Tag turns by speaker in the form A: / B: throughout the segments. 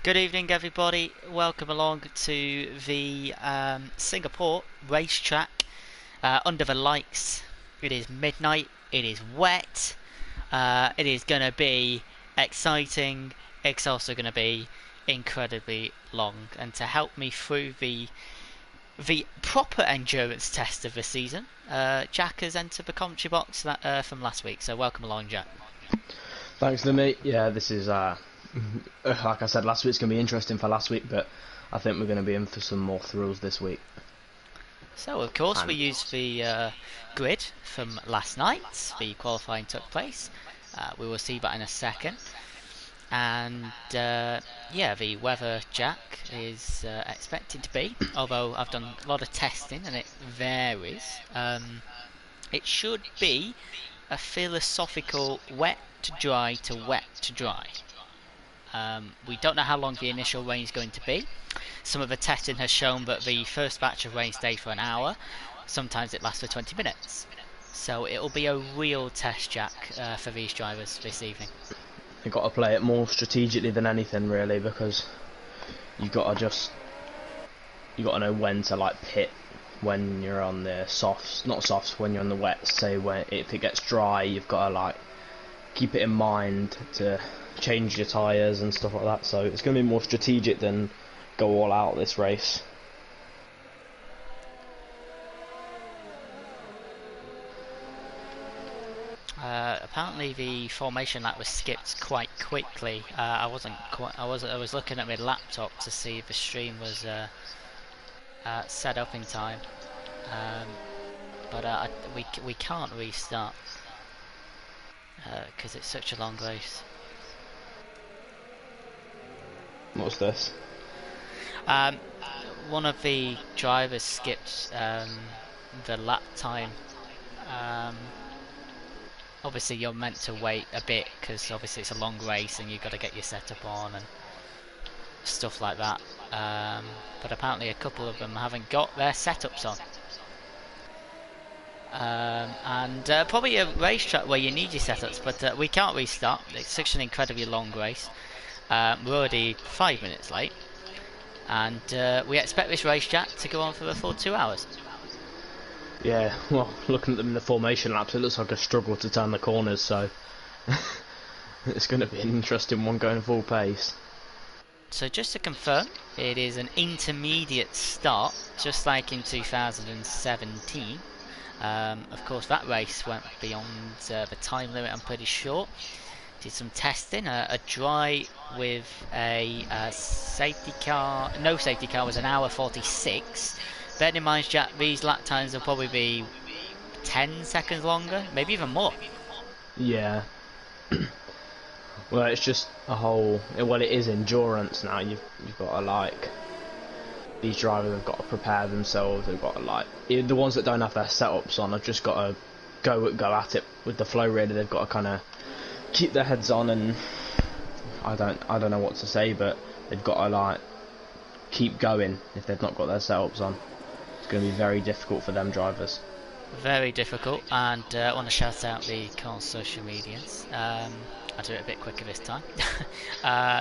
A: Good evening, everybody. Welcome along to the Singapore racetrack under the lights. It is midnight. It is wet. It is going to be exciting. It's also going to be incredibly long. And to help me through the proper endurance test of the season, Jack has entered the commentary box from last week. So welcome along, Jack.
B: Thanks, Limmy. Yeah, this is like I said, last week's going to be interesting for last week, but I think we're going to be in for some more thrills this week.
A: So, of course, we used the grid from last night. The qualifying took place. We will see that in a second. And yeah, the weather, Jack, is expected to be, although I've done a lot of testing and it varies, it should be a philosophical wet to dry to wet to dry. We don't know how long the initial rain is going to be. Some of the testing has shown that the first batch of rain stayed for an hour. Sometimes it lasts for 20 minutes. So it'll be a real test, Jack, for these drivers this evening.
B: You've got to play it more strategically than anything, really, because you got to know when to pit when you're on the softs, not softs, when you're on the wets. Say if it gets dry, you've got to keep it in mind to change your tyres and stuff like that. So it's going to be more strategic than go all out this race.
A: Apparently the formation lap was skipped quite quickly. I was looking at my laptop to see if the stream was set up in time, but we can't restart because it's such a long race.
B: What's this?
A: One of the drivers skipped the lap time. Obviously you're meant to wait a bit because obviously it's a long race and you've got to get your setup on and stuff like that, but apparently a couple of them haven't got their setups on, and probably a racetrack where you need your setups, but we can't restart. It's such an incredibly long race. We're already 5 minutes late, and we expect this racetrack to go on for the full 2 hours.
B: Yeah, well, looking at them in the formation laps, it looks like a struggle to turn the corners, so it's going to be an interesting one going full pace.
A: So just to confirm, it is an intermediate start, just like in 2017. Of course, that race went beyond the time limit, I'm pretty sure. Did some testing, a dry with a safety car. No safety car was an hour 46. Bear in mind, Jack, these lap times will probably be 10 seconds longer, maybe even more.
B: Yeah. Well, it's just it is endurance now. You've got to these drivers have got to prepare themselves. They've got to the ones that don't have their setups on have just got to go at it with the flow. Really, they've got to kind of keep their heads on, and I don't know what to say, but they've got to keep going if they've not got their setups on. It's going to be very difficult for them drivers.
A: Very difficult, and I want to shout out the car's social medias. I'll do it a bit quicker this time.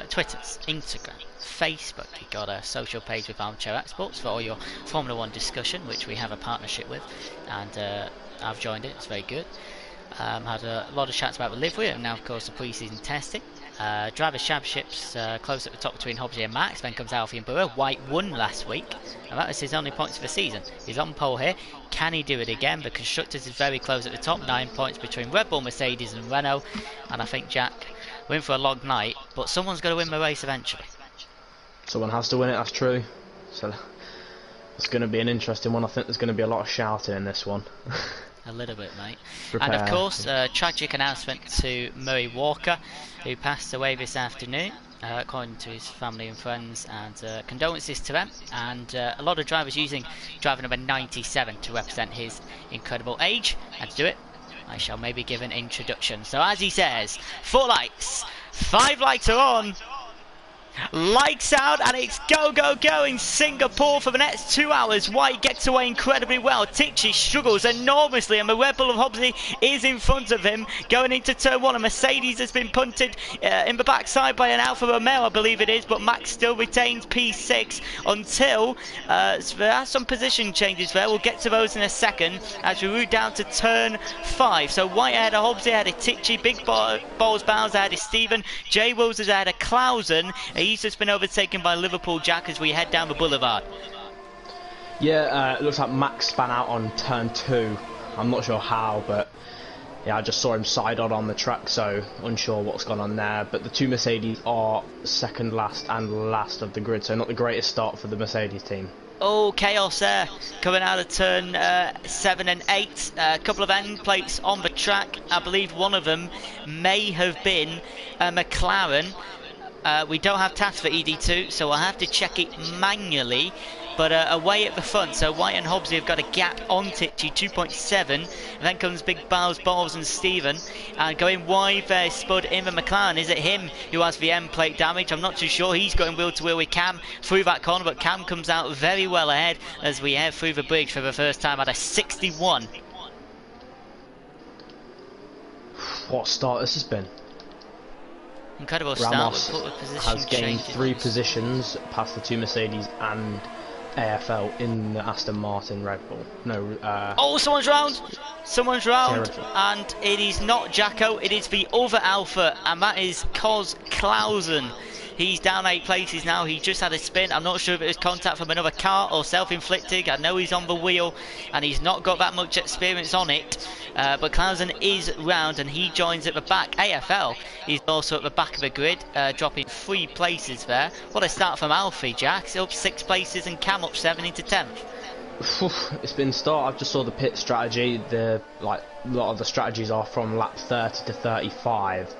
A: Twitters, Instagram, Facebook. You've got a social page with Armchair Exports for all your Formula 1 discussion, which we have a partnership with, and I've joined it. It's very good. Had a lot of chats about the livery, and now of course the pre-season testing. Drivers' Championships close at the top between Hobbs and Max. Then comes Alfie and Brewer. White won last week, and that was his only points of the season. He's on pole here. Can he do it again? The Constructors is very close at the top. 9 points between Red Bull, Mercedes and Renault. And I think, Jack, we're in for a long night, but someone's got to win the race eventually.
B: Someone has to win it, that's true. So it's going to be an interesting one. I think there's going to be a lot of shouting in this one.
A: A little bit, mate.
B: Prepare.
A: And of course, tragic announcement to Murray Walker, who passed away this afternoon, according to his family and friends, and condolences to them. And a lot of drivers using driver number 97 to represent his incredible age. And to do it, I shall maybe give an introduction. So as he says, 4 lights, 5 lights are on. Lights out, and it's go, go, go in Singapore for the next 2 hours. White gets away incredibly well. Tichy struggles enormously, and the Red Bull of Hobbsy is in front of him going into turn 1. A Mercedes has been punted in the backside by an Alfa Romeo, I believe it is, but Max still retains P6 until there are some position changes there. We'll get to those in a second as we route down to turn 5. So White ahead of Hobbsy, ahead of Tichy, Big Balls Bounds ahead of Stephen, Jay Wills is ahead of Clausen. He's just been overtaken by Liverpool Jack as we head down the boulevard.
B: Yeah, it looks like Max span out on turn 2. I'm not sure how, but yeah, I just saw him side on the track, so unsure what's gone on there. But the two Mercedes are second last and last of the grid, so not the greatest start for the Mercedes team.
A: Oh, chaos there, coming out of turn 7 and 8. A couple of end plates on the track. I believe one of them may have been a McLaren. We don't have tasks for ED2, so I'll have to check it manually. But away at the front, so White and Hobbsy have got a gap on Tichy, 2.7. And then comes Big Balls and Stephen. And going wide there, Spud in the McLaren. Is it him who has the end plate damage? I'm not too sure. He's going wheel to wheel with Cam through that corner, but Cam comes out very well ahead as we head through the bridge for the first time at a 61.
B: What a start this has been.
A: Incredible
B: Ramos
A: start.
B: has gained 3 positions past the two Mercedes and AFL in the Aston Martin Red Bull. No.
A: Oh, someone's round! Someone's round, and it is not Jacko, it is the other Alpha, and that is Cos Clausen. He's down 8 places now. He just had a spin. I'm not sure if it was contact from another car or self-inflicted. I know he's on the wheel and he's not got that much experience on it. But Clausen is round and he joins at the back. AFL is also at the back of the grid, dropping 3 places there. What a start from Alfie, Jack. Up 6 places and Cam up 7 into 10th.
B: It's been start. I've just saw the pit strategy. A lot of the strategies are from lap 30 to 35.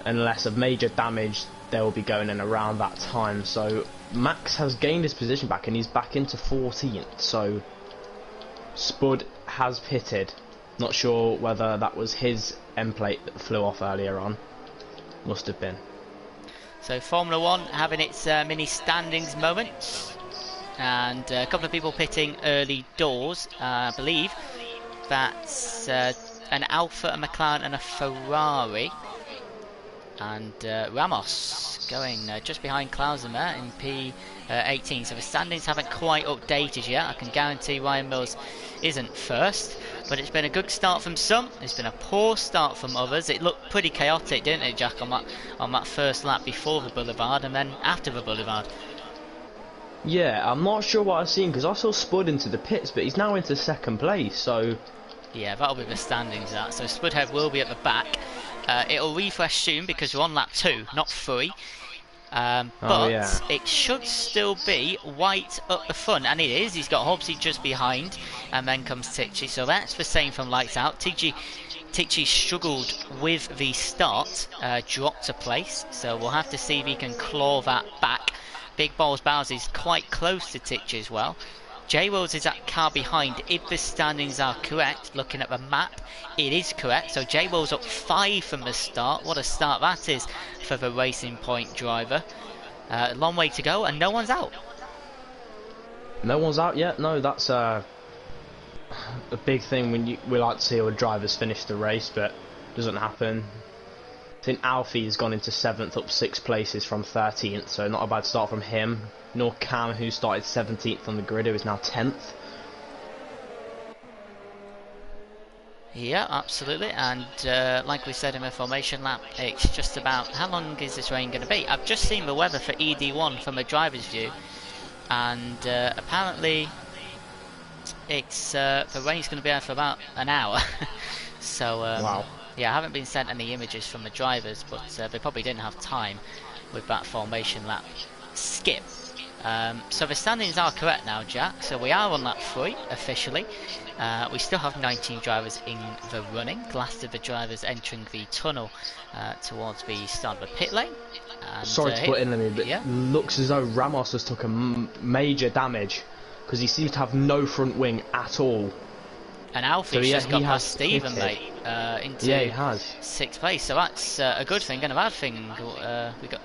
B: Unless of major damage, they will be going in around that time. So Max has gained his position back and he's back into 14th. So Spud has pitted. Not sure whether that was his end plate that flew off earlier on. Must have been.
A: So Formula 1 having its mini standings moment. And a couple of people pitting early doors. I believe that's an Alfa, a McLaren and a Ferrari. And Ramos going just behind Clausen there in P18. So the standings haven't quite updated yet. I can guarantee Ryan Mills isn't first. But it's been a good start from some. It's been a poor start from others. It looked pretty chaotic, didn't it, Jack, on that first lap before the boulevard and then after the boulevard.
B: Yeah, I'm not sure what I've seen because I saw Spud into the pits, but he's now into 2nd place. So
A: yeah, that'll be the standings. That so Spudhead will be at the back. It'll refresh soon because we're on lap 2, not 3. But it should still be White up the front, and it is. He's got Hobbsy just behind, and then comes Tichy. So that's the same from lights out. Tichy struggled with the start, dropped a place. So we'll have to see if he can claw that back. Big Balls Bowers is quite close to Tichy as well. J Wills is that car behind. If the standings are correct, looking at the map, it is correct. So J Wills up 5 from the start. What a start that is for the Racing Point driver. A long way to go, and no one's out.
B: No one's out yet. No, that's a big thing when we like to see our drivers finish the race, but it doesn't happen. I think Alfie has gone into 7th, up 6 places from 13th, so not a bad start from him. Nor Cam, who started 17th on the grid, who is now 10th.
A: Yeah, absolutely. And like we said in the formation lap, it's just about how long is this rain going to be. I've just seen the weather for ED1 from a driver's view, and apparently it's the rain's going to be there for about an hour. So
B: wow.
A: Yeah, I haven't been sent any images from the drivers, but they probably didn't have time with that formation lap skip. So the standings are correct now, Jack. So we are on lap 3 officially. We still have 19 drivers in the running. Last of the drivers entering the tunnel towards the start of the pit lane. And,
B: sorry to put in me, but
A: yeah.
B: Looks as though Ramos has took a major damage because he seems to have no front wing at all.
A: And Alfie's just got past Stephen, mate, into
B: yeah, he has
A: 6th place. So that's a good thing and a bad thing.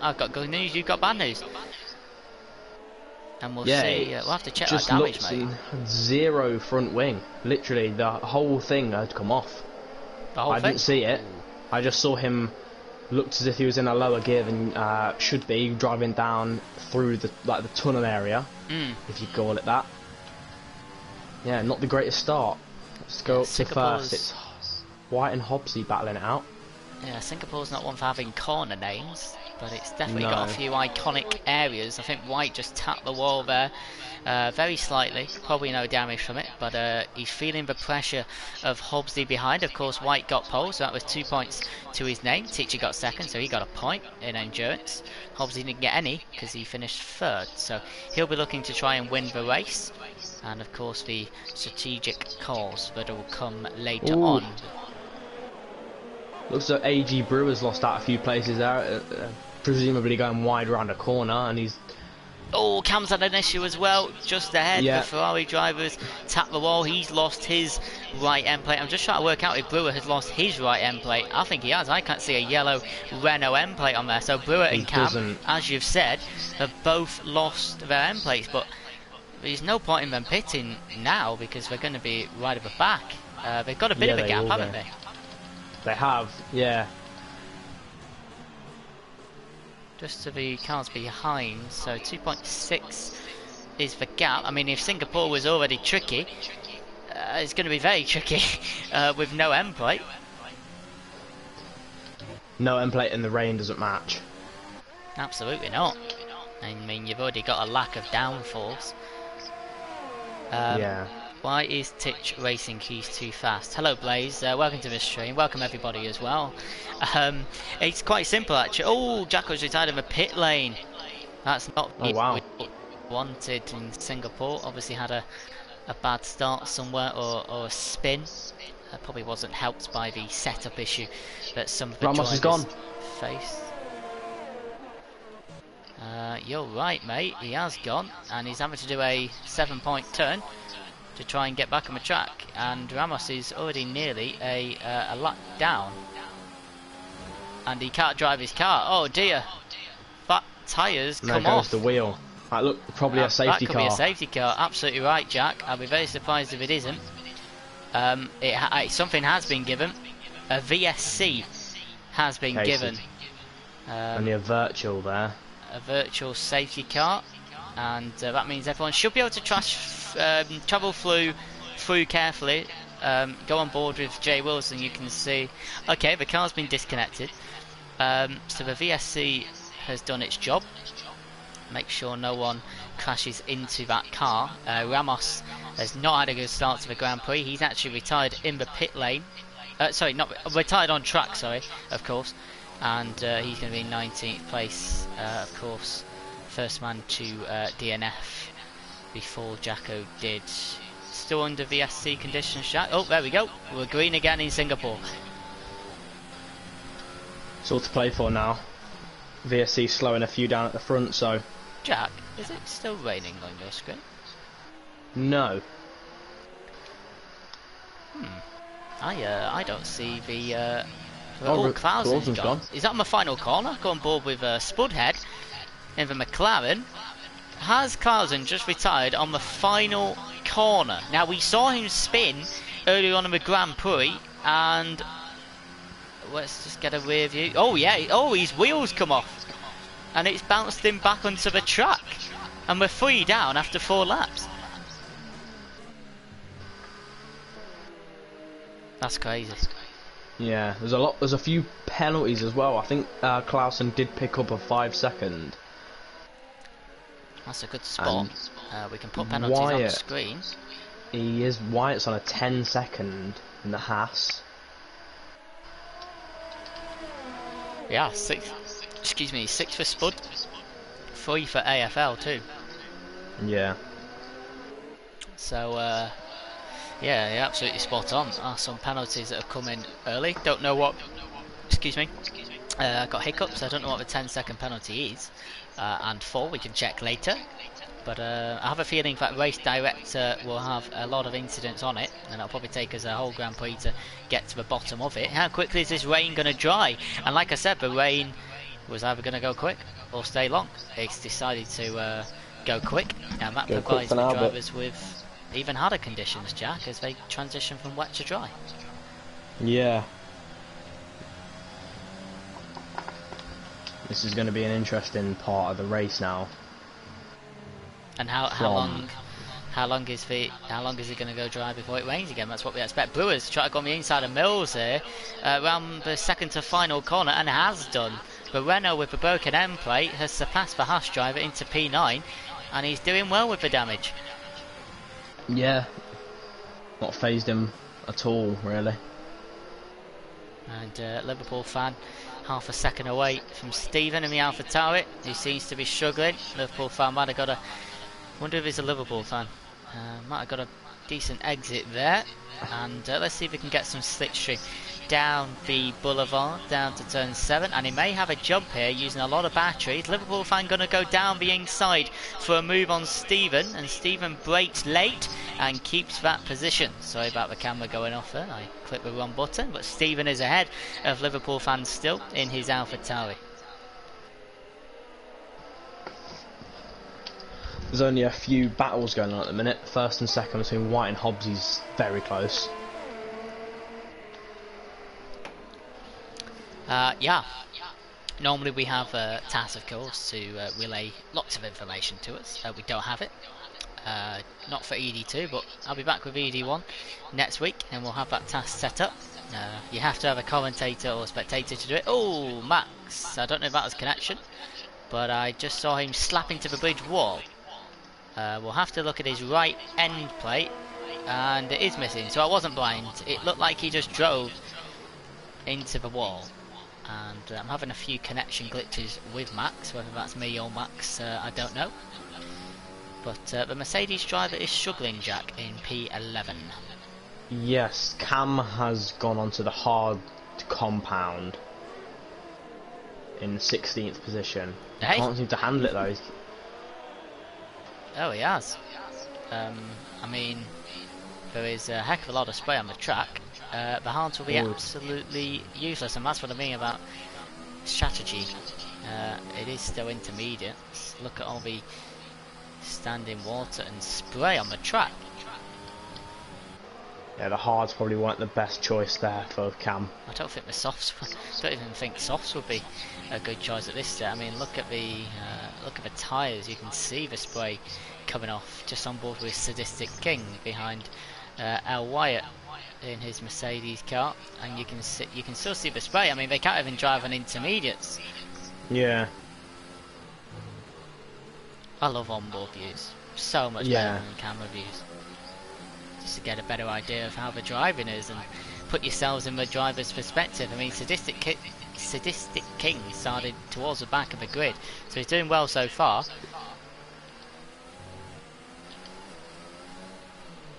A: I've got good news. You've got bad news. And we'll see. We'll have to check that damage, mate.
B: Zero front wing. Literally, the whole thing had come off.
A: The whole
B: thing? Didn't see it. I just saw him. Looked as if he was in a lower gear than should be, driving down through the tunnel area, if you call it that. Yeah, not the greatest start. Let's go up to first. It's White and Hobbsy battling it out.
A: Yeah, Singapore's not one for having corner names, but it's definitely got a few iconic areas. I think White just tapped the wall there very slightly, probably no damage from it, but he's feeling the pressure of Hobbsy behind. Of course, White got pole, so that was 2 points to his name. Teacher got second, so he got a point in endurance. Hobbsy didn't get any because he finished third, so he'll be looking to try and win the race. And of course, the strategic calls that will come later on.
B: Looks like AG Brewer's lost out a few places there, presumably going wide around a corner, and he's...
A: Oh, Cam's had an issue as well, just ahead. The Ferrari drivers tapped the wall. He's lost his right end plate. I'm just trying to work out if Brewer has lost his right end plate. I think he has. I can't see a yellow Renault end plate on there. So Brewer and Cam, as you've said, have both lost their end plates, but there's no point in them pitting now because they're going to be right at the back. They've got a bit of a gap, haven't they?
B: They have, yeah.
A: Just to the cars behind, so 2.6 is the gap. I mean, if Singapore was already tricky, it's going to be very tricky with no end plate.
B: No end plate in the rain doesn't match.
A: Absolutely not. I mean, you've already got a lack of downforce.
B: Yeah.
A: Why is Titch racing keys too fast? Hello Blaze, welcome to the stream, welcome everybody as well. It's quite simple actually. Oh, Jacko's retired in the pit lane. That's not what we wanted in Singapore. Obviously had a bad start somewhere or a spin. Probably wasn't helped by the setup issue that some of the drivers faced. You're right mate, he has gone and he's having to do a 7-point turn to try and get back on the track, and Ramos is already nearly a lap down, and he can't drive his car. Oh dear, that tyres come off.
B: The wheel. That look probably a safety car.
A: That could be a safety car. Absolutely right, Jack. I'll be very surprised if it isn't. Something has been given. A VSC has been given.
B: Only a virtual there.
A: A virtual safety car. And that means everyone should be able to travel through carefully. Go on board with Jay Wilson. You can see, okay, the car's been disconnected. So the VSC has done its job. Make sure no one crashes into that car. Ramos has not had a good start to the Grand Prix. He's actually retired in the pit lane. Sorry, not retired on track. Sorry, of course. And he's going to be in 19th place, of course. First man to DNF before Jacko did. Still under VSC conditions, Jack. Oh, there we go. We're green again in Singapore.
B: It's all to play for now. VSC slowing a few down at the front, so...
A: Jack, is it still raining on your screen?
B: No.
A: I don't see the... Clausen's gone. Is that my final corner? Go on board with Spudhead in the McLaren. Has Clausen just retired on the final corner? Now we saw him spin earlier on in the Grand Prix, and let's just get a rear view. Oh yeah, oh his wheels come off, and it's bounced him back onto the track, and we're 3 down after 4 laps. That's crazy.
B: Yeah, there's a few penalties as well. I think Clausen did pick up a 5-second.
A: That's a good spot. We can put penalties on the screen.
B: Wyatt's on a 10-second in the Haas.
A: Yeah, 6 for Spud, 3 for AFL too.
B: Yeah.
A: So yeah, you're absolutely spot on. Some penalties that have come in early. Don't know what. Excuse me. I got hiccups. I don't know what the 10-second penalty is. And 4 we can check later. But I have a feeling that race director will have a lot of incidents on it, and it'll probably take us a whole Grand Prix to get to the bottom of it. How quickly is this rain going to dry? And like I said, the rain was either going to go quick or stay long. It's decided to go quick, and that provides the drivers with even harder conditions, Jack, as they transition from wet to dry.
B: Yeah. This is going to be an interesting part of the race now.
A: And how long is it going to go dry before it rains again? That's what we expect. Brewers try to go on the inside of Mills here, around the second to final corner, and has done. But Renault, with the broken end plate, has surpassed the Haas driver into P9, and he's doing well with the damage.
B: Yeah, not phased him at all, really.
A: And Liverpool fan, half a second away from Stephen in the AlphaTauri, who seems to be struggling. Liverpool fan might have got a... wonder if he's a Liverpool fan. Might have got a decent exit there. And let's see if we can get some slipstream down the boulevard, down to turn 7. And he may have a jump here using a lot of batteries. Liverpool fan going to go down the inside for a move on Stephen. And Stephen brakes late and keeps that position. Sorry about the camera going off there. I clicked the wrong button. But Stephen is ahead of Liverpool fans still in his AlphaTauri.
B: There's only a few battles going on at the minute. First and second between White and Hobbs is very close.
A: Yeah. Normally we have TAS, of course, to relay lots of information to us. We don't have it. Not for ED2, but I'll be back with ED1 next week, and we'll have that TAS set up. You have to have a commentator or a spectator to do it. Oh, Max. I don't know if that was connection, but I just saw him slap into the bridge wall. We'll have to look at his right end plate, and it is missing, so I wasn't blind. It looked like he just drove into the wall, and I'm having a few connection glitches with Max. Whether that's me or Max, I don't know. But the Mercedes driver is struggling, Jack, in P11.
B: Yes, Cam has gone onto the hard compound in 16th position.
A: Hey.
B: Can't seem to handle it though.
A: Oh, he has. I mean, there is a heck of a lot of spray on the track. The hards will be absolutely useless, and that's what I mean about strategy. It is still intermediate. Look at all the standing water and spray on the track.
B: Yeah, the hards probably weren't the best choice there for Cam.
A: I don't think the softs. Don't even think softs would be a good choice at this stage. I mean, look at the tyres. You can see the spray coming off just on board with Sadistic King behind Al Wyatt in his Mercedes car, and you can still see the spray. I mean, they can't even drive on intermediates.
B: Yeah.
A: I love onboard views. So much better than camera views. Just to get a better idea of how the driving is and put yourselves in the driver's perspective. I mean, Sadistic King started towards the back of the grid, so he's doing well so far.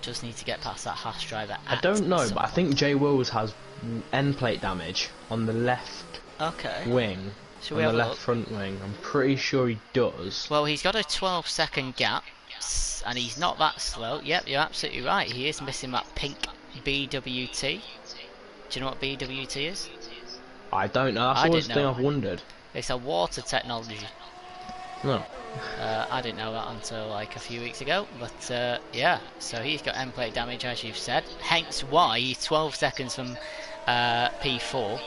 A: Just need to get past that Haas driver.
B: I don't know, but I think Jay Wills has end plate damage on the left wing. On the left front wing. I'm pretty sure he does.
A: Well, he's got a 12-second gap, and he's not that slow. Yep, you're absolutely right. He is missing that pink BWT. Do you know what BWT is?
B: I don't know. That's always the thing I've wondered.
A: It's a water technology.
B: No.
A: I didn't know that until like a few weeks ago, but yeah, so he's got end plate damage, as you've said, hence why he's 12 seconds from P4,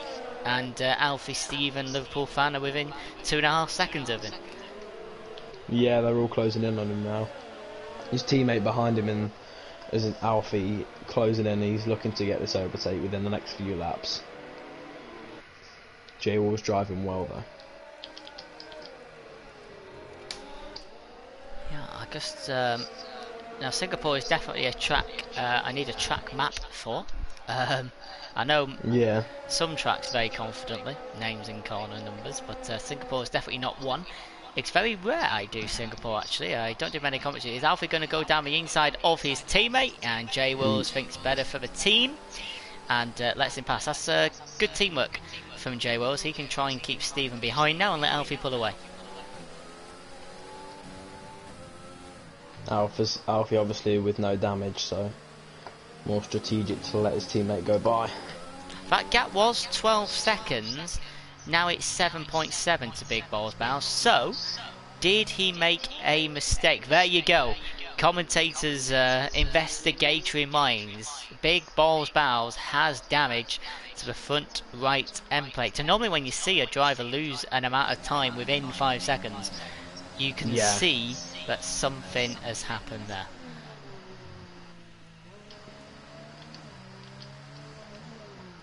A: and Alfie Stephen, Liverpool fan, are within 2.5 seconds of him.
B: Yeah, they're all closing in on him now. His teammate behind him is an Alfie closing in. He's looking to get this overtake within the next few laps. Jay Wall's driving well though.
A: Yeah, I just now Singapore is definitely a track I need a track map for. I know some tracks very confidently, names and corner numbers, but Singapore is definitely not one. It's very rare I do Singapore actually. I don't do many commentaries. Is Alfie going to go down the inside of his teammate? And Jay Wills thinks better for the team and lets him pass. That's good teamwork from Jay Wills. He can try and keep Stephen behind now and let Alfie pull away.
B: Alfie obviously with no damage, so more strategic to let his teammate go by.
A: That gap was 12 seconds. Now it's 7.7 to Big Balls Bows. So, did he make a mistake? There you go. Commentators' investigatory minds. Big Balls Bows has damage to the front right end plate. So normally when you see a driver lose an amount of time within 5 seconds, you can see that something has happened there.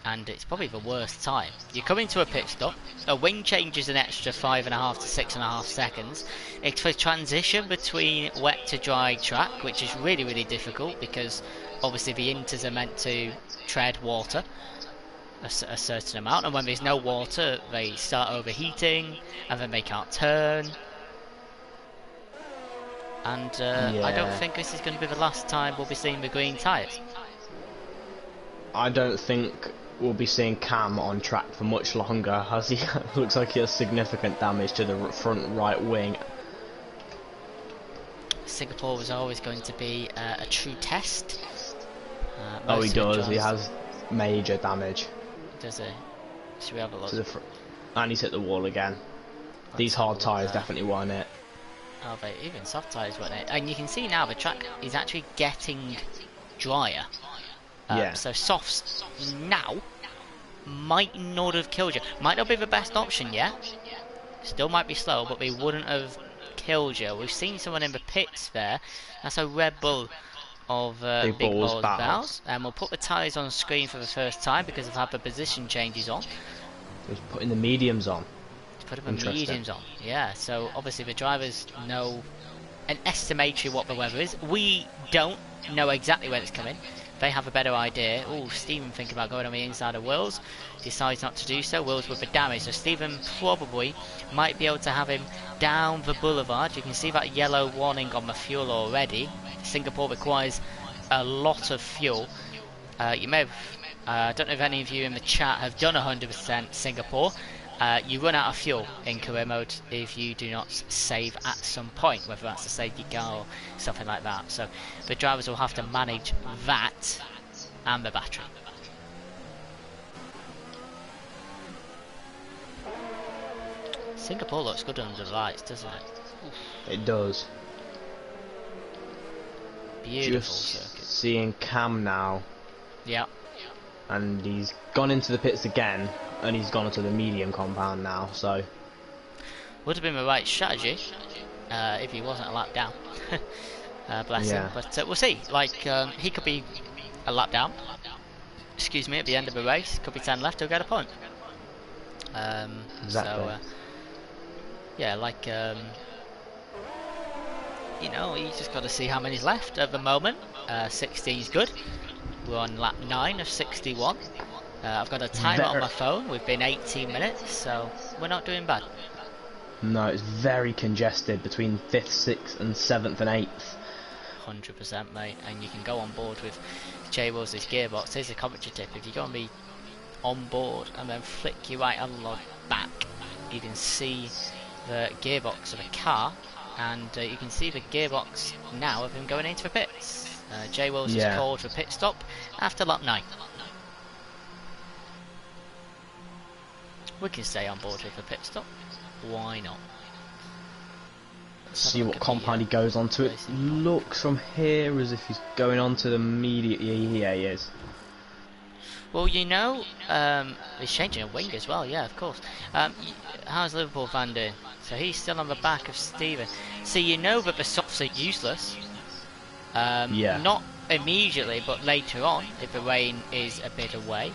A: And it's probably the worst time. You come into a pit stop, a wing change is an extra 5.5 to 6.5 seconds. It's for transition between wet to dry track, which is really, really difficult because obviously the inters are meant to tread water a certain amount, and when there's no water, they start overheating, and then they can't turn. And I don't think this is going to be the last time we'll be seeing the green tyres.
B: I don't think we'll be seeing Cam on track for much longer, as he looks like he has significant damage to the front right wing.
A: Singapore was always going to be a true test.
B: Oh, he does. He has major damage.
A: Does he? Should we have a look?
B: And he's hit the wall again. These hard tyres definitely won it.
A: Oh, even soft tyres won it. And you can see now the track is actually getting drier. So softs now might not have killed you. Might not be the best option yet. Still might be slow, but they wouldn't have killed you. We've seen someone in the pits there. That's a Red Bull of Big Balls Bows. And we'll put the tyres on screen for the first time because I've had the position changes on.
B: He's putting the mediums on.
A: Put the mediums on. Yeah, so obviously the drivers know an estimatory what the weather is. We don't know exactly when it's coming. They have a better idea. Oh, Stephen thinking about going on the inside of Wills. Decides not to do so. Wills with the damage. So Stephen probably might be able to have him down the boulevard. You can see that yellow warning on the fuel already. Singapore requires a lot of fuel. You may have, I don't know if any of you in the chat have done 100% Singapore. You run out of fuel in career mode if you do not save at some point, whether that's a safety car or something like that. So the drivers will have to manage that and the battery. Singapore looks good under the lights, doesn't it?
B: It does.
A: Beautiful
B: circuit.
A: circuit.
B: Seeing Cam now.
A: Yeah.
B: And he's gone into the pits again, and he's gone into the medium compound now, so
A: would have been the right strategy if he wasn't a lap down. Bless him. But we'll see. Like he could be a lap down. Excuse me. At the end of the race, could be 10 left. He'll get a point.
B: Exactly.
A: So yeah, like you know, you just got to see how many's left at the moment. 16 is good. We're on lap 9 of 61. I've got a timer on my phone. We've been 18 minutes, so we're not doing bad.
B: No, it's very congested between 5th, 6th and 7th and 8th.
A: 100%, mate. And you can go on board with J-Will's gearbox. Here's a commentary tip. If you go and be on board and then flick your right analog back, you can see the gearbox of a car, and you can see the gearbox now of him going into the pits. J-Will's is called for pit stop after lap 9. We can stay on board with the pit stop. Why not?
B: Let's see what compound he goes onto. It looks from here as if he's going onto the immediate. Yeah, he is.
A: Well, you know, he's changing a wing as well. Yeah, of course. How's Liverpool fan doing? So he's still on the back of Steven. So you know that the softs are useless. Not immediately, but later on, if the rain is a bit away.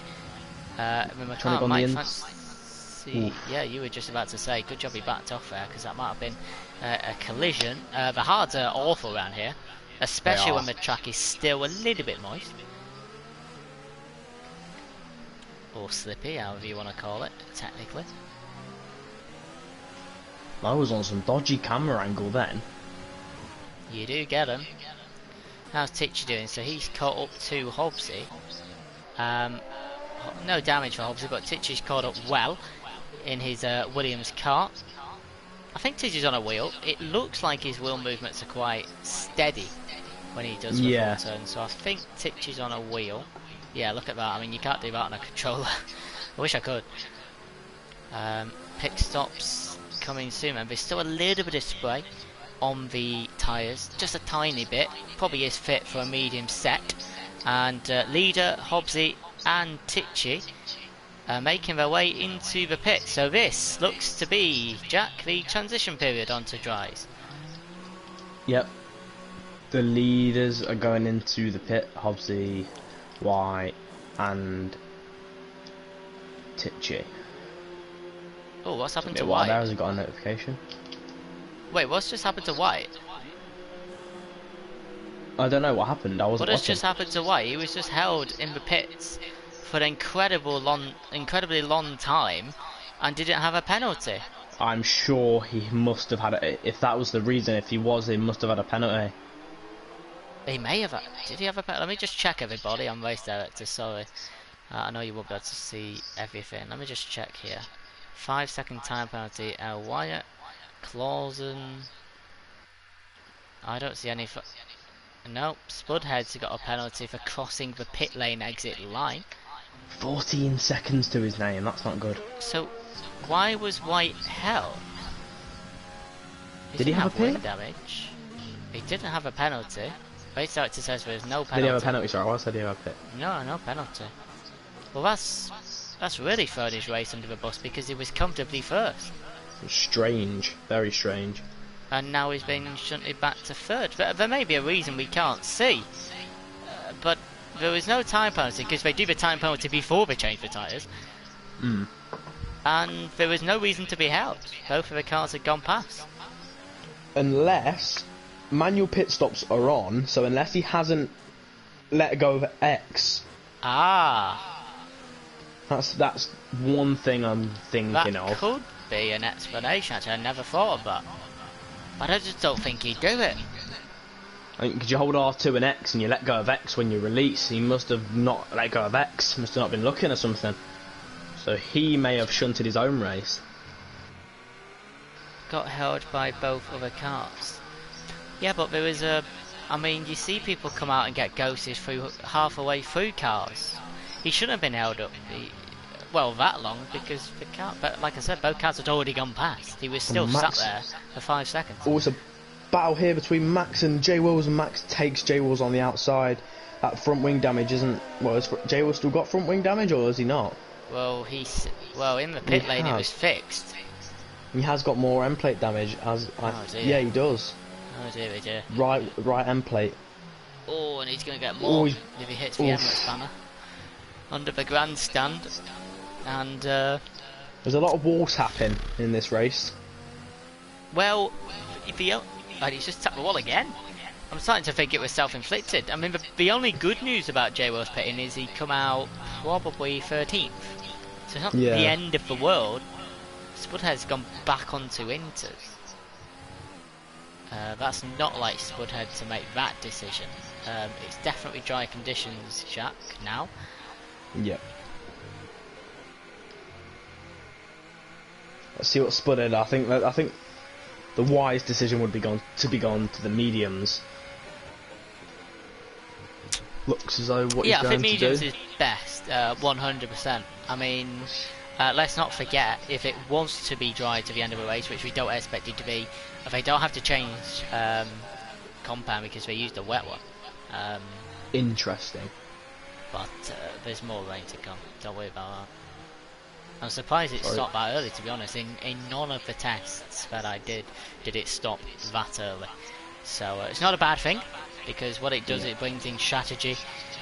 A: Yeah, you were just about to say, good job he backed off there, because that might have been a collision. The hards are awful around here, especially when the track is still a little bit moist. Or slippy, however you want to call it, technically.
B: I was on some dodgy camera angle then.
A: You do get him. How's Titchy doing? So he's caught up to Hobbsy. No damage for Hobbsy, but Titchy's caught up well in his Williams car. I think Tidge's on a wheel. It looks like his wheel movements are quite steady when he does the full turn, so I think Tidge's on a wheel. Yeah, look at that. I mean, you can't do that on a controller. I wish I could. Pit stops coming soon, and there's still a little bit of spray on the tyres, just a tiny bit. Probably is fit for a medium set. And Leader, Hobbsy, and Tichy making their way into the pit. So this looks to be, Jack, the transition period onto dries.
B: Yep. The leaders are going into the pit. Hobbsy, White, and Tichy.
A: Oh, what's happened to
B: White?
A: White?
B: Has got a notification.
A: Wait, what's just happened to White?
B: I don't know what happened. I wasn't
A: What has
B: watching.
A: just happened to White? He was just held in the pits for an incredibly long time, and didn't have a penalty.
B: I'm sure he must have had it. If that was the reason, if he must have had a penalty.
A: He may have. Did he have a penalty? Let me just check, everybody. I'm race director. Sorry. I know you won't be able to see everything. Let me just check here. 5-second time penalty. Wyatt, Clausen. I don't see any. Nope. Spudhead's got a penalty for crossing the pit lane exit line.
B: 14 seconds to his name. That's not good.
A: So, why was White held?
B: Did he have a pit?
A: Wind damage. He didn't have a penalty. Race director says there's no penalty.
B: Did he have a penalty? Sorry, I said he had a pit.
A: No, no penalty. Well, that's really throwing his race under the bus, because he was comfortably first.
B: Strange, very strange.
A: And now he's been shunted back to third. There may be a reason we can't see, but there was no time penalty, because they do the time penalty before they change the tyres. And there was no reason to be held. Both of the cars had gone past.
B: Unless manual pit stops are on, so unless he hasn't let go of X. That's one thing I'm thinking
A: that
B: of.
A: That could be an explanation. Actually, I never thought of that. But I just don't think he'd do it.
B: I mean, could you hold R2 and X and you let go of X when you release? He must have not let go of X. Must have not been looking or something. So he may have shunted his own race.
A: Got held by both other cars. Yeah, but there was a... I mean, you see people come out and get ghosted through halfway through cars. He shouldn't have been held up that long, because the car... But like I said, both cars had already gone past. He was still sat there for 5 seconds.
B: Oh, it's a battle here between Max and J Wills, and Max takes J Wills on the outside. That front wing damage isn't... Well, has J Wills still got front wing damage, or has he not?
A: Well, in the pit lane it was fixed.
B: He has got more end plate damage. Yeah, he does.
A: Oh dear, dear.
B: Right end plate.
A: Oh, and he's going to get more if he hits the Emirates banner under the grandstand. And
B: there's a lot of wall tapping in this race.
A: Well, he's just tapped the wall again. I'm starting to think it was self-inflicted. I mean, the only good news about J Will's pitting is he come out probably 13th. So it's not the end of the world. Spudhead's gone back onto Inters. That's not like Spudhead to make that decision. It's definitely dry conditions, Jack, now.
B: Yep. Let's see what Spudhead. I think the wise decision would be gone to the mediums. Looks as though what he's going to do.
A: Yeah, I think mediums is best, 100%. I mean, let's not forget, if it was to be dry to the end of the race, which we don't expect it to be, they don't have to change compound because they used a wet one.
B: Interesting.
A: But there's more rain to come. Don't worry about that. I'm surprised it stopped that early, to be honest. In none of the tests that I did it stop that early. So it's not a bad thing, because what it does, it brings in strategy.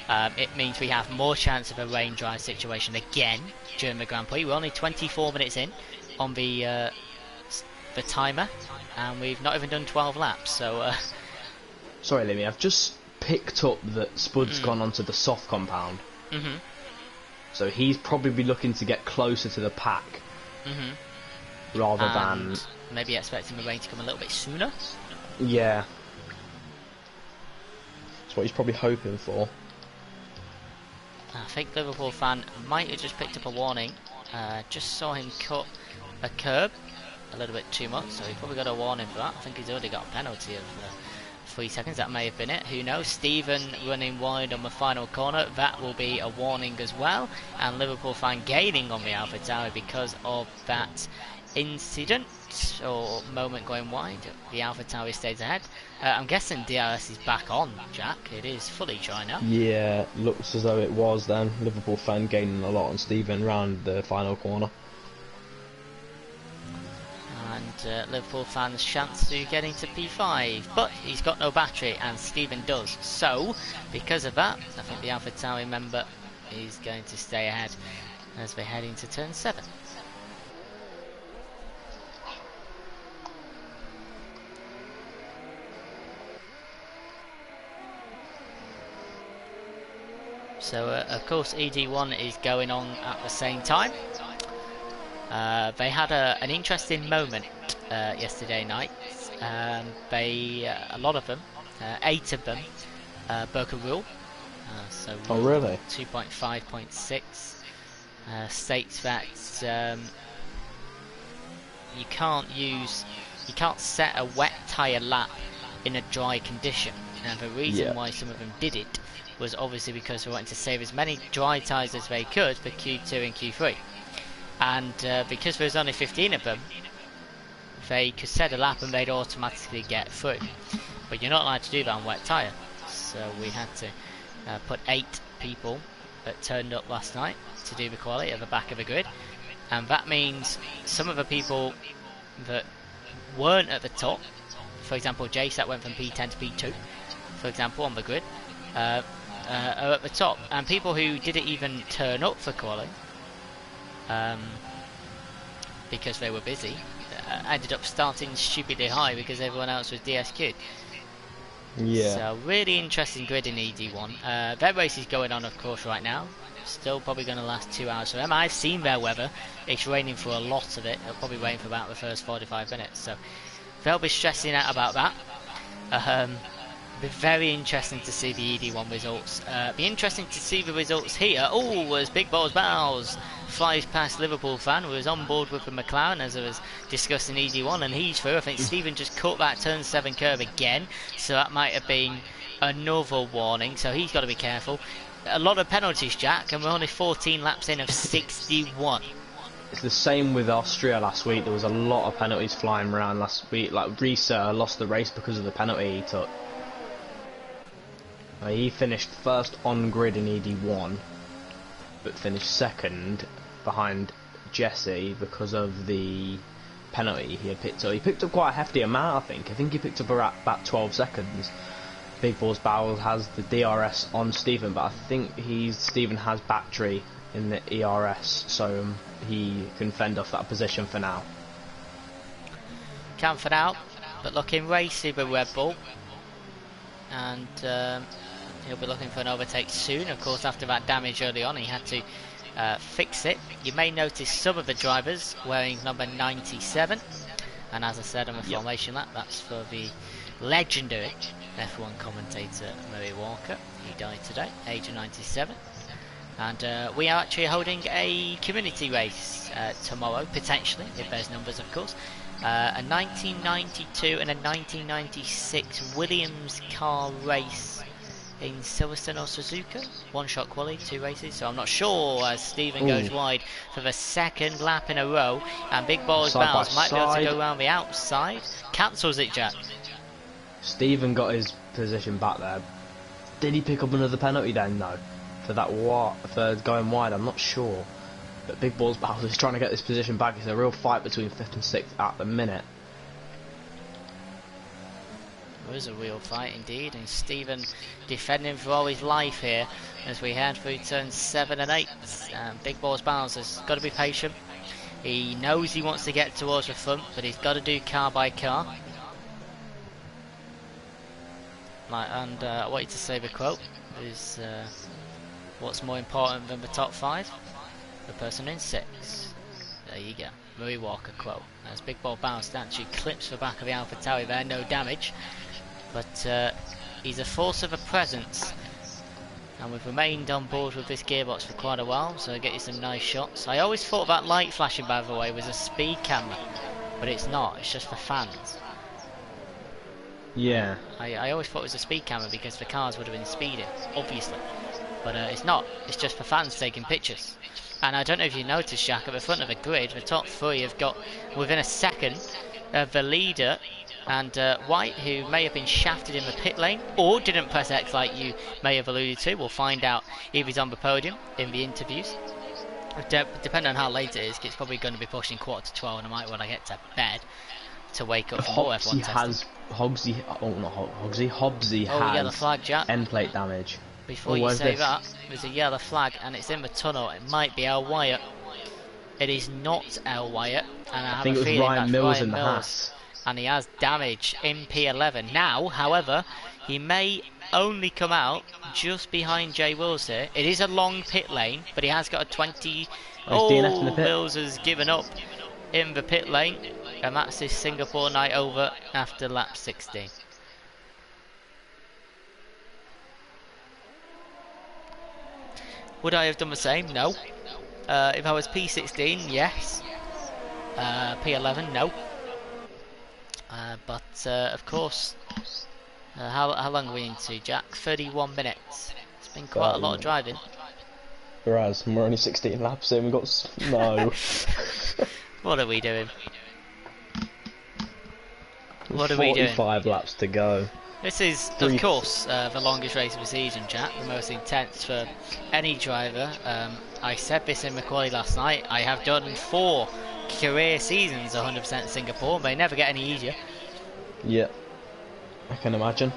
A: It means we have more chance of a rain dry situation again during the Grand Prix. We're only 24 minutes in on the timer, and we've not even done 12 laps. So
B: sorry, Limmy, I've just picked up that Spud's gone onto the soft compound. So he's probably looking to get closer to the pack, rather than
A: maybe expecting the rain to come a little bit sooner.
B: Yeah, that's what he's probably hoping for.
A: I think Liverpool fan might have just picked up a warning. Just saw him cut a curb. a little bit too much, so he probably got a warning for that. I think he's already got a penalty of 3 seconds. That may have been it. Who knows? Stephen running wide on the final corner. That will be a warning as well. And Liverpool fan gaining on the Alpha Tower because of that incident or moment going wide. The Alpha Tower stays ahead. I'm guessing DRS is back on, Jack. It is fully dry now.
B: Yeah, looks as though it was then. Liverpool fan gaining a lot on Stephen round the final corner.
A: And Liverpool fans chance to get into P5, but he's got no battery and Stephen does. So, because of that, I think the Alpha Tauri member is going to stay ahead as we head into turn 7. So, of course, ED1 is going on at the same time. They had an interesting moment yesterday night. A lot of them, 8 of them, broke a rule. So
B: oh really?
A: 2.5.6 states that you can't set a wet tyre lap in a dry condition. Now the reason why some of them did it was obviously because they wanted to save as many dry tyres as they could for Q2 and Q3. And because there was only 15 of them, they could set a lap and they'd automatically get through. But you're not allowed to do that on wet tyre. So we had to put 8 people that turned up last night to do the quality at the back of the grid. And that means some of the people that weren't at the top, for example Jace that went from P10 to P2, for example, on the grid, are at the top. And people who didn't even turn up for quality, because they were busy, ended up starting stupidly high because everyone else was DSQ'd.
B: Yeah.
A: So really interesting grid in ED1. Their race is going on, of course, right now. Still probably going to last 2 hours for them. I've seen their weather. It's raining for a lot of it. It'll probably rain for about the first 45 minutes. So they'll be stressing out about that. Be very interesting to see the ED1 results. Be interesting to see the results here. Oh, as Big Balls Bows flies past Liverpool fan who was on board with the McLaren as I was discussing ED1, and he's through. I think Stephen just cut that turn 7 curve again, so that might have been another warning, so he's got to be careful. A lot of penalties, Jack, and we're only 14 laps in of 61.
B: It's the same with Austria last week. There was a lot of penalties flying around last week. Like Risa lost the race because of the penalty he took. He finished first on grid in ED1, but finished second behind Jesse because of the penalty he had picked up. He picked up quite a hefty amount, I think. I think he picked up about 12 seconds. Big Balls Bowles has the DRS on Stephen, but I think Stephen has battery in the ERS, so he can fend off that position for now.
A: Can for now, but looking racy with Red Bull, and he'll be looking for an overtake soon. Of course, after that damage early on, he had to fix it. You may notice some of the drivers wearing number 97, and as I said on the formation lap, that's for the legendary F1 commentator Murray Walker. He died today, age of 97. And we are actually holding a community race tomorrow, potentially, if there's numbers, of course. A 1992 and a 1996 Williams car race in Silverstone or Suzuka. One shot quali, 2 races. So I'm not sure as Stephen goes wide for the 2nd lap in a row. And Big Balls Bows might be able to go around the outside. Cancels it, Jack.
B: Stephen got his position back there. Did he pick up another penalty then? No. For that for going wide, I'm not sure. But Big Balls Bows is trying to get this position back. It's a real fight between 5th and 6th at the minute.
A: There is a real fight indeed, and Stephen defending for all his life here as we head through turns 7 and 8. Big Balls Bows has got to be patient. He knows he wants to get towards the front, but he's got to do car by car. And I want you to say the quote is what's more important than the top 5? The person in 6. There you go. Murray Walker quote. As Big Ball Bounce actually clips the back of the Alpha Tauri there, no damage. But he's a force of a presence. And we've remained on board with this gearbox for quite a while, so I get you some nice shots. I always thought that light flashing, by the way, was a speed camera. but it's not. It's just for fans.
B: Yeah.
A: I always thought it was a speed camera because the cars would have been speeding, obviously. But it's not. It's just for fans taking pictures. And I don't know if you noticed, Jack, at the front of the grid, the top three have got within a second of the leader and White, who may have been shafted in the pit lane or didn't press X like you may have alluded to. We'll find out if he's on the podium in the interviews. Depending on how late it is, it's probably going to be pushing 11:45 and I might want to get to bed to wake up for more F1 testing.
B: Hobbsy
A: Oh,
B: has
A: yellow flag, Jack.
B: end plate damage.
A: Before you say that, there's a yellow flag and it's in the tunnel. It might be L. Wyatt. It is not L. Wyatt, and I
B: think
A: have
B: it
A: a
B: was
A: feeling
B: Ryan
A: that's
B: Mills
A: Ryan
B: in the
A: Mills,
B: Haas.
A: and he has damage in P11. Now, however, he may only come out just behind Jay Wills here. It is a long pit lane, but he has got a 20.
B: DNF in the pit.
A: Mills has given up in the pit lane, and that's his Singapore night over after lap 16. Would I have done the same? No. If I was P16, yes. P11, no. But of course, how long are we into, Jack? 31 minutes. It's been quite a lot of driving.
B: Whereas we're only 16 laps in, we've got no.
A: What are we doing? What are we doing?
B: 45 laps to go.
A: This is, of course, the longest race of the season, Jack. The most intense for any driver. I said this in McQuarrie last night. I have done 4 career seasons 100% Singapore. They never get any easier.
B: Yeah, I can imagine.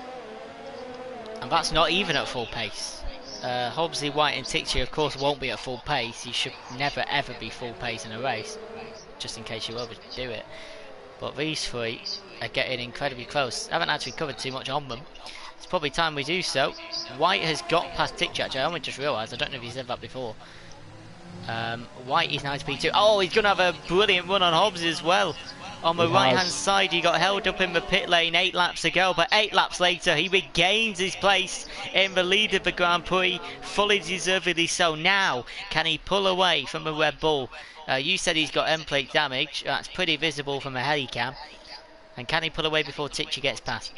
A: And that's not even at full pace. Hobbsy, White and Tixie, of course, won't be at full pace. You should never ever be full pace in a race, just in case you overdo it. But these three are getting incredibly close. I haven't actually covered too much on them. It's probably time we do so. White has got past Tixie, actually. I only just realised. I don't know if he said that before. White is now to P2. Oh, he's going to have a brilliant run on Hobbs as well. On the right hand side, he got held up in the pit lane 8 laps ago, but 8 laps later he regains his place in the lead of the Grand Prix, fully deservedly so. Now, can he pull away from the Red Bull? You said he's got end plate damage. That's pretty visible from a helicam. And can he pull away before Tixie gets past?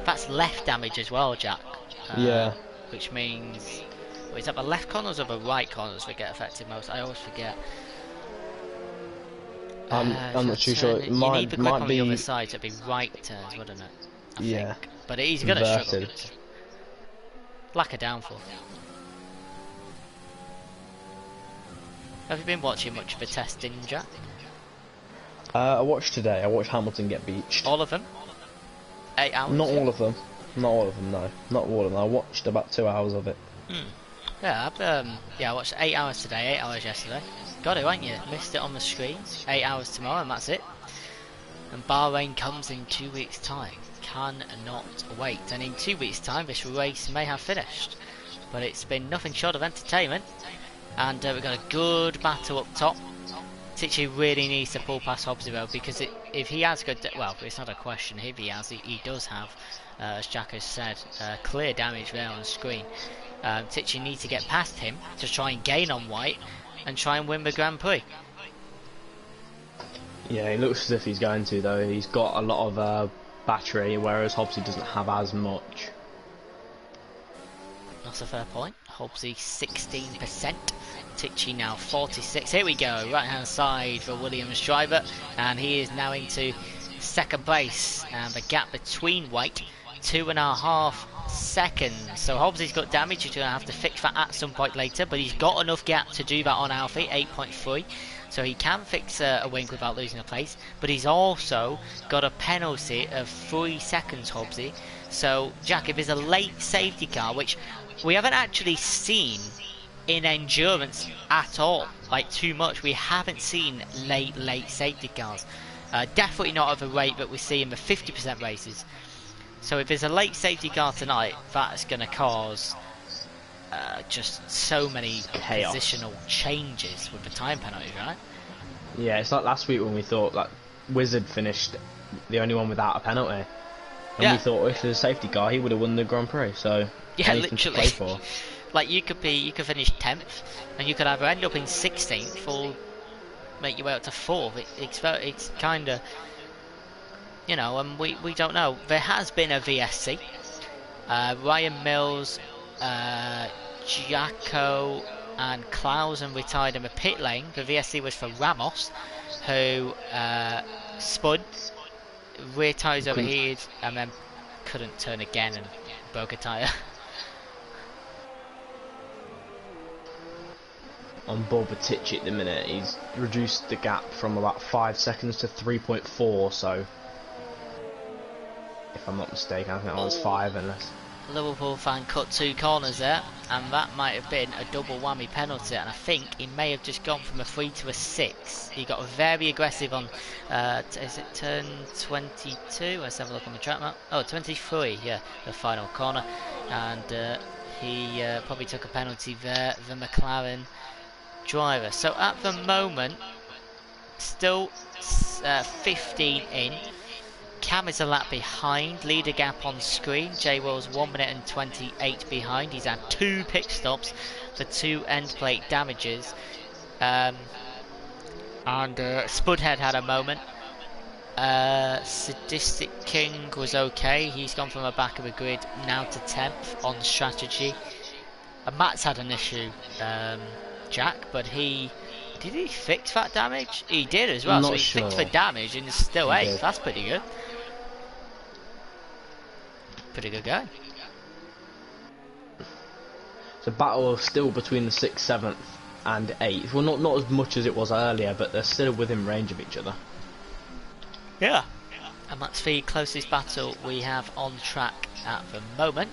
A: That's left damage as well, Jack.
B: Yeah.
A: Which means... is that the left corners or the right corners that get affected most? I always forget.
B: I'm not too sure. It
A: you need the grip on
B: be
A: the other side, so it'd be right turns, wouldn't it? I think. But he's going to struggle. Lack of downforce. Have you been watching much of the testing, Jack?
B: I watched today. I watched Hamilton get beached.
A: All of them? 8 hours?
B: Not all of them. Not all of them, no. Not all of them. I watched about 2 hours of it.
A: Yeah, I watched 8 hours today, 8 hours yesterday. Got it, ain't you? Missed it on the screen. 8 hours tomorrow, and that's it. And Bahrain comes in 2 weeks' time. Cannot wait. And in 2 weeks' time, this race may have finished. But it's been nothing short of entertainment. And we've got a good battle up top. Tixie really needs to pull past Hobbsy though, because if he has good, well, it's not a question. If he has, he does have, as Jack has said, clear damage there on the screen. Tixie needs to get past him to try and gain on White and try and win the Grand Prix. Yeah,
B: he looks as if he's going to though. He's got a lot of battery, whereas Hobbsy doesn't have as much.
A: That's a fair point. Hobbsy 16%. Tixie now 46. Here we go, right hand side for Williams driver, and he is now into second place, and the gap between White 2.5 seconds. So Hobbsy's got damage. He's going to have to fix that at some point later, but he's got enough gap to do that on Alfie, 8.3, so he can fix a wing without losing a place. But he's also got a penalty of 3 seconds, Hobbsy. So Jack, if there's a late safety car, which we haven't actually seen in endurance at all, like too much, we haven't seen late safety cars, definitely not at the rate that we see in the 50% races. So if there's a late safety car tonight, that's going to cause just so many
B: chaos,
A: positional changes with the time penalty, right?
B: Yeah, it's like last week when we thought like Wizard finished the only one without a penalty, and we thought if there's a safety car he would have won the Grand Prix, so
A: yeah,
B: anything
A: literally.
B: to play for.
A: Like you could finish 10th, and you could either end up in 16th or make your way up to 4th. It's kind of, you know, and we don't know. There has been a VSC. Ryan Mills, Jacko and Clausen retired in the pit lane. The VSC was for Ramos, who spun, rear tyres overheated, and then couldn't turn again and broke a tyre.
B: On Borbatici at the minute, he's reduced the gap from about 5 seconds to 3.4, so if I'm not mistaken, I think that was 5 unless...
A: Liverpool fan cut 2 corners there, and that might have been a double whammy penalty, and I think he may have just gone from a 3 to a 6. He got very aggressive on, is it turn 22? Let's have a look on the track map. Oh, 23, yeah, the final corner, and he probably took a penalty there, the McLaren driver. So at the moment, still 15 in. Cam is a lap behind, leader gap on screen. J Will's 1 minute and 28 behind. He's had 2 pit stops for 2 end plate damages. And Spudhead had a moment. Sadistic King was okay. He's gone from the back of the grid now to 10th on strategy. Matt's had an issue, Jack, but did he fix that damage? He did as well, so he fixed the damage and is still 8th. That's pretty good. Pretty good guy.
B: It's a battle still between the 6th, 7th and 8th. Well, not as much as it was earlier, but they're still within range of each other.
A: Yeah. And that's the closest battle we have on track at the moment.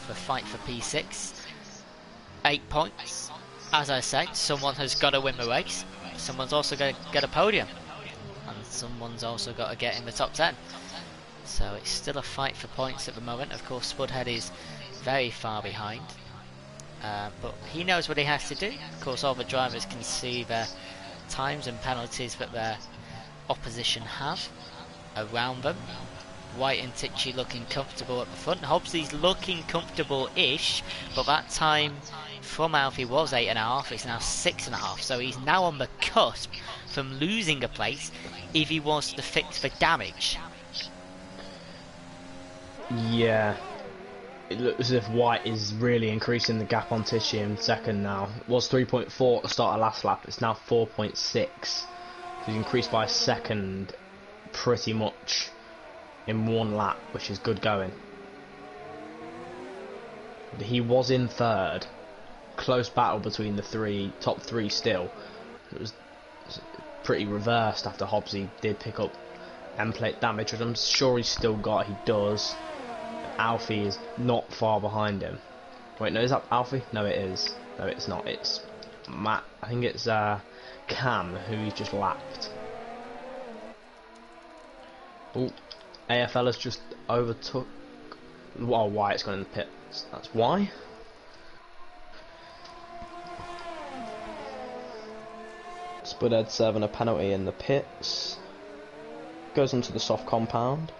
A: The fight for P6. 8 points. As I said, someone has got to win the race. Someone's also got to get a podium. And someone's also got to get in the top 10. So it's still a fight for points at the moment. Of course, Spudhead is very far behind. But he knows what he has to do. Of course, all the drivers can see the times and penalties that their opposition have around them. White and Tichy looking comfortable at the front. Hobbsy's looking comfortable-ish, but that time from Alfie was 8.5. It's now 6.5. So he's now on the cusp from losing a place if he was to fix the damage.
B: Yeah, it looks as if White is really increasing the gap on Tichy in second now. It was 3.4 at the start of last lap, it's now 4.6. So he's increased by a second pretty much in 1 lap, which is good going. He was in third. Close battle between the top three still. It was pretty reversed after Hobbsy did pick up end plate damage, which I'm sure he's still got. He does. Alfie is not far behind him. Wait, no, is that Alfie? No, it is. No, it's not. It's Matt. I think it's Cam, who he's just lapped. Oh, AFL has just overtook. Oh, Wyatt's gone in the pit. That's why. Spudhead serving a penalty in the pits. Goes into the soft compound.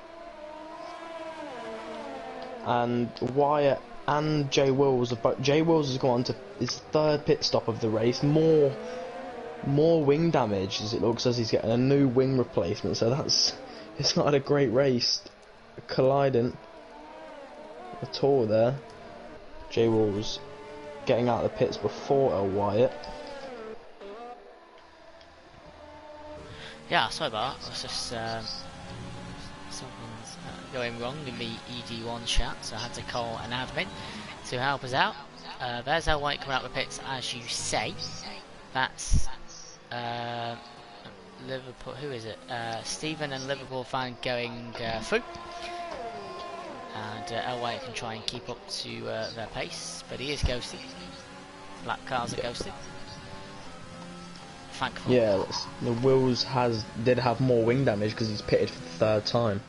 B: And Wyatt and Jay Wills have both. Jay Wills has gone to his 3rd pit stop of the race. More wing damage, as it looks as he's getting a new wing replacement. So it's not had a great race. Colliding at all there. Jay Wills getting out of the pits before Wyatt.
A: Yeah, sorry about that. It's just something's going wrong in the ED1 chat, so I had to call an admin to help us out. There's our White coming out of the pits, as you say. That's Liverpool. Who is it? Stephen and Liverpool fan going through. And El White can try and keep up to their pace, but he is ghosted. Lap cars are ghosted. Thankful.
B: Yeah, the Wills did have more wing damage because he's pitted for the 3rd time.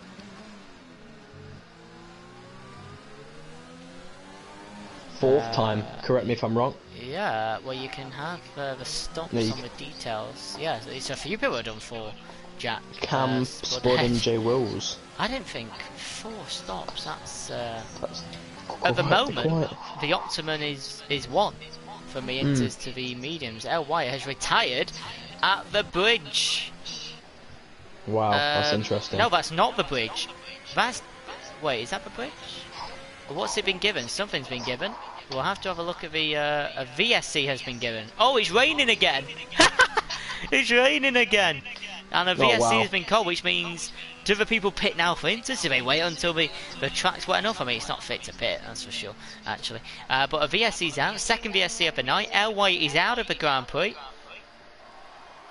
B: Fourth time, correct me if I'm wrong.
A: Yeah, well you can have the stops on the details. Yeah, it's a few people have done 4, Jack.
B: Cam, Spud and Jay Wills.
A: I didn't think 4 stops, that's at the moment, the Optimum is 1 from the Inters to the mediums. L White has retired at the bridge.
B: Wow, that's interesting.
A: No, that's not the bridge. Wait, is that the bridge? What's it been given? Something's been given. We'll have to have a look at the a VSC has been given. Oh, it's raining again. It's raining again. And a VSC has been cold, which means do the people pit now for Inters? Do they wait until the track's wet enough? I mean, it's not fit to pit, that's for sure, actually. But a VSC's out. Second VSC of the night. L White is out of the Grand Prix.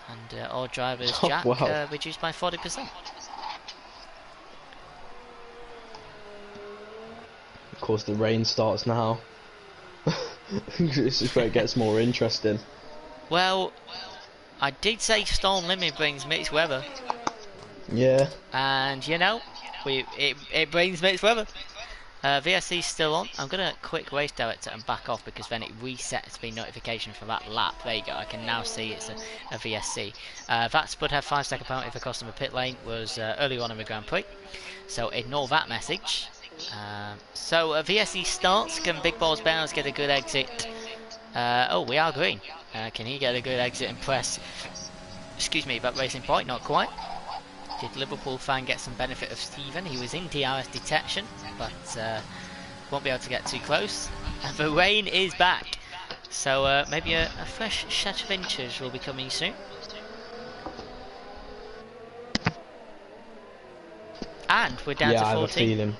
A: And all drivers, Jack, reduced by 40%.
B: Of course, the rain starts now. This is where it gets more interesting.
A: Well, I did say storm limit brings mixed weather.
B: Yeah.
A: And you know, it brings mixed weather. VSC's still on. I'm gonna quick race director and back off because then it resets the notification for that lap. There you go. I can now see it's a VSC. That Spud had 5-second penalty for crossing the pit lane was earlier on in the Grand Prix. So ignore that message. So a VSC starts. Can Big Balls Bounds get a good exit? Oh, we are green. Can he get a good exit and press? Excuse me, that racing point, not quite. Did Liverpool fan get some benefit of Stephen? He was in DRS detection, but won't be able to get too close. And the rain is back, so maybe a fresh set of inches will be coming soon. And we're down to 14.
B: I have a feeling.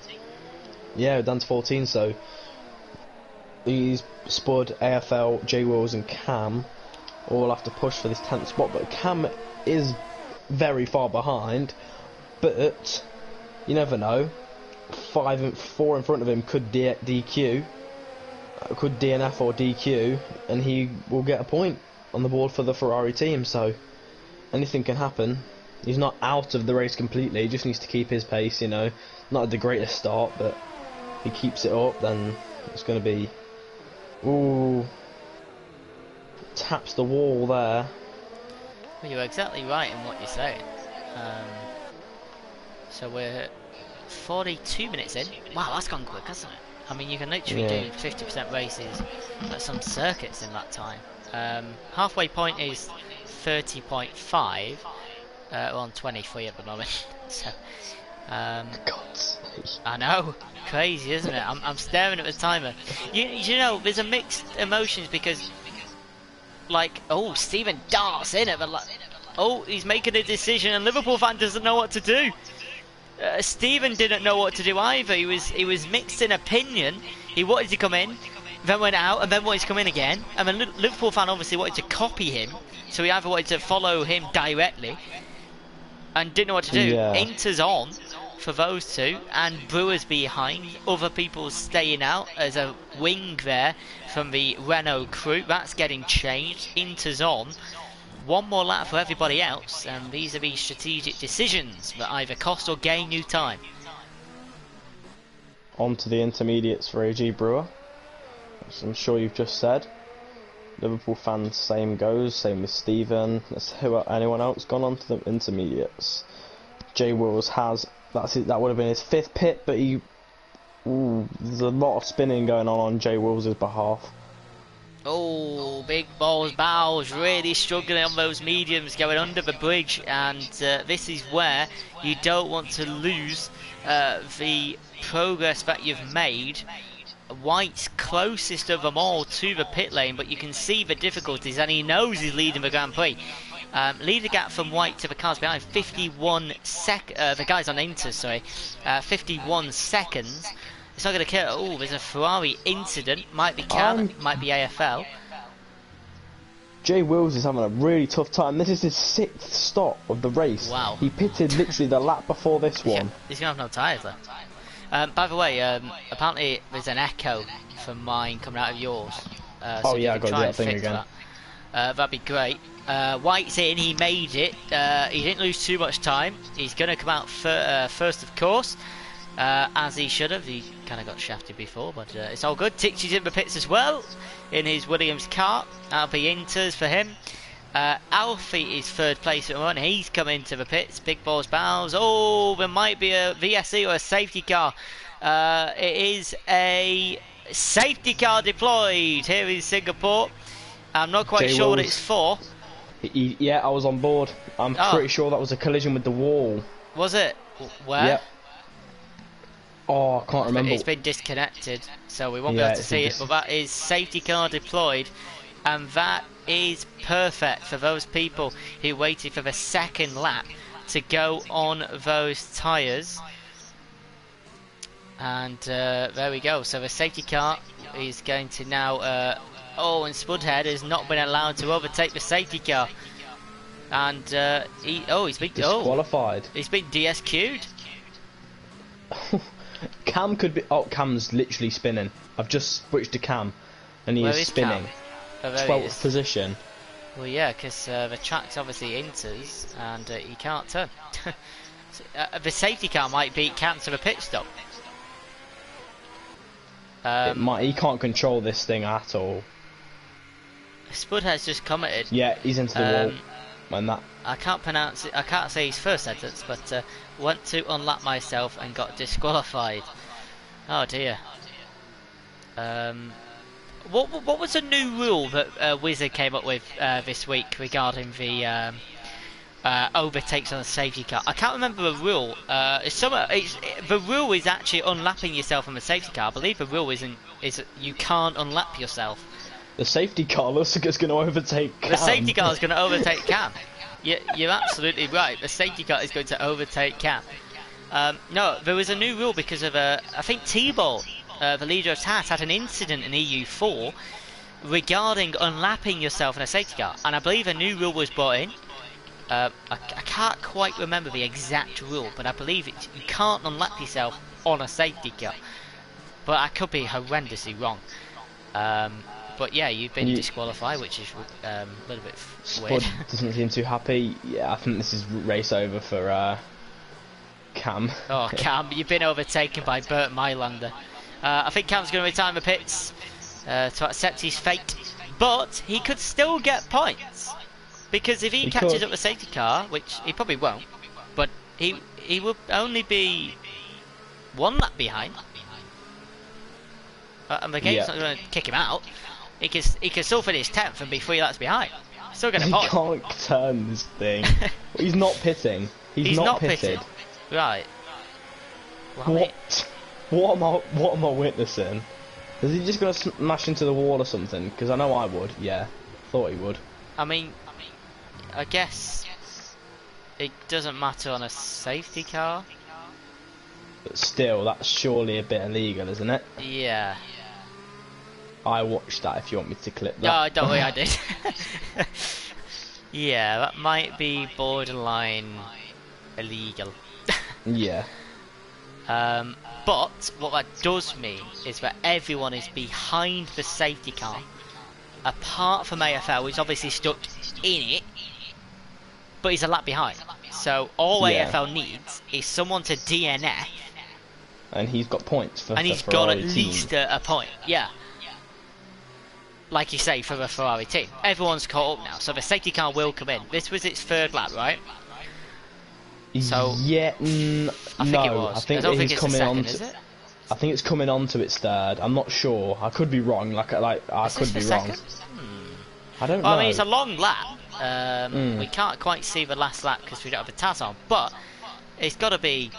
B: Yeah, we're down to 14, so these Spud, AFL, J Wills and Cam all have to push for this 10th spot, but Cam is very far behind, but you never know. 4 in front of him could DQ, could DNF or DQ, and he will get a point on the board for the Ferrari team, so anything can happen. He's not out of the race completely, he just needs to keep his pace, you know. Not the greatest start, but if he keeps it up, then it's going to be... Ooh. Taps the wall there.
A: Well, you're exactly right in what you're saying. So we're 42 minutes in. Wow, that's gone quick, hasn't it? I mean, you can literally do 50% races at some circuits in that time. Halfway point is 30.5. We're on 23 at the moment. So,
B: God's sake.
A: I know, crazy, isn't it? I'm staring at the timer. You know, there's a mixed emotions because, like, oh, Stephen darts in at the oh, he's making a decision, and Liverpool fan doesn't know what to do. Stephen didn't know what to do either. He was mixed in opinion. He wanted to come in, then went out, and then wanted to come in again. And then Liverpool fan obviously wanted to copy him, so he either wanted to follow him directly and didn't know what to do.
B: Yeah.
A: Inter's on for those two, and Brewers behind. Other people staying out. There's a wing there from the Renault crew. That's getting changed. Inter's on. One more lap for everybody else, and these are the strategic decisions that either cost or gain you time.
B: On to the intermediates for AG Brewer, as I'm sure you've just said. Liverpool fans, same goes, same with Stephen. Anyone else gone on to the intermediates? J Wills has, that would have been his 5th pit, but there's a lot of spinning going on J Wills' behalf.
A: Oh, Big Balls Bows really struggling on those mediums going under the bridge, and this is where you don't want to lose the progress that you've made. White's closest of them all to the pit lane, but you can see the difficulties, and he knows he's leading the Grand Prix. Leader gap from White to the cars behind 51 the guys on Inter, sorry, 51 seconds. It's not going to kill. Oh, there's a Ferrari incident. Might be Cam, might be AFL.
B: J Wills is having a really tough time. This is his 6th stop of the race.
A: Wow.
B: He pitted literally the lap before this one.
A: Yeah, he's going to have no tyres left. By the way, apparently there's an echo from mine coming out of yours. So
B: yeah, I got that thing again.
A: That'd be great. White's in, he made it. He didn't lose too much time. He's going to come out first, of course. As he should have. He kind of got shafted before, but it's all good. Tixie's in the pits as well in his Williams car. That'll be Inters for him. Alfie is 3rd place at the moment. He's come into the pits. Big Balls Bows. Oh, there might be a VSC or a safety car It is a safety car deployed here in Singapore. I'm not quite sure what it's for.
B: Yeah, I was on board. I'm pretty sure that was a collision with the wall.
A: Was it? Where?
B: Yep. Oh, I can't remember.
A: It's been disconnected, so we won't be able to see it. But that is safety car deployed, and that is perfect for those people who waited for the second lap to go on those tyres. And there we go. So the safety car is going to now. And Spudhead has not been allowed to overtake the safety car, and he's been
B: disqualified.
A: He's been DSQ'd.
B: Cam could be. Oh, Cam's literally spinning. I've just switched to Cam, and he is spinning. 12th position.
A: Well, yeah, because the track's obviously inters, and he can't turn. The safety car might beat Cam to the pit stop.
B: He can't control this thing at all.
A: Spud has just commented.
B: Yeah, he's into the wall. When that.
A: I can't pronounce it. I can't say his first sentence, but went to unlap myself and got disqualified. Oh dear. What was a new rule that Wizard came up with this week regarding the overtakes on a safety car? I can't remember the rule. The rule is actually unlapping yourself on the safety car. I believe the rule is you can't unlap yourself.
B: The safety car looks like it's going to overtake Cam.
A: The safety car is going to overtake Cam. You're absolutely right. The safety car is going to overtake Cam. No, there was a new rule because of I think T-Ball, the leader of TAS, had an incident in EU4 regarding unlapping yourself in a safety car, and I believe a new rule was brought in. I can't quite remember the exact rule, but I believe you can't unlap yourself on a safety car. But I could be horrendously wrong. But yeah, you've been disqualified, which is a little bit weird.
B: Spud doesn't seem too happy. Yeah, I think this is race over for Cam.
A: Oh, Cam, you've been overtaken by Bert Mylander. I think Cam's going to retire in the pits to accept his fate, but he could still get points because if he catches up the safety car, which he probably won't, but he will only be one lap behind, and the game's not going to kick him out. He can still finish 10th and be 3 laps behind. Still get a point.
B: He can't turn this thing. He's not pitting. He's not pitted.
A: Right.
B: Well, what am I witnessing? Is he just going to smash into the wall or something? Because I know I would. Yeah, thought he would.
A: I mean, I guess it doesn't matter on a safety car.
B: But still, that's surely a bit illegal, isn't it?
A: Yeah.
B: I watched that if you want me to clip that.
A: No, don't worry, I did. Yeah, that might be borderline illegal.
B: Yeah.
A: But what that does mean is that everyone is behind the safety car, apart from AFL, who's obviously stuck in it, but he's a lap behind. So all AFL needs is someone to DNF,
B: and he's got points for.
A: And he's got at least a point. Yeah. Like you say, for the Ferrari team. Everyone's caught up now, so the safety car will come in. This was its 3rd lap, right? So
B: yeah,
A: I think it was.
B: I think
A: don't think it's
B: coming
A: second,
B: on.
A: Is it?
B: I think it's coming on to its 3rd. I'm not sure. I could be wrong. I could be wrong. I don't know.
A: I mean, it's a long lap. We can't quite see the last lap because we don't have a TAS on, but it's got to be.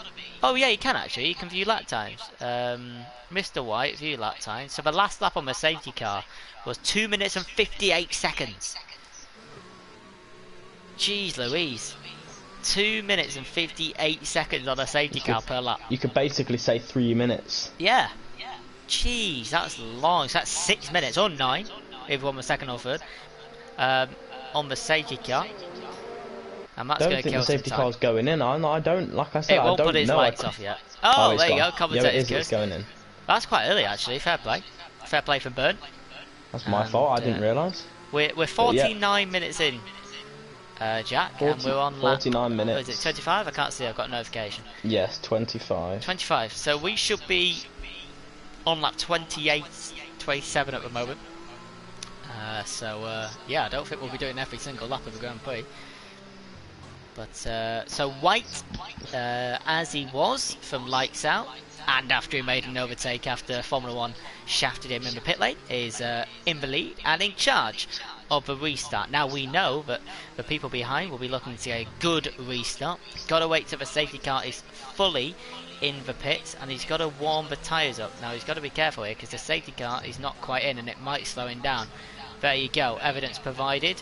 A: Oh yeah, you can actually. You can view lap times. Mr. White, view lap times. So the last lap on the safety car was 2 minutes and 58 seconds. Jeez Louise. 2 minutes and 58 seconds on a safety car per lap.
B: You could basically say 3 minutes.
A: Yeah. Jeez, that's long. So that's 6 minutes, or 9, if one was second or third, on the safety car. And that's going to kill some time. I don't think the safety car's
B: going in. I don't, like I said,
A: it won't
B: I don't
A: put its
B: know.
A: lights off yet. Oh, there you go. Commentator's
B: it's going in.
A: That's quite early, actually. Fair play. Fair play from Burn.
B: That's my fault. I didn't realise.
A: We're 49 minutes in, Jack, and we're on lap.
B: 49 minutes.
A: What is it, 25? I can't see. I've got a notification.
B: Yes, 25.
A: 25. So we should be on lap 28, 27 at the moment. Yeah, I don't think we'll be doing every single lap of the Grand Prix. But so White, as he was from lights out, and after he made an overtake after Formula 1 shafted him in the pit lane, is in the lead and in charge of the restart. Now we know that the people behind will be looking to get a good restart. Got to wait till the safety car is fully in the pits, and he's got to warm the tyres up. Now he's got to be careful here because the safety car is not quite in and it might slow him down. There you go, evidence provided,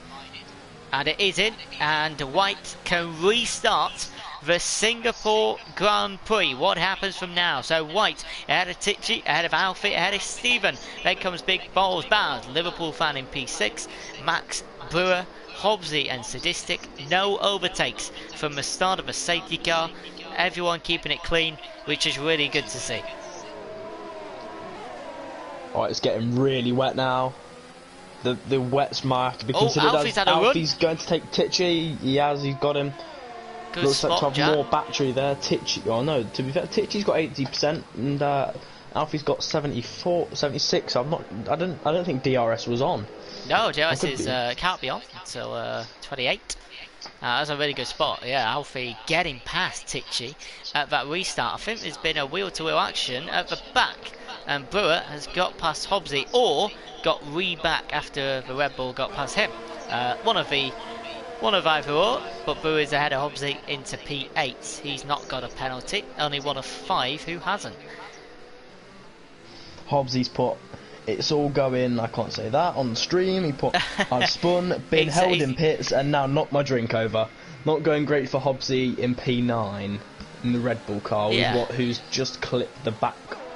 A: and it is in, and White can restart the Singapore Grand Prix. What happens from now? So White ahead of Tichy, ahead of Alfie, ahead of Stephen. Then comes Big Balls Bound, Liverpool fan in P6, Max, Brewer, Hobbsy and Sadistic. No overtakes from the start of a safety car. Everyone keeping it clean, which is really good to see.
B: Alright, it's getting really wet now. The wets might have to be considered.
A: Alfie's had a
B: Alfie's going to take Tichy. He's got him.
A: Good
B: Looks
A: spot,
B: like to have
A: Jack.
B: more battery there. Tichy, oh no, to be fair, Tichy's got 80% and Alfie's got 74, 76. I don't think DRS was on.
A: No, DRS can't be on until 28. That's a really good spot. Yeah, Alfie getting past Tichy at that restart. I think there's been a wheel-to-wheel action at the back, and Brewer has got past Hobbsy or got re-back after the Red Bull got past him. One of either or, but Brewer is ahead of Hobbsy into P8. He's not got a penalty, only one of 5 who hasn't.
B: Hobbsy's put, it's all going, I can't say that, on the stream. He put, I've spun, been held in pits, and now knocked my drink over. Not going great for Hobbsy in P9 in the Red Bull car, who's just clipped the back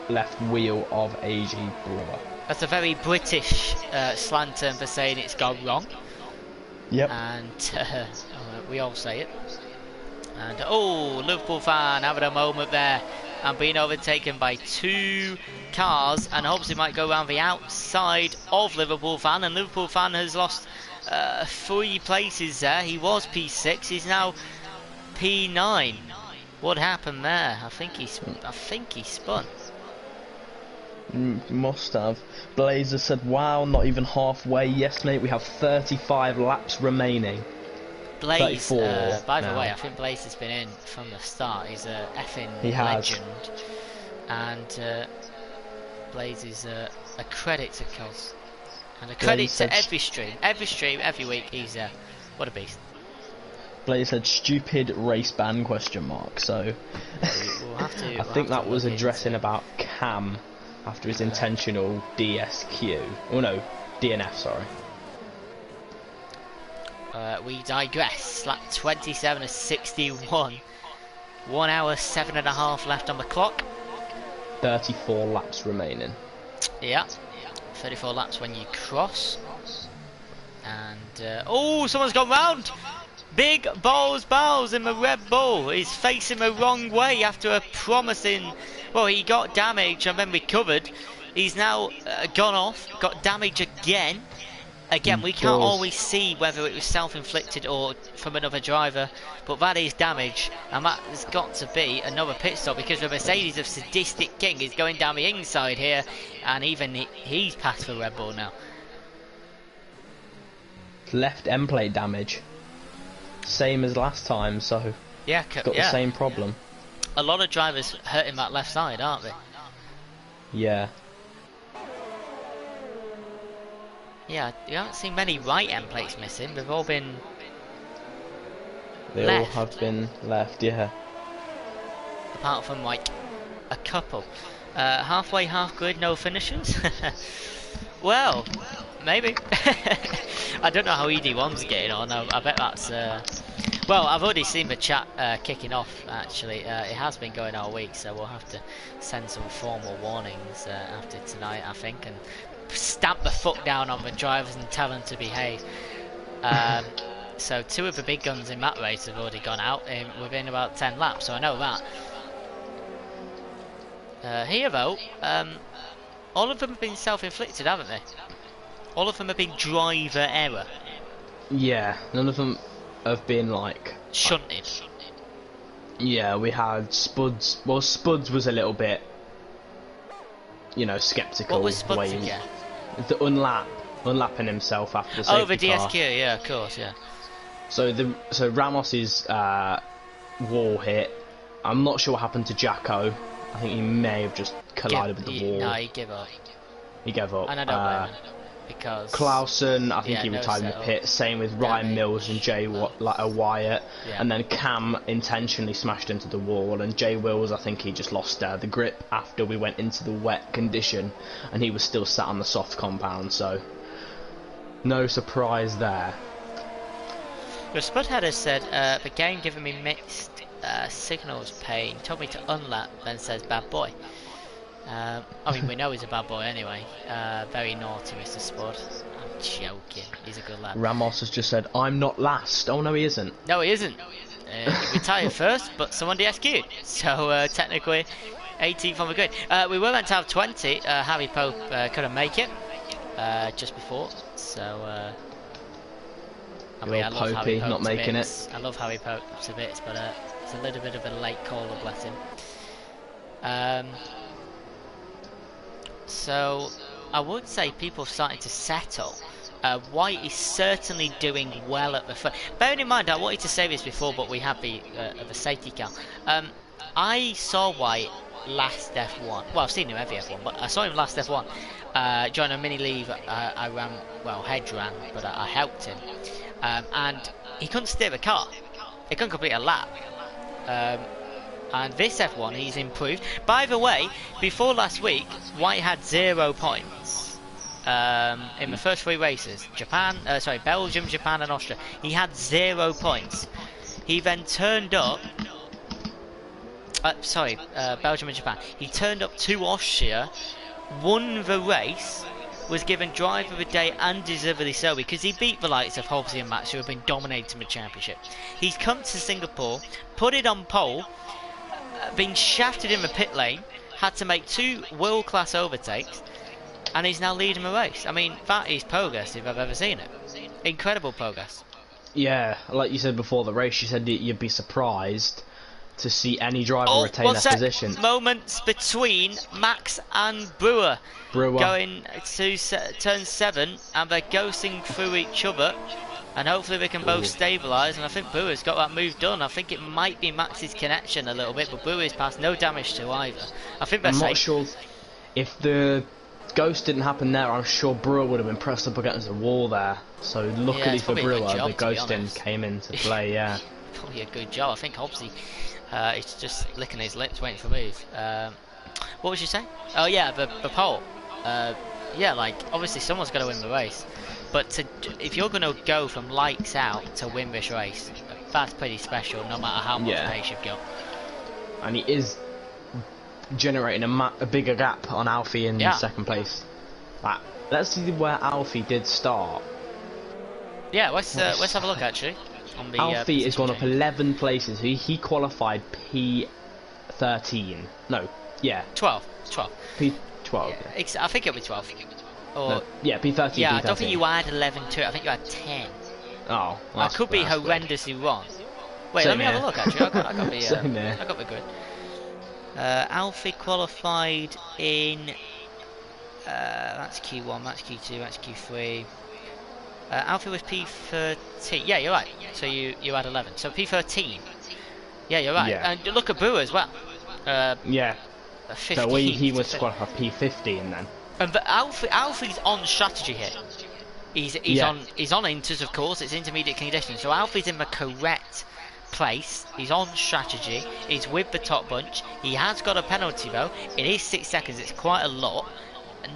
B: left wheel of AG Brewer.
A: That's a very British slang term for saying it's gone wrong.
B: Yep.
A: And we all say it. And Liverpool fan having a moment there and being overtaken by 2 cars, and Hobbsy might go around the outside of Liverpool fan, and Liverpool fan has lost 3 places there. He was P6, he's now P9. What happened there? I think he spun.
B: Must have. Blazer said, wow, not even halfway. Yes, mate, we have 35 laps remaining.
A: Blaze, by the way, I think Blaze has been in from the start. He's a effing legend. And Blaze is a credit to Cos. And a credit to every stream. Every week, he's what a beast.
B: Blaze said, stupid race ban, question mark. So,
A: we'll have to,
B: I think that was addressing about Cam after his intentional DSQ. Oh no, DNF, sorry.
A: We digress. Lap 27 of 61. 1 hour 7.5 left on the clock.
B: 34 laps remaining.
A: Yeah. 34 laps when you cross. And someone's gone round. Big Balls in the Red Bull is facing the wrong way after a promising. Well, he got damage and then recovered. He's now gone off, got damage again. Again, we can't always see whether it was self-inflicted or from another driver, but that is damage, and that has got to be another pit stop because the Mercedes of Sadistic King is going down the inside here, and even he's past the Red Bull now.
B: Left end plate damage, same as last time, so
A: yeah,
B: got the same problem.
A: A lot of drivers hurting that left side, aren't they?
B: Yeah.
A: Yeah, you haven't seen many right end plates missing. They've all been
B: They
A: left.
B: all have been left, yeah.
A: Apart from like a couple. Halfway, half grid, no finishers. Well, maybe. I don't know how ED1's getting on. I bet that's. Well, I've already seen the chat kicking off. Actually, it has been going all week, so we'll have to send some formal warnings after tonight, I think, and stamp the foot down on the drivers and tell them to behave. So 2 of the big guns in that race have already gone out within about 10 laps, so I know that. Here though, all of them have been self-inflicted, haven't they? All of them have been driver error.
B: Yeah, none of them have been like
A: shunted.
B: Yeah, we had Spuds. Well, Spuds was a little bit, sceptical.
A: What was Spuds again?
B: The unlapping himself after the safety car.
A: The DSQ, yeah, of course, yeah.
B: So Ramos's wall hit. I'm not sure what happened to Jacko. I think he may have just collided with the wall.
A: No, he gave up.
B: He gave up.
A: And I don't blame him, because
B: Clausen, I think he
A: no
B: retired in the
A: setup.
B: pit. Same with Ryan Mills and Jay Wyatt.
A: Yeah.
B: And then Cam intentionally smashed into the wall. And Jay Wills, I think he just lost the grip after we went into the wet condition. And he was still sat on the soft compound, so no surprise there.
A: The Spudheader said, the game giving me mixed signals pain. Told me to unlap, then says bad boy. I mean, we know he's a bad boy anyway. Very naughty, Mr. Spud. I'm joking. He's a good lad.
B: Ramos has just said, I'm not last. Oh, no, he isn't.
A: No, he isn't. He retired first, but someone DSQ'd. So, technically, 18th on the grid. We were meant to have 20. Harry Pope couldn't make it just before. So, I mean, I love Harry Pope
B: not making
A: it. I love Harry Pope to bits, but it's a little bit of a late caller, bless him. So I would say people are starting to settle. White is certainly doing well at the front. Bearing in mind, I wanted to say this before, but we have the safety car. I saw White last F1. Well, I've seen him every F1, but I saw him last F1. During a mini leave, I ran, well, Hedge ran, but I helped him. And he couldn't steer the car. He couldn't complete a lap. And this F1, he's improved. By the way, before last week, White had 0 points in the first 3 races. Belgium, Japan, and Austria. He had 0 points. He then turned up. Belgium and Japan. He turned up to Austria, won the race, was given driver of the day, and deservedly so, because he beat the likes of Hobbsy and Max, who have been dominating the championship. He's come to Singapore, put it on pole, been shafted in the pit lane, had to make 2 world-class overtakes, and he's now leading the race. I mean, that is progress if I've ever seen it. Incredible progress.
B: Yeah, like you said before the race, you said you'd be surprised to see any driver retain their position.
A: Moments between Max and Brewer. Going to turn 7, and they're ghosting through each other. And hopefully they can both stabilise, and I think Brewer's got that move done. I think it might be Max's connection a little bit, but Brewer's passed, no damage to either. I think they're safe.
B: I'm not sure if the ghost didn't happen there. I'm sure Brewer would have been pressed up against the wall there. So luckily for Brewer, the ghosting came into play. Yeah,
A: probably a good job. I think Hobbsy is just licking his lips, waiting for a move. What was you saying? Oh yeah, the pole. Yeah, like obviously someone's got to win the race. But if you're going to go from lights out to win this race, that's pretty special, no matter how much pace you've got.
B: And he is generating a bigger gap on Alfie in second place. Like, let's see where Alfie did start.
A: Yeah, let's have a look actually. On the,
B: Alfie has gone up 11 places. He qualified P13. No, yeah.
A: 12.
B: P12.
A: Yeah. I think it'll be 12. Or,
B: no, yeah, P13.
A: Yeah,
B: P13.
A: I don't think you had 11 to it. I think you had 10.
B: Oh,
A: I could be horrendously wrong. Wait, let me have a look. Actually, I got the grid. Alfie qualified in. That's Q1. That's Q2. That's Q3. Alfie was P13. Yeah, you're right. So you had 11. So P13. Yeah, you're right.
B: Yeah.
A: And look at Brewer as well.
B: Yeah.
A: 15.
B: So he was qualified P15 then.
A: And but Alfie's on strategy here. He's on inters, of course. It's intermediate conditions. So Alfie's in the correct place. He's on strategy. He's with the top bunch. He has got a penalty though. It is 6 seconds. It's quite a lot.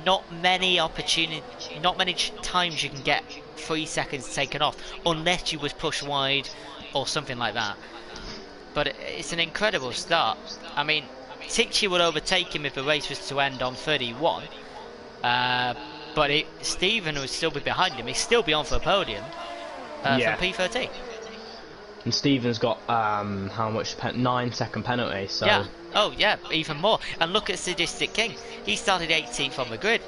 A: Not many times you can get 3 seconds taken off unless you was pushed wide or something like that. But it's an incredible start. I mean, Tichy would overtake him if the race was to end on 31. But Stephen would still be behind him. He'd still be on for a podium from P13.
B: And Stephen's got how much? 9-second penalty. So
A: yeah. Oh yeah, even more. And look at Sadistic King. He started 18th on the grid.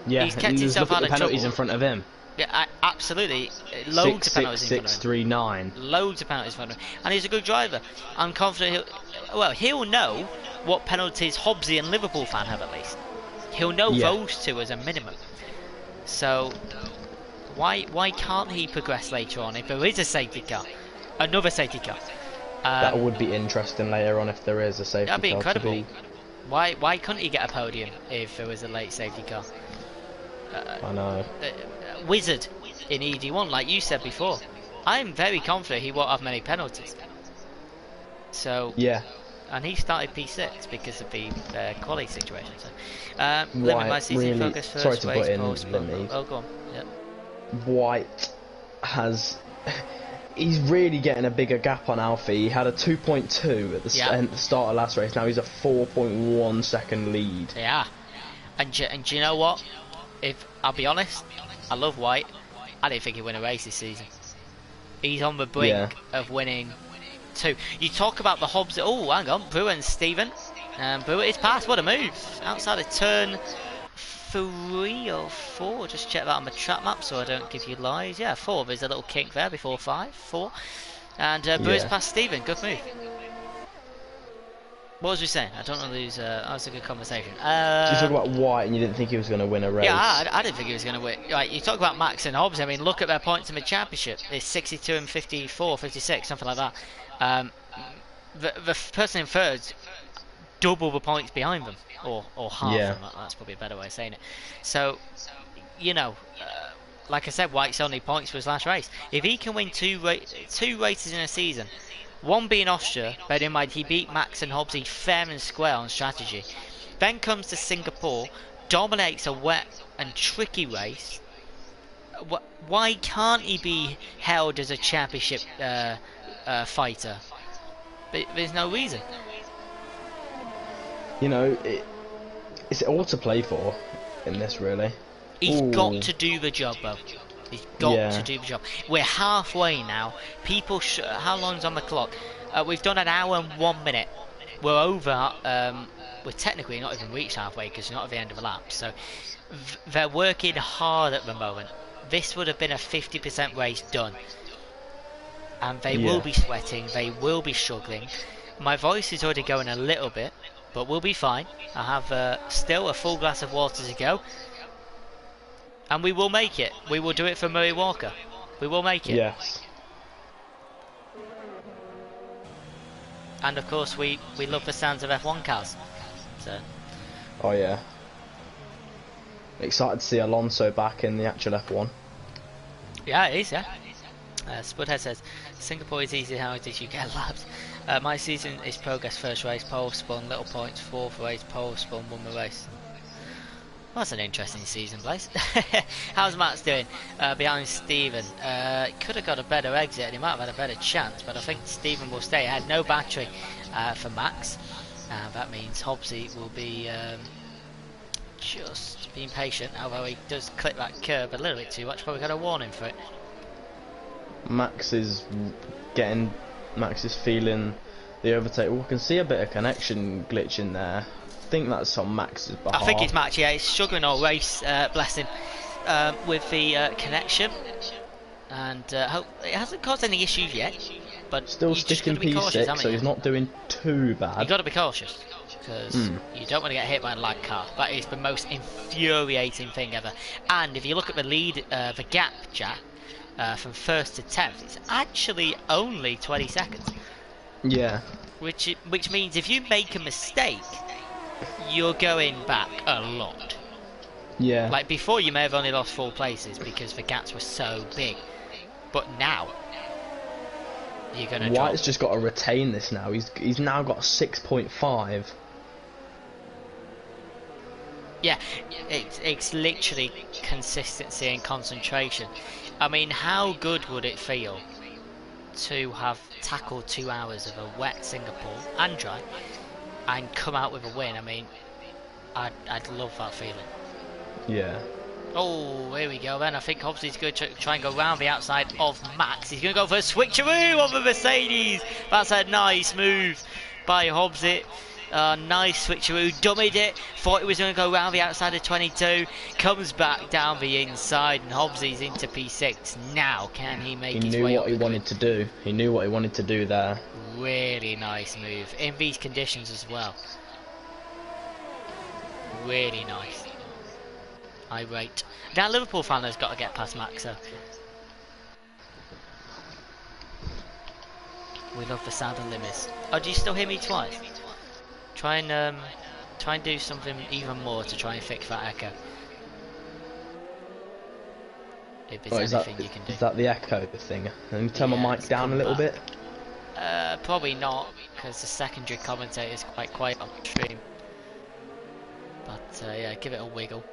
B: Yeah,
A: he's kept himself out of
B: penalties
A: trouble.
B: In front of him.
A: Yeah, absolutely. Loads of penalties in front of him.
B: 6-3-9.
A: Loads of penalties in front of him. And he's a good driver. I'm confident he'll know what penalties Hobbsy and Liverpool fan have at least. He'll know those two as a minimum. So Why can't he progress later on if there is a safety car, another safety car?
B: That would be interesting later on if there is a safety car.
A: That'd be incredible. Why couldn't he get a podium if there was a late safety car?
B: I know.
A: Wizard in ED1, like you said before. I'm very confident he won't have many penalties. So
B: yeah,
A: and he started P6 because of the quality situation. So, Limit, my season
B: really,
A: focus first.
B: sorry to
A: race,
B: put in,
A: post,
B: Limit.
A: oh, go on. Yep.
B: White has. He's really getting a bigger gap on Alfie. He had a 2.2 at the start of last race. Now he's a 4.1 second lead.
A: Yeah, and do you know what? If I'll be honest, I love White. I didn't think he'd win a race this season. He's on the brink of winning 2. You talk about the Hobbs. Oh, hang on, Brewer and Stephen. Brewer is past. What a move! Outside of turn 3 or 4. Just check that on the track map so I don't give you lies. Yeah, 4. There's a little kink there before 5. 4. And Brewer's past Stephen. Good move. What was we saying? I don't want to lose. That was a good conversation.
B: So you talk about White and you didn't think he was going to win a race?
A: Yeah, I didn't think he was going to win. Right, you talk about Max and Hobbs. I mean, look at their points in the championship. It's 62 and 54, 56, something like that. The person in third, double the points behind them, or half them. That's probably a better way of saying it. So, you know, like I said, White's only points for his last race. If he can win two races in a season, one being Austria, bear in mind he beat Max and Hobbsy fair and square on strategy. Then comes to Singapore, dominates a wet and tricky race. Why can't he be held as a championship fighter? But there's no reason.
B: You know, it's all to play for in this, really.
A: He's got to do the job, though. He's got to do the job. We're halfway now. People, how long's on the clock? We've done an hour and 1 minute. We're over. We're technically not even reached halfway because we're not at the end of the lap. So they're working hard at the moment. This would have been a 50% race done, and they will be sweating. They will be struggling. My voice is already going a little bit, but we'll be fine. I have still a full glass of water to go. And we will make it. We will do it for Murray Walker. We will make it.
B: Yes.
A: And of course, we love the sounds of F1 cars. So.
B: Oh yeah. Excited to see Alonso back in the actual F1.
A: Yeah, it is. Yeah. Spudhead says, Singapore is easy. How did you get laps? My season is progress. First race, pole spun, little points. Fourth race, pole spun, won the race. Well, that's an interesting season, Blaze. How's Max doing? Behind Stephen. Could have got a better exit and he might have had a better chance, but I think Stephen will stay ahead. No battery for Max. That means Hobbsy will be just being patient, although he does clip that curb a little bit too much. Probably got a warning for it.
B: Max is feeling the overtake. We can see a bit of connection glitch in there. I think that's on Max's behalf.
A: I think it's Max, yeah, he's struggling all race, bless him, with the connection, and it hasn't caused any issues yet, but
B: still sticking P6, so he's not doing too bad.
A: You've got to be cautious, because you don't want to get hit by a lag car. That is the most infuriating thing ever. And if you look at the lead, the gap, Jack, from 1st to 10th, it's actually only 20 seconds.
B: Yeah.
A: Which means if you make a mistake, you're going back a lot.
B: Yeah.
A: Like before, you may have only lost 4 places because the gaps were so big, but now you're gonna.
B: White's just got to retain this now. He's now got 6.5.
A: Yeah, it's literally consistency and concentration. I mean, how good would it feel to have tackled 2 hours of a wet Singapore and dry and come out with a win? I mean, I'd love that feeling. Yeah. Oh, here we go then. I think Hobbsy's going to try and go round the outside of Max. He's going to go for a switcheroo on the Mercedes. That's a nice move by Hobbsy. Nice switcheroo, dummied it. Thought he was going to go round the outside of 22. Comes back down the inside, and Hobbsy's into P6. Now, can he make his way up?
B: He knew what he wanted to do. He knew what he wanted to do there.
A: Really nice move in these conditions as well. Really nice. irate. Now Liverpool fan has got to get past Max, so we love the sound of limits. Oh, do you still hear me twice? Try and do something even more to try and fix that echo. If there's anything you can do.
B: Is that the echo thing? Let me turn my mic down a little bit.
A: Probably not, because the secondary commentator is quite quiet on the stream. But yeah, give it a wiggle.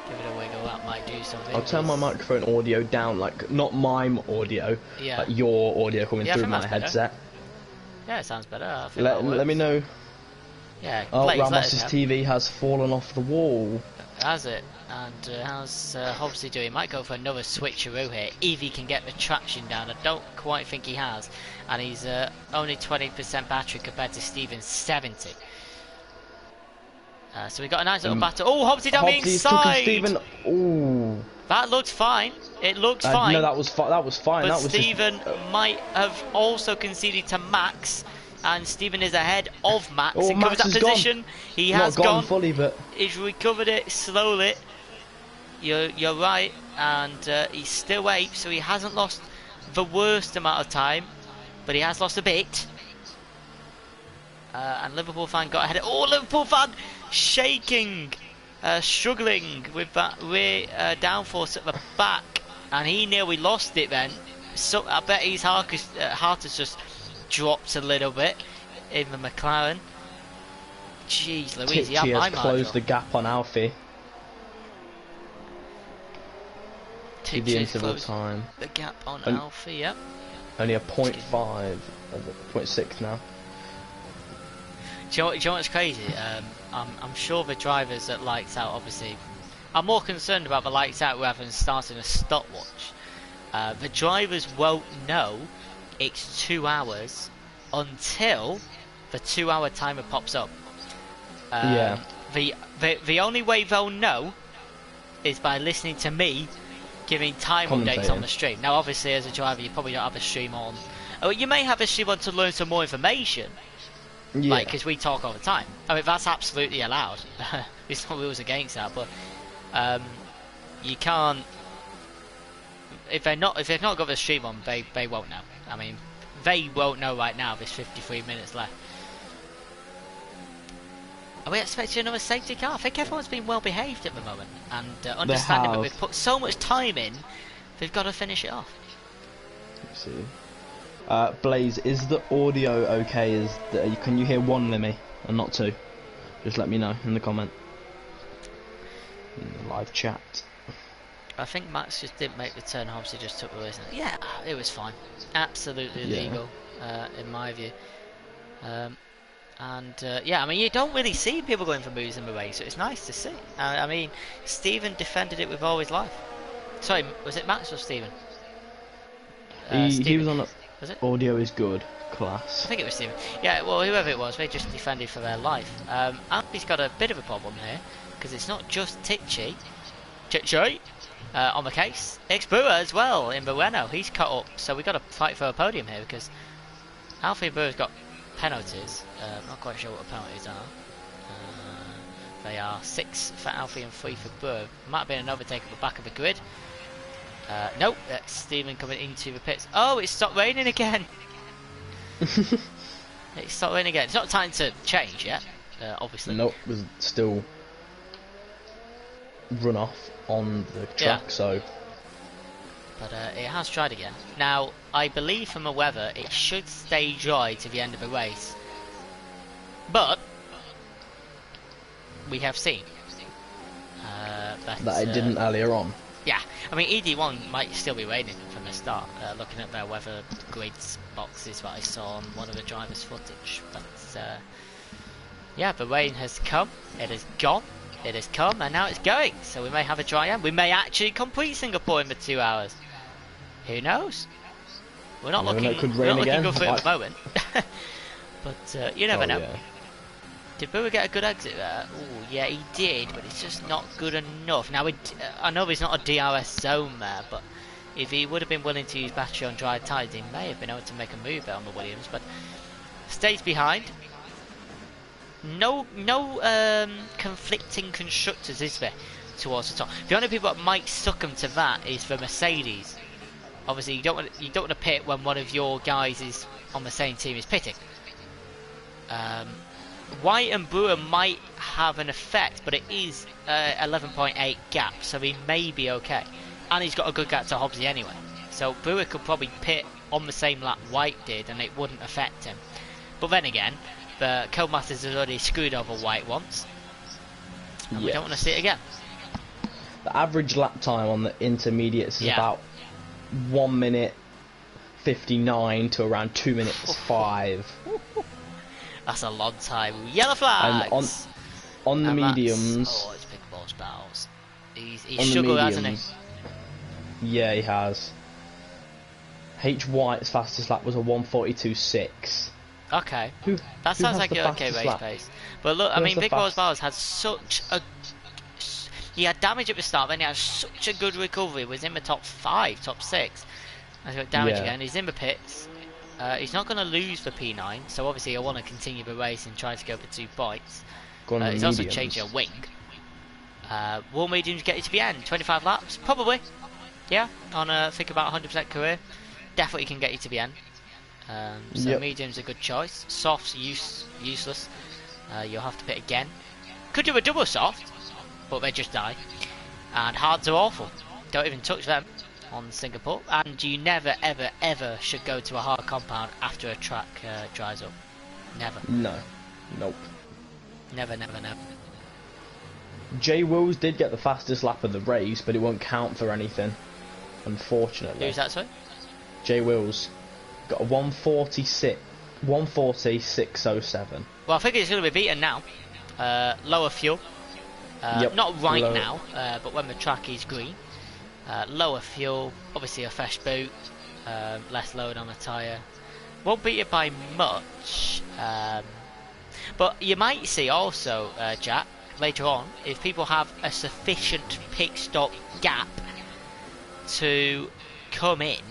A: Give it a wiggle, that might do something.
B: I'll turn my microphone audio down, like not mime audio, like your audio coming through my headset.
A: Yeah, it sounds better.
B: Let me know.
A: Yeah,
B: oh, Ramos's TV has fallen off the wall.
A: Has it? And how's Hobbsy doing? Might go for another switcheroo here if he can get the traction down. I don't quite think he has, and he's only 20% battery compared to Steven's 70. So we got a nice little battle. Oh, Hobbsy down the inside.
B: Steven. Ooh.
A: That looked fine. It looked fine.
B: No, that was fine.
A: But
B: that was
A: Steven might have also conceded to Max. And Steven is ahead of Max.
B: Oh,
A: He covers that position.
B: Gone.
A: He has
B: Not
A: gone
B: fully, but
A: he's recovered it slowly. You're right, and he's still 8, so he hasn't lost the worst amount of time, but he has lost a bit. And Liverpool fan got ahead. Oh, Liverpool fan shaking, struggling with that rear downforce at the back, and he nearly lost it then. So I bet his heart has just dropped a little bit in the McLaren. Jeez Louise,
B: he has closed the gap on Alfie. To the interval time.
A: The gap on Alfie, yep.
B: Only a 0.5, 0.6 now.
A: Do you know what's crazy? I'm sure the drivers at lights out obviously are more concerned about the lights out rather than starting a stopwatch. The drivers won't know it's 2 hours until the 2 hour timer pops up.
B: Yeah.
A: The only way they'll know is by listening to me giving time updates on the stream. Now obviously as a driver you probably don't have a stream on. Oh, you may have a stream on to learn some more information. Yeah. Like, because we talk all the time. I mean, that's absolutely allowed. There's no rules against that, but you can't. If they've not got the stream on, they won't know. I mean, they won't know right now. There's 53 minutes left. Are we expecting another safety car? I think everyone's been well behaved at the moment, and understanding that we've put so much time in, they've got to finish it off.
B: Let's see. Blaze, is the audio okay? Can you hear 1 Limmy and not 2? Just let me know in the comment. In the live chat.
A: I think Max just didn't make the turn. Hobbs just took the reason. Yeah, it was fine. Absolutely legal, in my view. Yeah, I mean, you don't really see people going for moves in the race, so it's nice to see. I mean, Steven defended it with all his life. Sorry, was it Max or Steven?
B: He was on.
A: Was it?
B: Audio is good, class.
A: I think it was Steven. Yeah, well, whoever it was, they just defended for their life. Alfie's got a bit of a problem here because it's not just Tichy on the case. It's Brewer as well in the Renault. He's cut up, so we've got to fight for a podium here because Alfie and Brewer's got penalties. Not quite sure what the penalties are. They are 6 for Alfie and 3 for Brewer. Might have been an overtake at the back of the grid. Nope, that's Steven coming into the pits. Oh, it stopped raining again. It stopped raining again. It's not time to change yet, obviously.
B: Nope, there's still runoff on the track, so.
A: But it has dried again. Now, I believe from the weather, it should stay dry to the end of the race. But we have seen
B: that it didn't earlier on.
A: Yeah, I mean ED1 might still be raining from the start, looking at their weather grids boxes that I saw on one of the drivers' footage. But yeah, the rain has come, it has gone, it has come, and now it's going. So we may have a dry end. We may actually complete Singapore in the 2 hours. Who knows? We're not looking good for it at the moment. But you never know. Yeah. Did Brewer get a good exit there? Oh, yeah, he did, but it's just not good enough. Now, I know there's not a DRS zone there, but if he would have been willing to use battery on dry tyres, he may have been able to make a move there on the Williams, but stays behind. No conflicting constructors, is there? towards the top. The only people that might succumb to that is the Mercedes. Obviously, you don't want to pit when one of your guys is on the same team is pitting. White and Brewer might have an effect, but it is 11.8 gap, so he may be okay. And he's got a good gap to Hobbsy anyway. So Brewer could probably pit on the same lap White did, and it wouldn't affect him. But then again, the Codemasters has already screwed over White once, and we don't want to see it again.
B: The average lap time on the intermediates is about 1 minute 59 to around 2 minutes 5.
A: That's a long time. Yellow flags!
B: And on the mediums...
A: Oh, it's big balls battles. He's struggled, hasn't he?
B: Yeah, he has. H. White's fastest lap was a 1:42.6.
A: Okay. That sounds like an okay race pace. But look, I mean, Big Balls Battles had such a... He had damage at the start, then he had such a good recovery. He was in the top 5, top 6. And he got damage again. He's in the pits. He's not going to lose the P9, so obviously he'll want to continue the race and try to go for 2 points. He's also changing a wing. Will mediums get you to the end? 25 laps? Probably. Yeah, on a think about 100% career. Definitely can get you to the end. So medium's a good choice. Soft's useless. You'll have to pit again. Could do a double soft, but they just die. And hards are awful. Don't even touch them on Singapore. And you never, ever, ever should go to a hard compound after a track dries up. Never.
B: No. Nope.
A: Never, never, never.
B: J. Wills did get the fastest lap of the race, but it won't count for anything, unfortunately.
A: Who's that, sorry?
B: J. Wills got a 1:46.07.
A: Well, I think it's going to be beaten now. Lower fuel. Not right now, but when the track is green. Lower fuel, obviously a fresh boot, less load on the tyre. Won't beat it by much. But you might see also, Jack, later on, if people have a sufficient pit stop gap to come in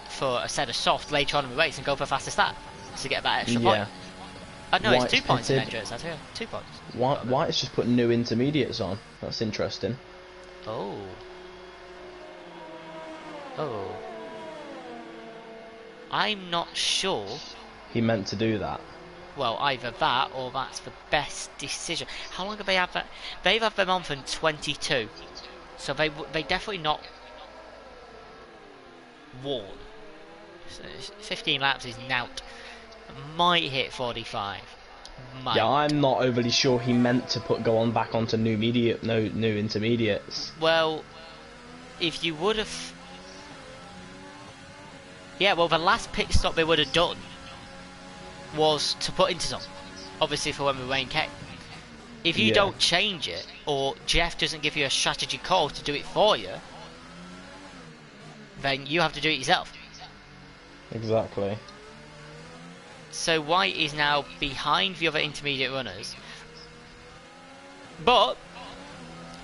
A: for a set of soft later on in the race and go for a faster start to get that extra point. No, it's 2 points in endurance, that's here. 2 points.
B: White's just put new intermediates on. That's interesting.
A: Oh. I'm not sure.
B: He meant to do that.
A: Well, either that or that's the best decision. How long have they had that? They've had them on from 22. So they definitely not worn. So 15 laps is nout. Might hit 45. Might.
B: Yeah, I'm not overly sure he meant to go on back onto new intermediates.
A: Well, if you would have... Yeah, well, the last pit stop they would have done was to put into some, obviously for when the rain came. If you don't change it, or Jeff doesn't give you a strategy call to do it for you, then you have to do it yourself.
B: Exactly.
A: So White is now behind the other intermediate runners. But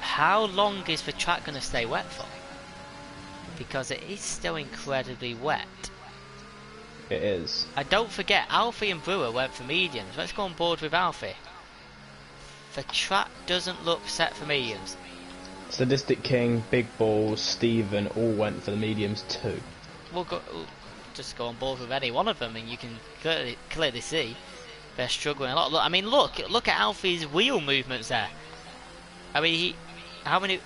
A: how long is the track going to stay wet for? Because it is still incredibly wet.
B: It is.
A: And don't forget, Alfie and Brewer went for mediums. Let's go on board with Alfie. The track doesn't look set for mediums.
B: Sadistic King, Big Balls, Steven all went for the mediums too.
A: We'll just go on board with any one of them, and you can clearly see they're struggling a lot. Look, I mean, look at Alfie's wheel movements there. I mean,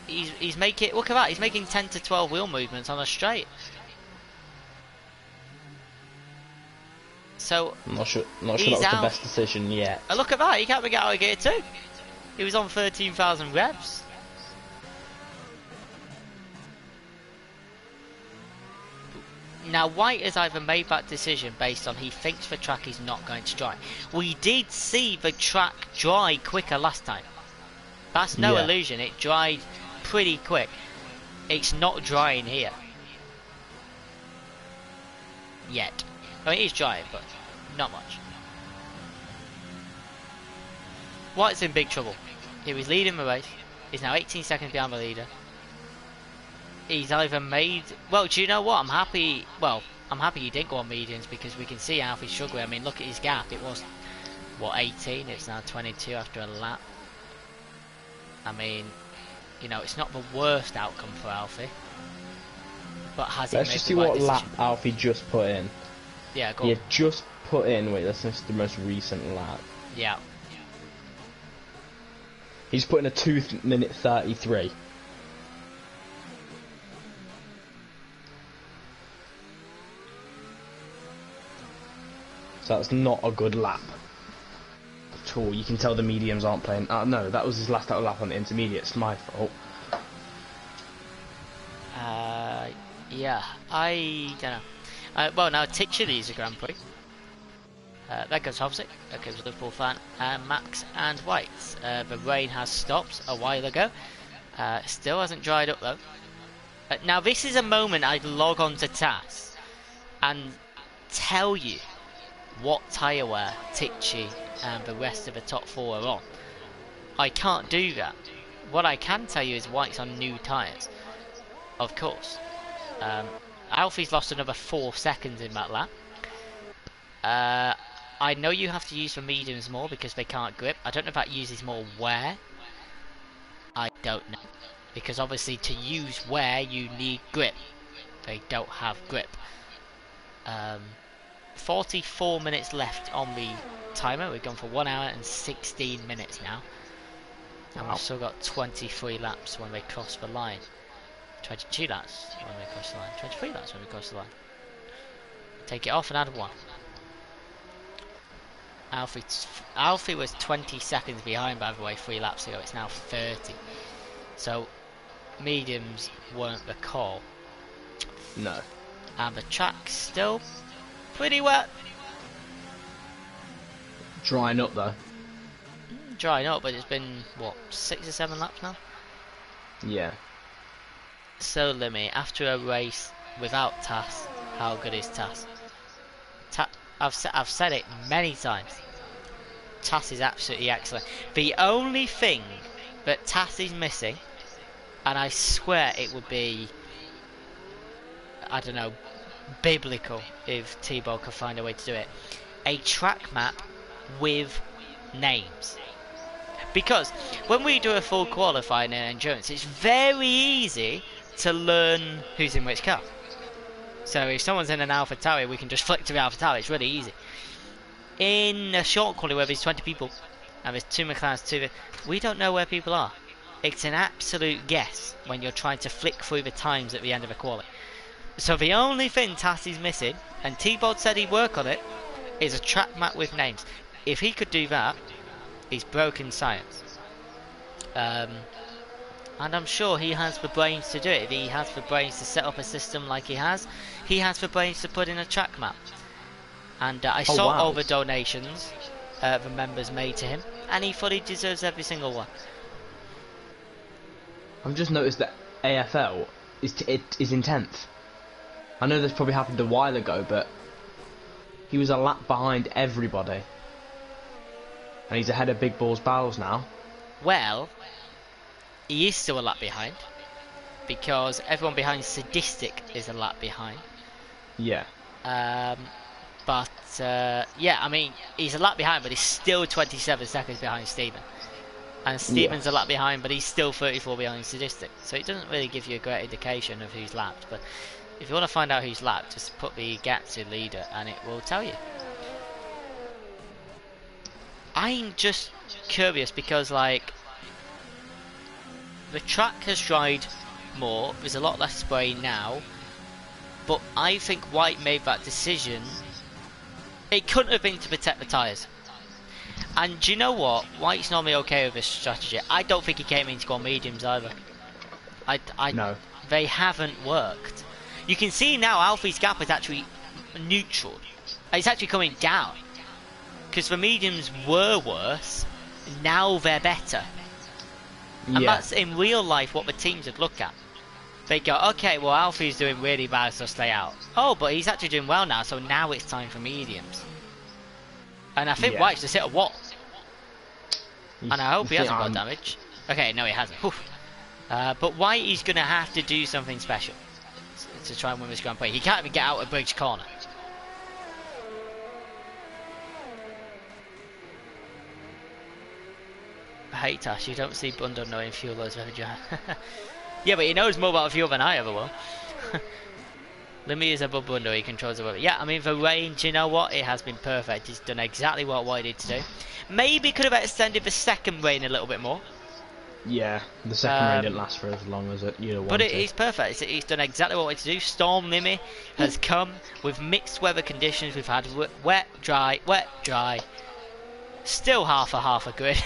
A: he's making, look at that, he's making 10 to 12 wheel movements on a straight. So
B: I'm not sure that was the best decision yet.
A: Look at that, he can't get out of gear too. He was on 13,000 revs. Now White has either made that decision based on he thinks the track is not going to dry. We did see the track dry quicker last time. That's no illusion, it dried pretty quick. It's not drying here. Yet. I mean, it is drying, but not much. White's in big trouble. He was leading the race. He's now 18 seconds behind the leader. He's either made... Well, do you know what? I'm happy... Well, I'm happy he didn't go on mediums because we can see how he's struggling. I mean, look at his gap. It was, what, 18? It's now 22 after a lap. I mean, you know, it's not the worst outcome for Alfie, but has he
B: Let's
A: made
B: just
A: the
B: see
A: right
B: what
A: decision?
B: lap Alfie just put in.
A: Yeah, go
B: He
A: on.
B: had just put in. Wait, that's just the most recent lap.
A: Yeah.
B: He's put in a 2 minute 33. So that's not a good lap at all. You can tell the mediums aren't playing. No, that was his last lap on the intermediate. It's my fault.
A: Yeah, I don't know. Well, now Chile is a Grand Prix. That goes Hobsik, that goes Liverpool fan, Max and White. The rain has stopped a while ago. Still hasn't dried up though. Now this is a moment I'd log on to TAS and tell you what tyre wear Tichy and the rest of the top 4 are on. I can't do that. What I can tell you is White's on new tyres, of course. Alfie's lost another 4 seconds in that lap. I know you have to use the mediums more because they can't grip. I don't know if that uses more wear. I don't know. Because obviously to use wear you need grip. They don't have grip. 44 minutes left on the timer. We've gone for 1 hour and 16 minutes now. And we've still got 23 laps when we cross the line. 22 laps when we cross the line. 23 laps when we cross the line. Take it off and add 1. Alfie was 20 seconds behind, by the way, 3 laps ago. It's now 30. So, mediums weren't the call.
B: No.
A: And the track's still pretty wet.
B: Drying up though.
A: Drying up, but it's been, what, 6 or 7 laps now?
B: Yeah.
A: So, Limmy, after a race without TAS, how good is TAS? I've said it many times. TAS is absolutely excellent. The only thing that TAS is missing, and I swear it would be, I don't know, biblical if T-Ball could find a way to do it, a track map with names. Because when we do a full qualifying in endurance, it's very easy to learn who's in which car. So if someone's in an Alpha Tauri, we can just flick to the Alpha Tauri. It's really easy. In a short quali where there's 20 people and there's 2 McLarens, we don't know where people are. It's an absolute guess when you're trying to flick through the times at the end of a quali. So the only thing TAS is missing, and T-Bod said he'd work on it, is a track map with names. If he could do that, he's broken science. And I'm sure he has the brains to do it. If he has the brains to set up a system like he has the brains to put in a track map. And I saw all the donations the members made to him, and he fully deserves every single one.
B: I've just noticed that AFL is in 10th. I know this probably happened a while ago, but he was a lap behind everybody. And he's ahead of Big Balls Bowles now.
A: Well, he is still a lap behind, because everyone behind Sadistic is a lap behind.
B: Yeah.
A: Yeah, I mean, he's a lap behind, but he's still 27 seconds behind Steven. And Steven's a lap behind, but he's still 34 behind Sadistic. So it doesn't really give you a great indication of who's lapped. But if you want to find out who's lapped, just put the Gatsu leader and it will tell you. I'm just curious because, like, the track has dried more. There's a lot less spray now. But I think White made that decision. It couldn't have been to protect the tyres. And do you know what? White's normally okay with this strategy. I don't think he came in to go mediums either.
B: No.
A: They haven't worked. You can see now Alfie's gap is actually neutral. It's actually coming down. Because the mediums were worse. Now they're better. And that's in real life what the teams would look at. They go, okay, well Alfie's doing really bad, so stay out. Oh, but he's actually doing well now, so now it's time for mediums. And I think White's just hit a wall. And I hope he hasn't got damage. Okay, no he hasn't. But White is going to have to do something special to try and win this Grand Prix. He can't even get out of Bridge Corner. hate Tash. You don't see Bundle knowing fuel loads of energy. Yeah, but he knows more about fuel than I ever will. Limmy is above Bundle, he controls the weather. Yeah, I mean, for range, you know what? It has been perfect. He's done exactly what I needed to do. Maybe could have extended the second rain a little bit more.
B: Yeah, the second rain didn't last for as long as it wanted.
A: But it's perfect. He's done exactly what I wanted to do. Storm Limmy has come with mixed weather conditions. We've had wet, dry, wet, dry. Still half a grid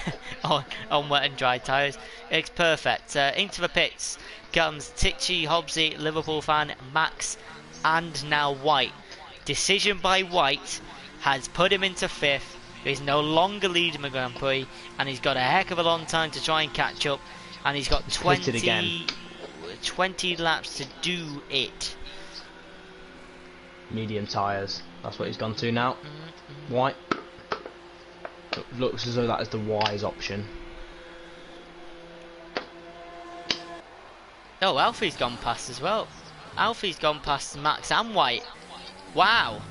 A: on wet and dry tyres. It's perfect. Into the pits comes Titchy, Hobbsy, Liverpool fan, Max, and now White. Decision by White has put him into 5th. He's no longer leading the Grand Prix, and he's got a heck of a long time to try and catch up. And he's got 20 laps to do it.
B: Medium tyres. That's what he's gone to now. White. Looks as though that is the wise option.
A: Oh, Alfie's gone past as well. Alfie's gone past Max and White. Wow.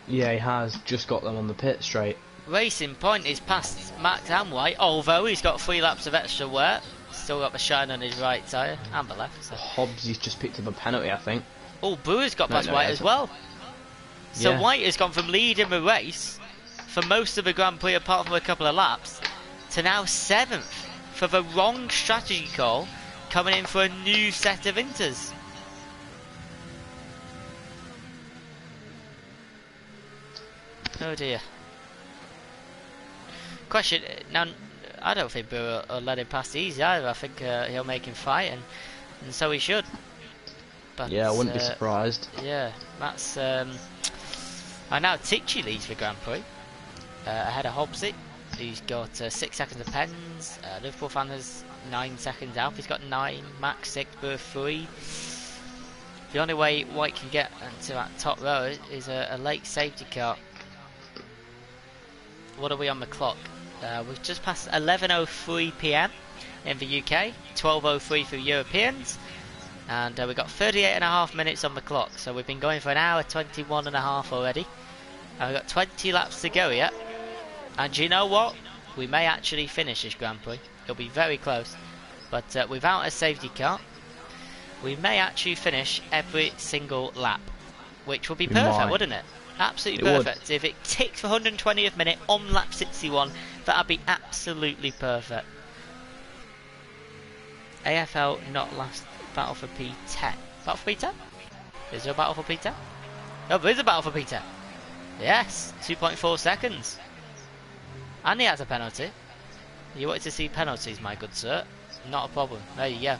B: Yeah, he has just got them on the pit straight.
A: Racing Point is past Max and White, although he's got 3 laps of extra wear. Still got the shine on his right tyre and the left. So.
B: Hobbs, just picked up a penalty, I think.
A: Oh, Brewer's got past White as well. So yeah. White has gone from leading the race for most of the Grand Prix, apart from a couple of laps, to now 7th for the wrong strategy call, coming in for a new set of inters. Oh dear. Question, now I don't think Brewer will let him pass easy either. I think he'll make him fight, and so he should. But,
B: yeah, I wouldn't be surprised.
A: Yeah, that's... and now Tichy leads the Grand Prix. Ahead of Hobbsy, who's got 6 seconds of pens. Liverpool fan has 9 seconds out. He's got 9. Max 6, Brewer 3. The only way White can get into that top row is a late safety car. What are we on the clock? We've just passed 11:03 PM in the UK, 12:03 for Europeans, and we've got 38.5 minutes on the clock. So we've been going for an hour 21.5 already. We've got 20 laps to go yet. And you know what? We may actually finish this Grand Prix. It'll be very close. But without a safety car, we may actually finish every single lap. Which would be perfect, wouldn't it? Absolutely perfect. Would. If it ticks for 120th minute on lap 61, that'd be absolutely perfect. AFL not last battle for P10. Battle for P10? Is there a battle for P10? Oh, there is a battle for P10. Yes, 2.4 seconds. And he has a penalty. You wanted to see penalties, my good sir? Not a problem. There you go.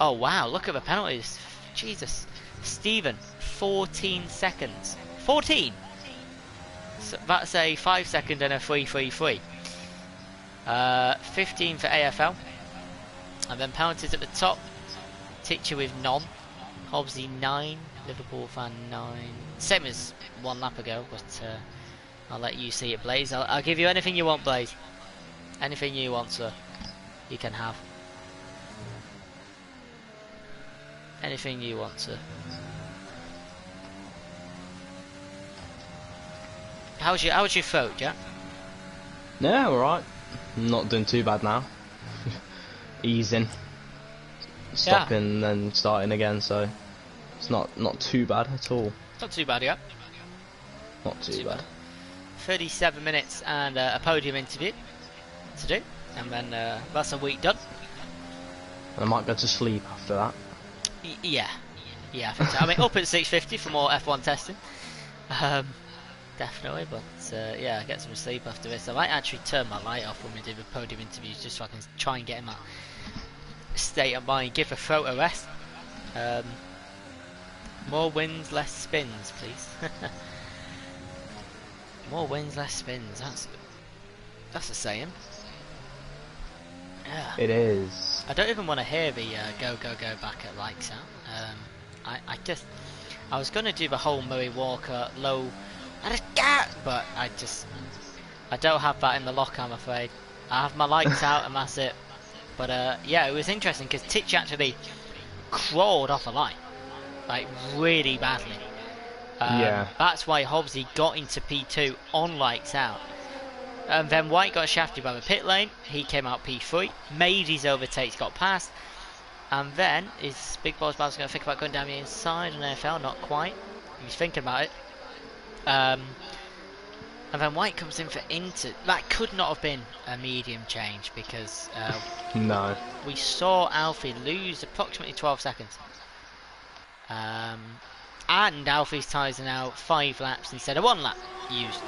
A: Oh wow, look at the penalties. Jesus. Stephen, 14 seconds. 14! So that's a 5 second and a 3-3-3. 15 for AFL. And then penalties at the top. Teacher with none. Hobbsy 9. Liverpool fan 9. Same as 1 lap ago, but I'll let you see it, Blaze. I'll give you anything you want, Blaze. Anything you want, sir. You can have. Anything you want, sir. How's your throat, Jack?
B: Yeah, alright. Not doing too bad now. Easing. Stopping and then starting again, so it's not too bad at all.
A: Not too bad, yeah.
B: Not too bad.
A: 37 minutes and a podium interview to do, and then that's a week done.
B: And I might go to sleep after that.
A: Yeah, I think so. I mean, up at 6:50 for more F1 testing. Definitely, but yeah, get some sleep after this. I might actually turn my light off when we do the podium interviews, just so I can try and get in that state of mind. Give the throat a rest. More wins, less spins, please. More wins, less spins. That's a saying. Yeah.
B: It is.
A: I don't even want to hear the go back at lights out. I was gonna do the whole Murray Walker low, but I don't have that in the lock, I'm afraid. I have my lights out and that's it. But yeah, it was interesting because Titch actually crawled off a line, like really badly.
B: Yeah.
A: That's why Hobbsy got into P2 on lights out. And then White got shafted by the pit lane. He came out P3, made his overtakes, got past. And then is Big Balls going to think about going down the inside on AFL? Not quite. He's thinking about it. And then White comes in for Inter. That could not have been a medium change because
B: no,
A: we saw Alfie lose approximately 12 seconds. And Alfie's tyres are now 5 laps instead of 1 lap used.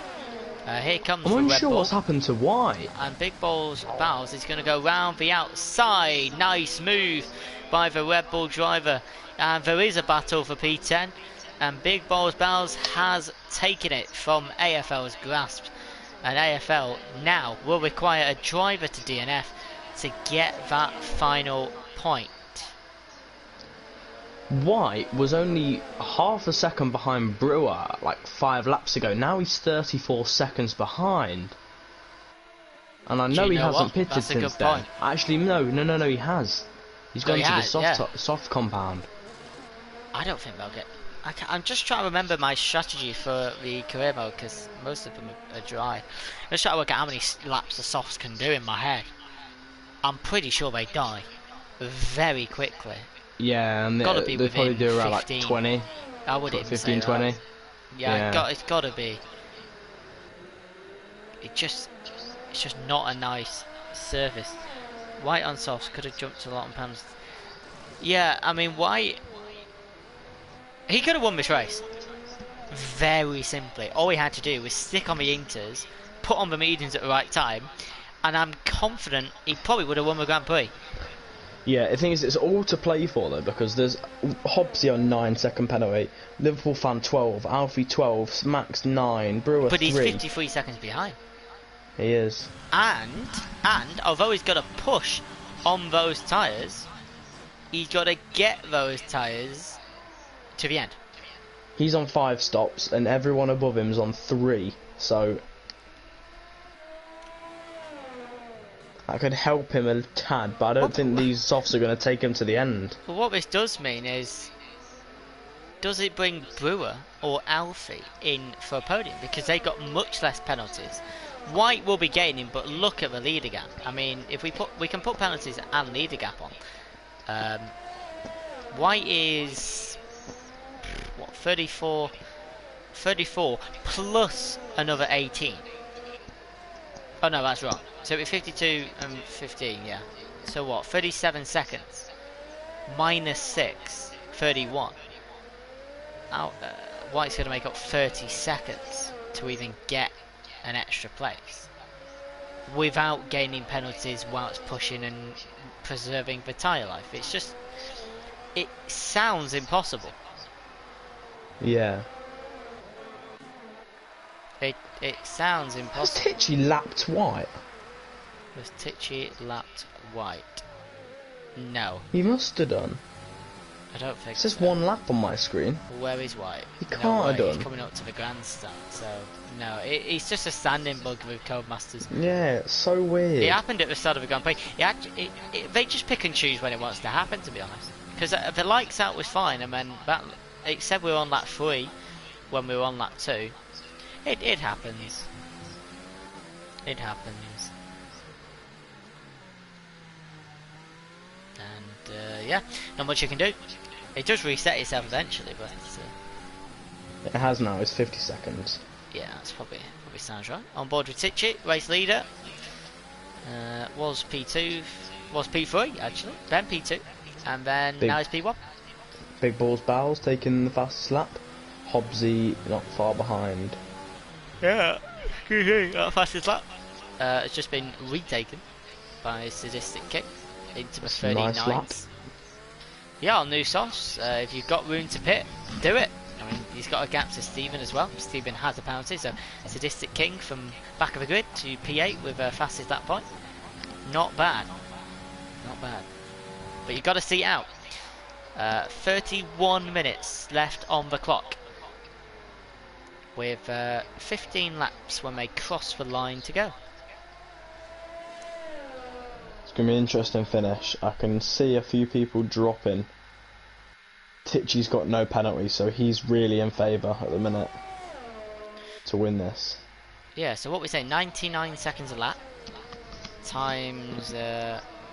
A: Here comes
B: I'm
A: the Red
B: unsure
A: Bull.
B: what's happened to White.
A: And Big Balls Bowles is going to go round the outside. Nice move by the Red Bull driver. And there is a battle for P10. And Big Balls Bowles has taken it from AFL's grasp. And AFL now will require a driver to DNF to get that final point.
B: White was only half a second behind Brewer like 5 laps ago. Now he's 34 seconds behind. And I know he hasn't pitted since then. Actually, no, he has. He's gone to the soft compound.
A: I don't think they'll get... I'm just trying to remember my strategy for the career mode because most of them are dry. I'm just trying to work out how many laps the softs can do in my head. I'm pretty sure they die very quickly.
B: Yeah, and they probably do around 15, like 20.
A: I would even
B: 15,
A: say
B: 20.
A: That. Yeah, it's got to be. It's just not a nice surface. White on softs could have jumped a lot on pans. Yeah, I mean White. He could have won this race. Very simply, all he had to do was stick on the inters, put on the mediums at the right time, and I'm confident he probably would have won the Grand Prix.
B: Yeah, the thing is, it's all to play for though, because there's Hobbsy on 9-second penalty, Liverpool fan 12, Alfie 12, Max 9, Brewer 3.
A: But he's 53 seconds behind.
B: He is.
A: And although he's got to push on those tyres, he's got to get those tyres to the end.
B: He's on 5 stops, and everyone above him is on 3, so that could help him a tad, but I don't think these softs are going to take him to the end.
A: But what this does mean is, does it bring Brewer or Alfie in for a podium? Because they got much less penalties. White will be gaining, but look at the leader gap. I mean, if we can put penalties and leader gap on. White is what, 34 plus another 18. Oh no, that's wrong. So it's 52 and 15, yeah. So what, 37 seconds minus 6, 31. White's going to make up 30 seconds to even get an extra place without gaining penalties whilst pushing and preserving the tyre life. It's just, it sounds impossible.
B: Yeah.
A: It sounds impossible.
B: Has Tichy lapped White?
A: Was Tichy lapped White? No.
B: He must have done.
A: I don't think
B: It's just
A: so.
B: 1 lap on my screen.
A: Where is White?
B: He can't have done.
A: He's coming up to the grandstand, so no. It's just a standing bug with Codemasters.
B: Yeah, it's so weird.
A: It happened at the start of the Grand Prix. They just pick and choose when it wants to happen, to be honest. Because the lights out was fine, and then it said we were on lap 3 when we were on lap 2. It happens. It happens. And yeah, not much you can do. It does reset itself eventually, but
B: it has now. It's 50 seconds.
A: Yeah, that's probably sounds right. On board with Tichy, race leader. Was P2, was P3 actually, then P2, and then now it's P1.
B: Big Balls Bowles taking the fastest lap. Hobbsy not far behind.
A: Yeah, fastest lap. It's just been retaken by Sadistic Kick into the 39s.
B: Nice lap.
A: Yeah, on new sauce. If you've got room to pit, do it. I mean, he's got a gap to Stephen as well. Stephen has a penalty, so Sadistic King from back of the grid to P8 with a fastest lap point. Not bad. Not bad. But you've got to see it out. 31 minutes left on the clock. With 15 laps when they cross the line to go.
B: It's going to be an interesting finish. I can see a few people dropping. Tichy's got no penalty, so he's really in favour at the minute to win this.
A: yeah, so what we say, 99 seconds a lap times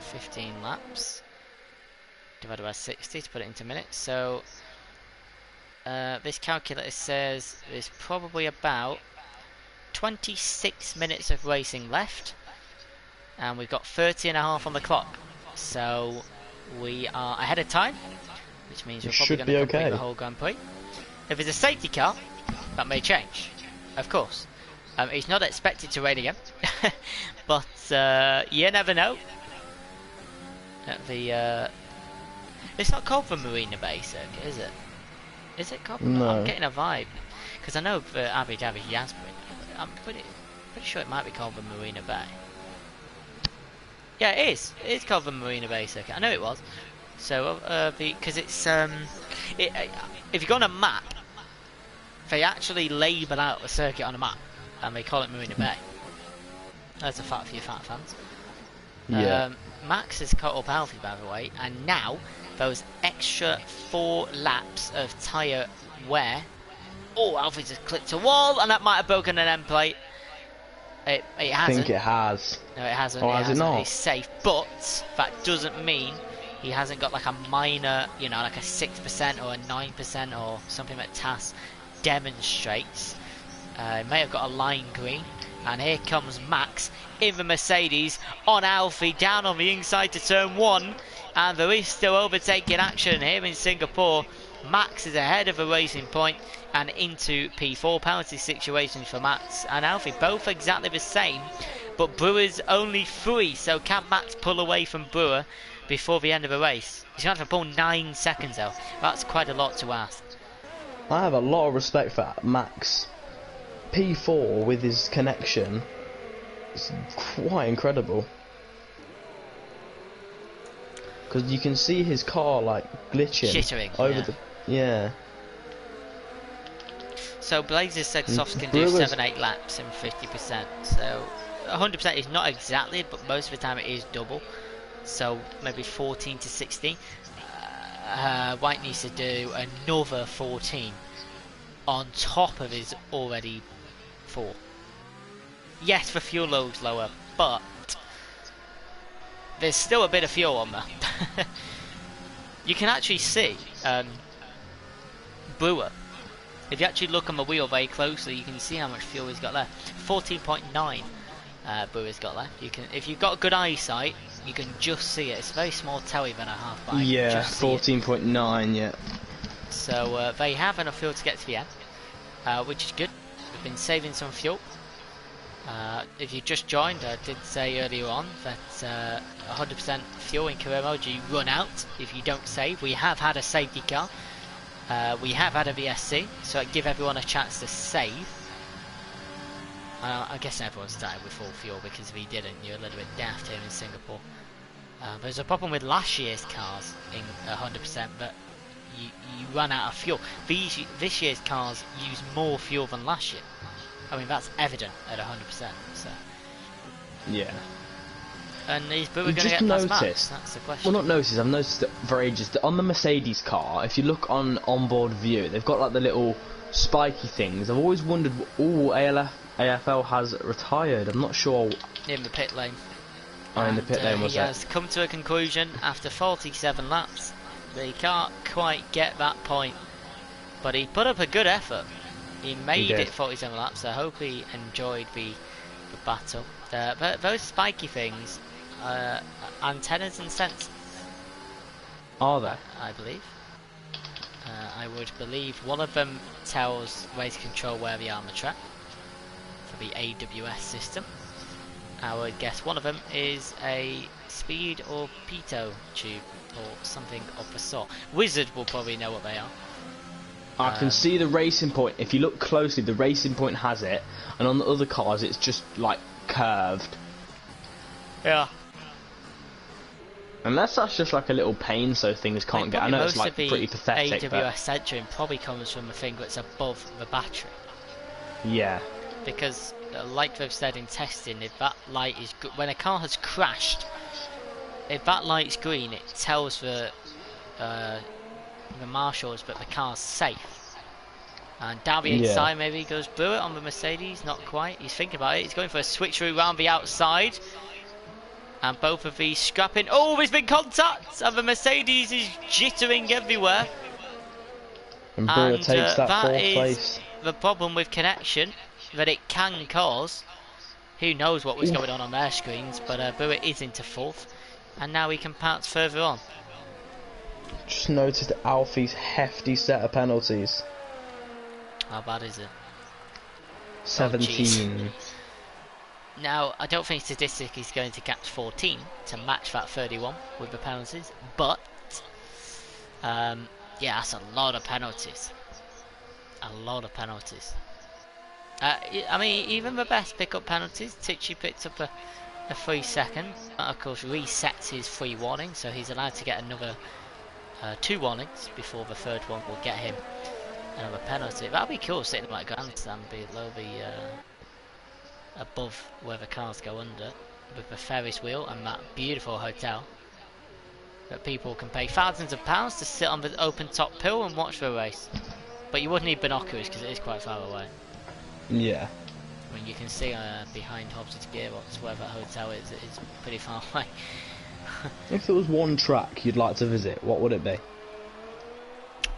A: 15 laps divided by 60 to put it into minutes. So this calculator says there's probably about 26 minutes of racing left, and we've got 30 and a half on the clock. So we are ahead of time, which means we're probably going to complete the whole Grand Prix. If it's a safety car, that may change, of course. He's not expected to rain again, but you never know. It's not called the Marina Bay Circuit, is it? Is it called?
B: No.
A: I'm getting a vibe, because I know for Abu Dhabi he has been. I'm pretty sure it might be called the Marina Bay. Yeah, it is. It is called the Marina Bay Circuit. I know it was. So because it's if you go on a map, they actually label out the circuit on a map, and they call it Marina Bay. That's a fact for you fat fans.
B: Yeah.
A: Max has caught up Alfie, by the way, and now those extra 4 laps of tyre wear. Oh, Alfie's just clipped a wall, and that might have broken an end plate. It hasn't.
B: I think it has.
A: No, it hasn't.
B: Oh, has it not?
A: He's safe, but that doesn't mean he hasn't got like a minor, you know, like a 6% or a 9% or something that TAS demonstrates. He may have got a line green. And here comes Max in the Mercedes on Alfie, down on the inside to turn 1. And there is still overtaking action here in Singapore. Max is ahead of the racing point and into P4. Penalty situation for Max and Alfie, both exactly the same. But Brewer's only 3, so can Max pull away from Brewer before the end of the race? He's going to have to pull 9 seconds though. That's quite a lot to ask.
B: I have a lot of respect for Max. P4 with his connection is quite incredible, because you can see his car like glitching,
A: jittering
B: over
A: yeah.
B: Yeah.
A: So Blazers said softs can do 7-8 laps and 50%. So 100% is not exactly, but most of the time it is double. So maybe 14 to 16. White needs to do another 14 on top of his already 4. Yes, the fuel load's lower, but there's still a bit of fuel on there. You can actually see Brewer. If you actually look on the wheel very closely, you can see how much fuel he's got left. 14.9 Brewer's got left. You can, if you've got good eyesight, you can just see it. It's a very small telly than a half bike.
B: Yeah, 14.9. Yeah.
A: So they have enough fuel to get to the end, which is good. We've been saving some fuel. If you just joined, I did say earlier on that 100% fuel in career mode you run out if you don't save. We have had a safety car. We have had a VSC, so it give everyone a chance to save. I guess everyone started with full fuel, because if you didn't, you're a little bit daft here in Singapore. There's a problem with last year's cars in 100%, but you run out of fuel. This year's cars use more fuel than last year. I mean, that's evident at 100%. So.
B: Yeah.
A: And is Brewer going to get past Max? That's the question.
B: Well, not noticed. I've noticed it for ages. That on the Mercedes car, if you look on onboard view, they've got like the little spiky things. I've always wondered. Oh, AFL has retired. I'm not sure.
A: In the pit lane.
B: Oh, in the pit lane was
A: he has come to a conclusion after 47 laps. He can't quite get that point, but he put up a good effort. He made it 47 laps. I hope he enjoyed the battle. But those spiky things, antennas and sensors.
B: Are they?
A: I believe. I would believe one of them tells race control where they are on the track for the AWS system. I would guess one of them is a speed or pitot tube or something of the sort. Wizard will probably know what they are.
B: I can see the racing point. If you look closely, the racing point has it, and on the other cars it's just like curved.
A: Yeah.
B: Unless that's just like a little pain so things can't get. I know it's like pretty pathetic.
A: AWS censoring probably comes from the thing that's above the battery.
B: Yeah.
A: Because, like they've said in testing, if that light is when a car has crashed, if that light's green, it tells the marshals that the car's safe. And down the inside, maybe goes Brewer on the Mercedes. Not quite. He's thinking about it. He's going for a switcheroo round the outside. And both of these scrapping. Oh, there's been contact! And the Mercedes is jittering everywhere.
B: And Brewer takes that fourth place.
A: The problem with connection that it can cause. Who knows what was going on their screens, but Brewer is into fourth. And now he can pounce further on.
B: Just noticed Alfie's hefty set of penalties.
A: How bad is it?
B: 17.
A: Now, I don't think statistic is going to catch 14 to match that 31 with the penalties, but yeah, that's a lot of penalties. A lot of penalties. I mean, even the best pick up penalties, Tichy picked up a 3 second. That of course resets his 3 warning, so he's allowed to get another 2 warnings before the third one will get him another penalty. That'll be cool, sitting like grandstand below the above where the cars go under, with the Ferris wheel and that beautiful hotel that people can pay thousands of pounds to sit on the open top hill and watch the race. But you would need binoculars because it is quite far away.
B: Yeah.
A: I mean, you can see behind Hobbs' gearbox where that hotel is. It is pretty far away.
B: If there was one track you'd like to visit, what would it be?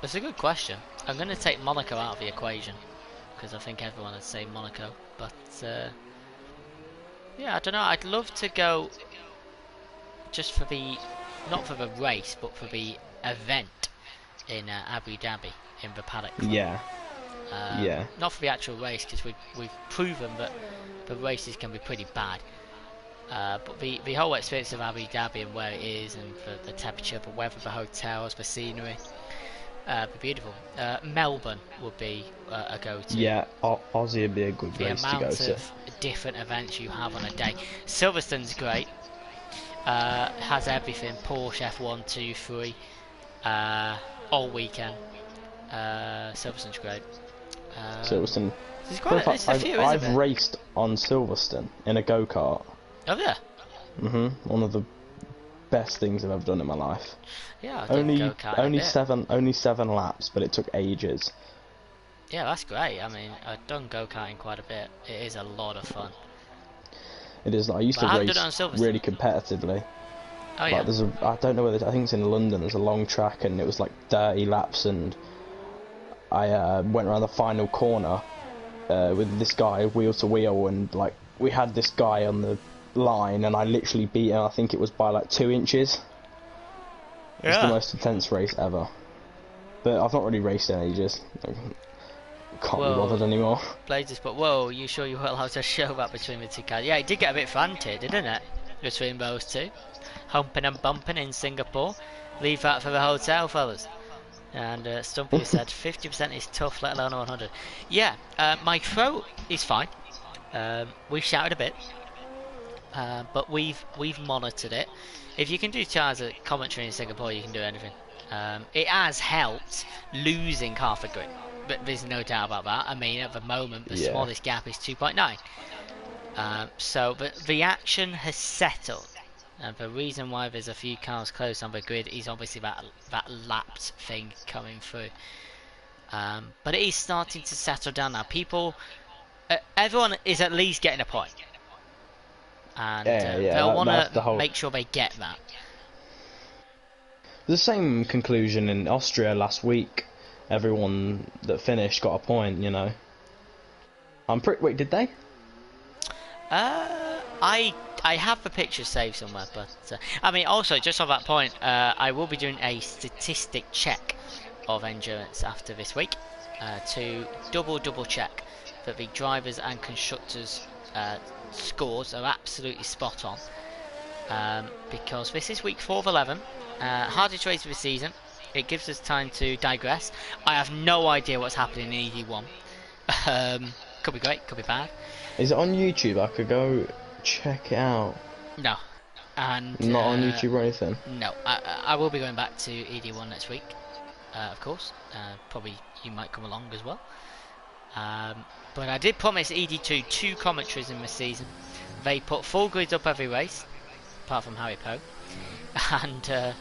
A: That's a good question. I'm going to take Monaco out of the equation because I think everyone would say Monaco. But yeah, I don't know. I'd love to go just for the, not for the race, but for the event in Abu Dhabi in the paddock.
B: Yeah. Yeah.
A: Not for the actual race because we've proven that the races can be pretty bad. But the whole experience of Abu Dhabi and where it is and the temperature, the weather, the hotels, the scenery, be beautiful. Melbourne would be a go-to.
B: Yeah, Aussie would be a good place to go to.
A: The amount of different events you have on a day. Silverstone's great. Has everything. Porsche F1, 2, 3. All weekend. Silverstone's great.
B: Silverstone.
A: I've
B: raced on Silverstone in a go-kart.
A: Oh yeah.
B: One of the best things I've ever done in my life.
A: Yeah,
B: only 7 laps, but it took ages.
A: Yeah, that's great. I mean, I've done go-karting quite a bit. It is a lot of fun.
B: It is. I used to race really competitively.
A: Oh yeah.
B: I don't know whether, I think it's in London. There's a long track, and it was like 30 laps, and I went around the final corner with this guy wheel to wheel, and like we had this guy on the line, and I literally beat him. I think it was by like 2 inches. Yeah. It's the most intense race ever. But I've not really raced in ages. Can't be bothered anymore.
A: Blazers, but whoa, you sure you were allowed to show that between the two cars? Yeah, it did get a bit frantic, didn't it? Between those two. Humping and bumping in Singapore. Leave that for the hotel, fellas. And Stumpy said 50% is tough, let alone 100. Yeah, my throat is fine. We shouted a bit. But we've monitored it. If you can do charts at commentary in Singapore, you can do anything. It has helped losing half a grid, but there's no doubt about that. I mean, at the moment, the smallest gap is 2.9. So, but the action has settled, and the reason why there's a few cars close on the grid is obviously that lapped thing coming through. But it is starting to settle down now. People, everyone is at least getting a point. And they'll want to make sure they get that.
B: The same conclusion in Austria last week. Everyone that finished got a point, you know. Wait, did they?
A: I have the picture saved somewhere, but I mean, also just on that point, I will be doing a statistic check of endurance after this week to double check that the drivers and constructors scores are absolutely spot on, because this is week 4 of 11, hardest race of the season. It gives us time to digress. I have no idea what's happening in ED1. Could be great, could be bad.
B: Is it on YouTube? I could go check it out.
A: No. And
B: not on YouTube or anything?
A: No. I will be going back to ED1 next week, of course. Probably you might come along as well. But I did promise ED2 2 commentaries in this season. They put full grids up every race, apart from Harry Poe, and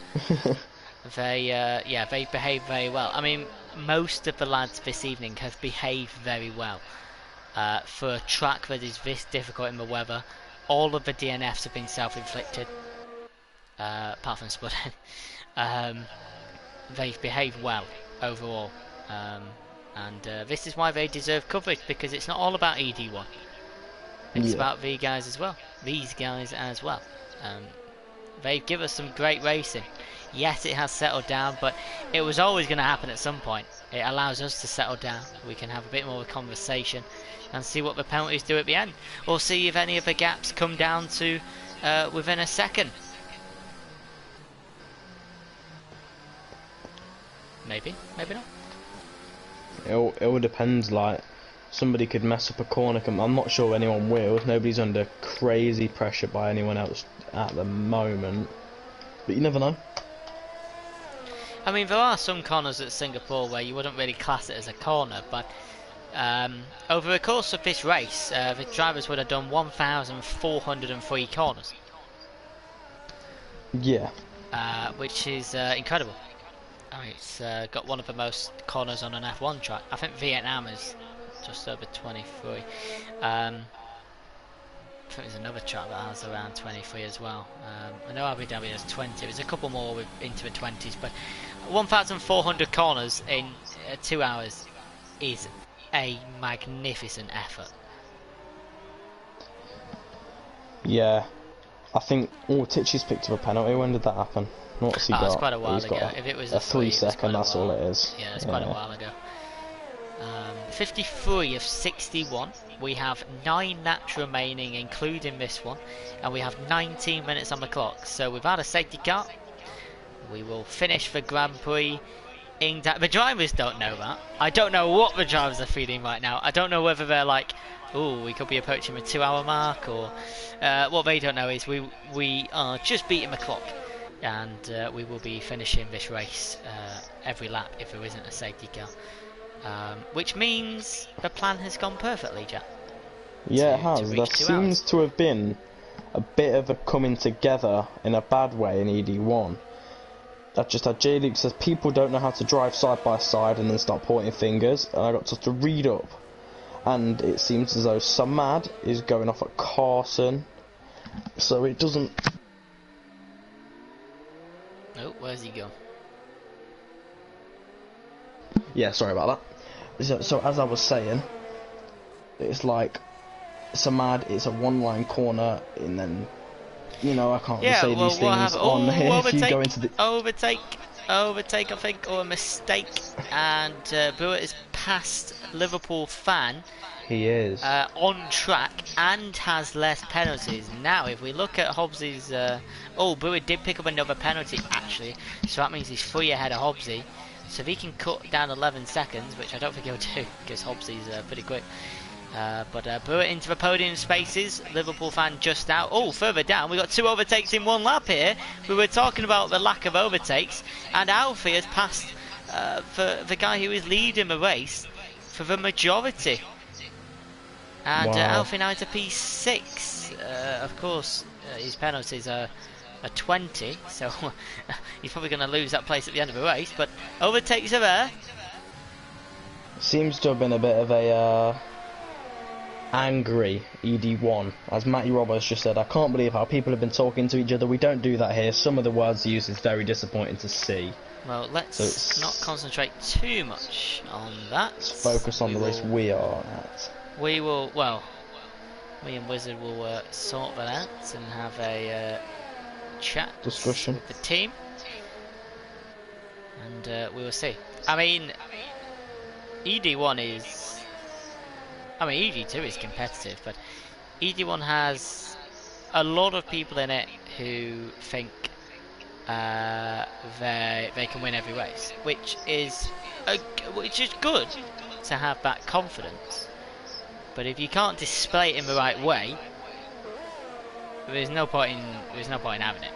A: they behave very well. I mean, most of the lads this evening have behaved very well. For a track that is this difficult in the weather, all of the DNFs have been self-inflicted, apart from Spudhead. They've behaved well overall, and this is why they deserve coverage, because it's not all about ED1. It's about these guys as well. They give us some great racing. Yes, it has settled down, but it was always going to happen at some point. It allows us to settle down. We can have a bit more of a conversation and see what the penalties do at the end. Or see if any of the gaps come down to within a second. Maybe, maybe not.
B: It all depends. Like, somebody could mess up a corner. I'm not sure anyone will. Nobody's under crazy pressure by anyone else at the moment. But you never know.
A: I mean, there are some corners at Singapore where you wouldn't really class it as a corner, but over the course of this race, the drivers would have done 1,403 corners.
B: Yeah.
A: Which is incredible. I mean, it's got one of the most corners on an F1 track. I think Vietnam is just over 23. I think there's another track that has around 23 as well. I know Abu Dhabi has 20. There's a couple more into the 20s, but 1,400 corners in 2 hours is a magnificent effort.
B: Yeah, I think Tichy's picked up a penalty. When did that happen? What's he got?
A: That's quite a while ago.
B: Got
A: If it was
B: a 3 second, that's all it is.
A: Yeah, it's quite a while ago. 53 of 61. We have 9 laps remaining, including this one, and we have 19 minutes on the clock. So without a safety car, we will finish the Grand Prix. The drivers don't know that. I don't know what the drivers are feeling right now. I don't know whether they're like, "Oh, we could be approaching the 2 hour mark," or what they don't know is we are just beating the clock, and we will be finishing this race every lap if there isn't a safety car. Which means the plan has gone perfectly, Jack.
B: Yeah, it has. There seems to have been a bit of a coming together in a bad way in ED1. That just had J-Luke says people don't know how to drive side by side and then start pointing fingers, and I got to read up, and it seems as though Samad is going off at Carson, so it doesn't.
A: Oh, where's he gone?
B: Yeah, sorry about that. So as I was saying, it's like Samad, it's a one-line corner, and then, you know, I can't say these things on here. If you go into the
A: overtake, I think, or a mistake, and Brewitt is past Liverpool fan.
B: He is
A: on track and has less penalties. Now, if we look at Hobbsy's, Brewitt did pick up another penalty actually, so that means he's 3 ahead of Hobbsy. So if he can cut down 11 seconds, which I don't think he'll do, because Hobbsy's pretty quick. But Brewitt into the podium spaces. Liverpool fan just out. Oh, further down, we got 2 overtakes in 1 lap here. We were talking about the lack of overtakes, and Alfie has passed for the guy who is leading the race for the majority. And Alfie now into P6. Of course, his penalties are 20, so he's probably going to lose that place at the end of the race, but overtakes are there.
B: Seems to have been a bit of a angry ED1, as Matty Roberts just said. I can't believe how people have been talking to each other. We don't do that here. Some of the words used is very disappointing to see.
A: Well, let's not concentrate too much on that.
B: Let's focus on the race we are at.
A: We will, well, me and Wizard will sort that out and have a chat
B: discussion
A: with the team, and we will see. I mean, ED1 is, ED2 is competitive, but ED1 has a lot of people in it who think they can win every race, which is good to have that confidence. But if you can't display it in the right way, there's no point in having it.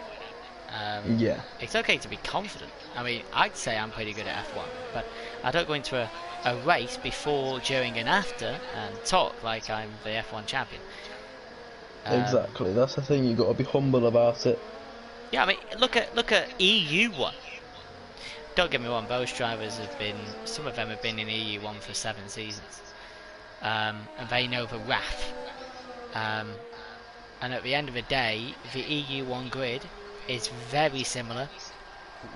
B: Yeah.
A: It's okay to be confident. I mean, I'd say I'm pretty good at F1, but I don't go into a race before, during, and after and talk like I'm the F1 champion.
B: Exactly. That's the thing. You've got to be humble about it.
A: Yeah, I mean, look at EU1. don't get me wrong, those drivers have been, some of them have been in EU1 for 7 seasons, and they know the wrath. And at the end of the day, the EU1 grid is very similar,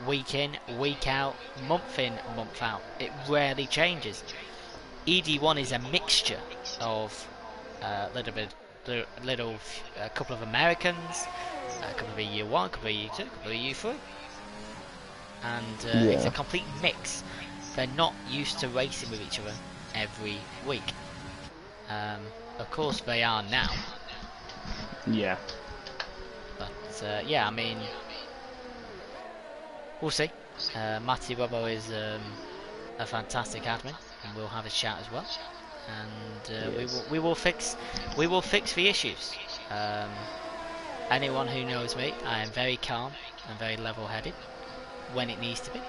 A: week in, week out, month in, month out. It rarely changes. ED1 is a mixture of a couple of Americans, a couple of EU1, a couple of EU2, a couple of EU3, and it's a complete mix. They're not used to racing with each other every week. Of course they are now.
B: Yeah.
A: But yeah, I mean, we'll see. Matty Robbo is a fantastic admin, and we'll have a chat as well. And we will fix the issues. Anyone who knows me, I am very calm and very level-headed when it needs to be.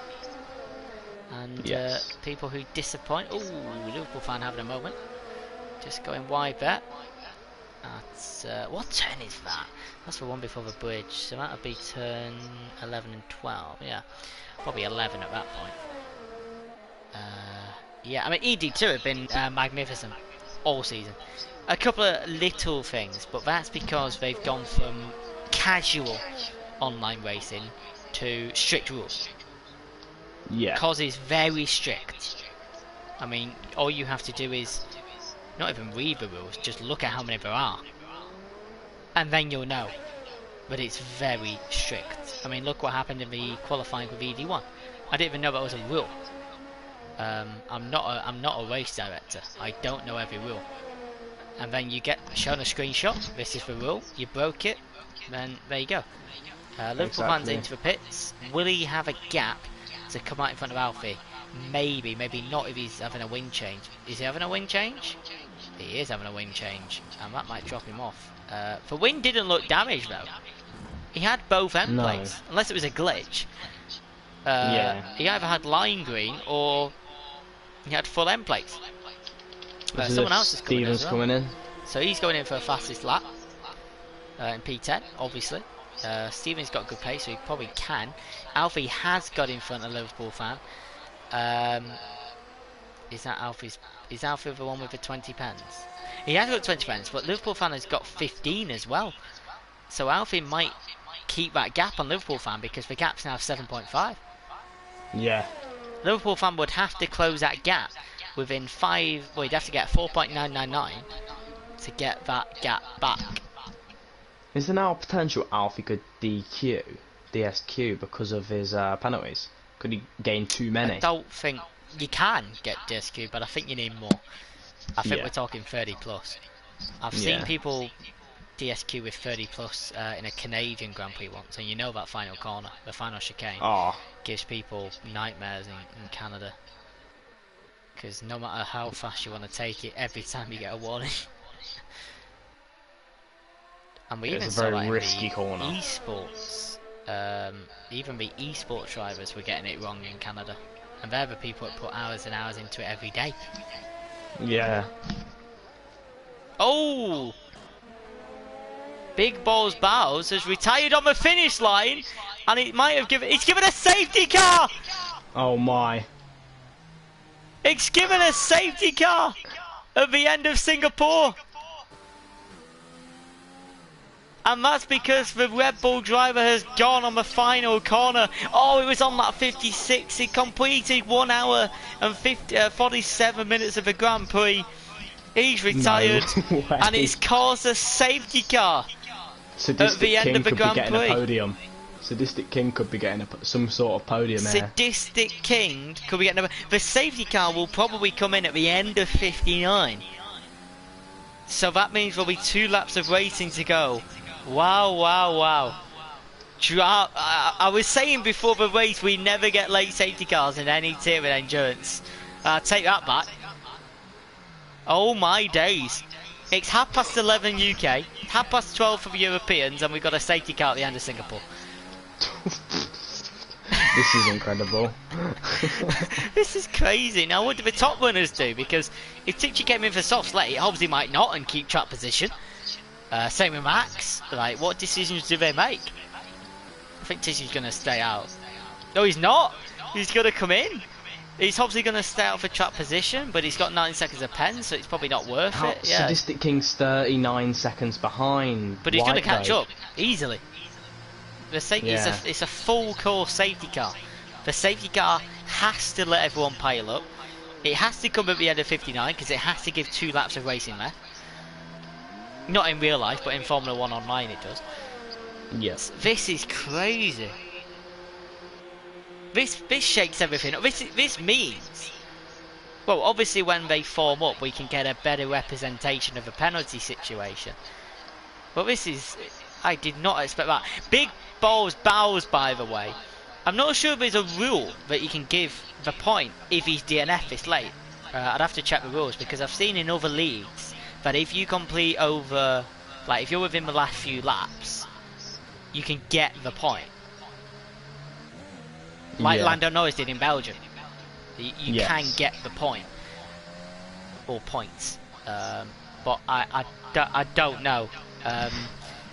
A: And people who disappoint. Oh, Liverpool fan having a moment. Just going wide there. That's what turn is that? That's the one before the bridge. So that would be turn 11 and 12. Yeah, probably 11 at that point. Yeah, I mean ED2 have been magnificent all season. A couple of little things, but that's because they've gone from casual online racing to strict rules.
B: Yeah.
A: COS is very strict. I mean, all you have to do is not even read the rules, just look at how many there are, and then you'll know. But it's very strict. I mean, look what happened in the qualifying with ED1. I didn't even know that was a rule. I'm not a race director. I don't know every rule. And then you get shown a screenshot. This is the rule. You broke it. Then there you go. Liverpool fans into the pits. Will he have a gap to come out in front of Alfie? Maybe not if he's having a wing change. Is he having a wing change? He is having a wing change, and that might drop him off. The wing didn't look damaged though. He had both end plates, unless it was a glitch. He either had lime green or he had full end plates. Someone else is coming in as well.
B: Coming in.
A: So he's going in for a fastest lap in P10, obviously. Stephen's got good pace, so he probably can. Alfie has got in front of Liverpool fan. Is that Alfie's? Is Alfie the one with the 20 pence? He has got 20 pence, but Liverpool fan has got 15 as well. So Alfie might keep that gap on Liverpool fan because the gap's now 7.5.
B: Yeah.
A: Liverpool fan would have to close that gap within 5. Well, he'd have to get 4.999 to get that gap back.
B: Is there now a potential Alfie could DSQ because of his penalties? Could he gain too many?
A: I don't think you can get DSQ, but I think you need more. I think we're talking 30 plus. I've seen people DSQ with 30 plus in a Canadian Grand Prix once, and you know that final corner, the final chicane, gives people nightmares in Canada. Because no matter how fast you want to take it, every time you get a warning. And we even saw that in the esports. Even the esports drivers were getting it wrong in Canada, and they're the people that put hours and hours into it every day.
B: Yeah.
A: Oh! Big Balls Bows has retired on the finish line, and it might have given. It's given a safety car.
B: Oh my!
A: It's given a safety car at the end of Singapore. And that's because the Red Bull driver has gone on the final corner. Oh, it was on that 56. He completed 1 hour and 47 minutes of the Grand Prix. He's retired,
B: no
A: and it's caused a safety car
B: Sadistic
A: at the end
B: King
A: of the
B: could
A: Grand
B: be getting
A: Prix.
B: A podium. Sadistic King could be getting some sort of podium here.
A: Sadistic King could be getting the safety car will probably come in at the end of 59. So that means there'll be 2 laps of racing to go. Wow, wow, wow. I was saying before the race we never get late safety cars in any tier with endurance. Take that back. Oh my days. It's 11:30 UK, 12:30 for the Europeans, and we've got a safety car at the end of Singapore.
B: This is incredible.
A: This is crazy. Now what do the top runners do? Because if Tichy came in for softs late, obviously might not and keep track position. Same with Max. Like, what decisions do they make? I think Tishy's going to stay out. No, he's not. He's going to come in. He's obviously going to stay out for track position, but he's got 9 seconds of pen, so it's probably not worth it. Yeah.
B: Sadistic King's 39 seconds behind.
A: But he's going to catch up easily. It's a full course safety car. The safety car has to let everyone pile up. It has to come at the end of 59 because it has to give 2 laps of racing left. Not in real life, but in Formula 1 online it does.
B: Yes.
A: This is crazy. This shakes everything up. This means, well, obviously when they form up, we can get a better representation of a penalty situation. But this is, I did not expect that. Big balls bows, by the way. I'm not sure if there's a rule that you can give the point if he's DNF this late. I'd have to check the rules because I've seen in other leagues that if you complete over, like if you're within the last few laps, you can get the point. Like Lando Norris did in Belgium. You can get the point. Or points. But I don't know.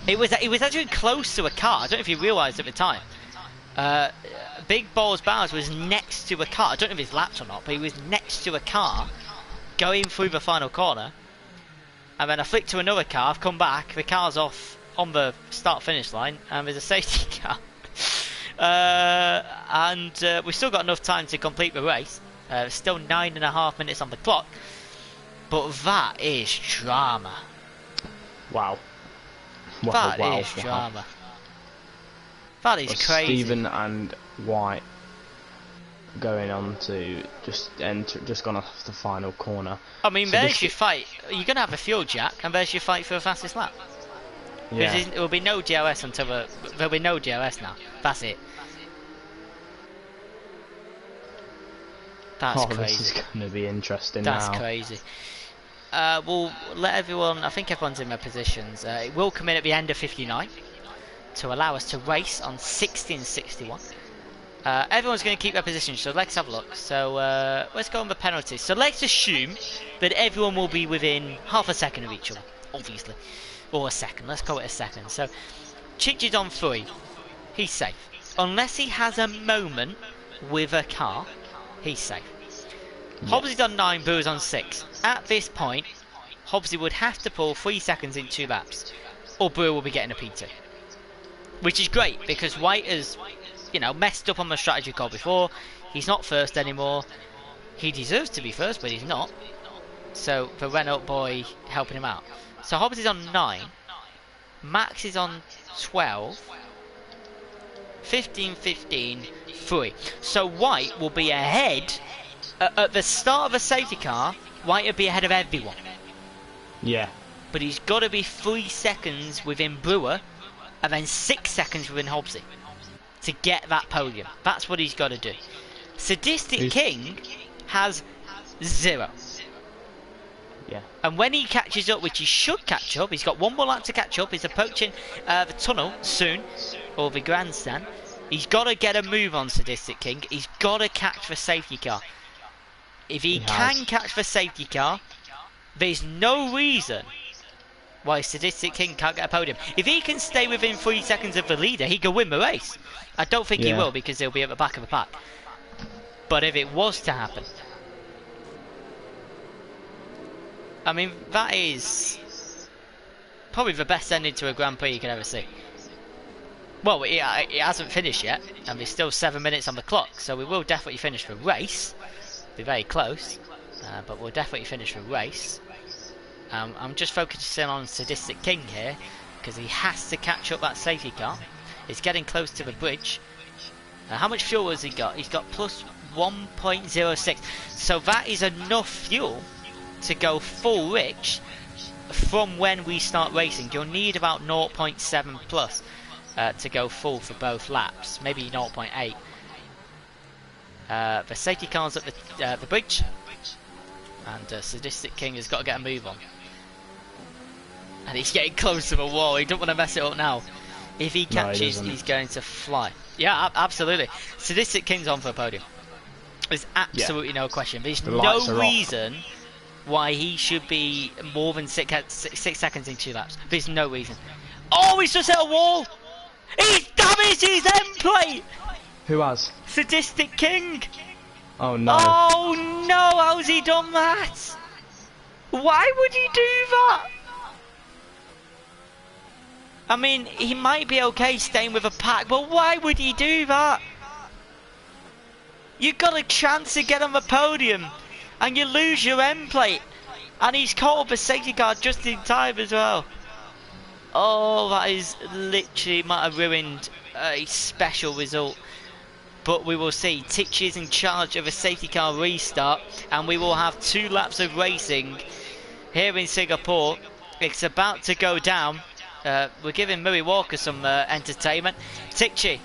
A: It was actually close to a car. I don't know if you realised at the time. Big Balls Bowers was next to a car. I don't know if it's lapped or not, but he was next to a car going through the final corner. And then I flicked to another car. I've come back. The car's off on the start-finish line, and there's a safety car. We've still got enough time to complete the race. Still 9.5 minutes on the clock. But that is drama.
B: Wow.
A: That is drama. That is crazy.
B: Stephen and White going on to just gone off the final corner.
A: I mean, so there's your fight. You're going to have a fuel jack, and there's your fight for the fastest lap. Yeah. There will be no DRS until there'll be no DRS now. That's it. That's crazy.
B: This is going to be interesting.
A: That's crazy. We'll let everyone. I think everyone's in their positions. It will come in at the end of 59 to allow us to race on 60 and 61. Everyone's going to keep their positions, so let's have a look. So let's go on the penalties. So let's assume that everyone will be within half a second of each other, obviously. Or a second, let's call it a second. So Chich is on 3, he's safe. Unless he has a moment with a car, he's safe. Yes. Hobbsy's on 9, Brewer's on 6. At this point, Hobbsy would have to pull 3 seconds in 2 laps, or Brewer will be getting a P2. Which is great, because White has, messed up on the strategy call before. He's not first anymore. He deserves to be first, but he's not. So the Renault boy helping him out. So Hobbs is on 9, Max is on 12, 15, 3. So White will be ahead, at the start of a safety car, White will be ahead of everyone.
B: Yeah.
A: But he's got to be 3 seconds within Brewer, and then 6 seconds within Hobbsy, to get that podium. That's what he's got to do. Sadistic King has 0.
B: Yeah.
A: And when he catches up, which he should catch up, he's got 1 more lap to catch up. He's approaching the tunnel soon, or the grandstand. He's got to get a move on Sadistic King. He's got to catch the safety car. If he can catch the safety car, there's no reason why Sadistic King can't get a podium. If he can stay within 3 seconds of the leader, he can win the race. I don't think he will, because he'll be at the back of the pack. But if it was to happen, I mean, that is probably the best ending to a Grand Prix you can ever see. Well, it hasn't finished yet, and there's still 7 minutes on the clock, so we will definitely finish the race. Be very close, but we'll definitely finish the race. I'm just focusing on Sadistic King here, because he has to catch up that safety car. He's getting close to the bridge. How much fuel has he got? He's got plus 1.06, so that is enough fuel to go full rich from when we start racing. You'll need about 0.7 plus to go full for both laps, maybe 0.8. The safety car's at the bridge, and Sadistic King has got to get a move on. And he's getting close to the wall. He don't want to mess it up now. If he catches, he's going to fly. Yeah, absolutely. Sadistic King's on for a podium. There's absolutely no question. There's no reason why he should be more than 6 seconds in 2 laps. There's no reason. Oh, he's just hit a wall! He's damaged his end plate!
B: Who has?
A: Sadistic King!
B: Oh no.
A: Oh no, how's he done that? Why would he do that? I mean, he might be okay staying with a pack, but why would he do that? You got a chance to get on the podium, and you lose your end plate, and he's caught up a safety car just in time as well. Oh, that is literally might have ruined a special result. But we will see. Tichy is in charge of a safety car restart, and we will have 2 laps of racing here in Singapore. It's about to go down. We're giving Murray Walker some entertainment. Tichy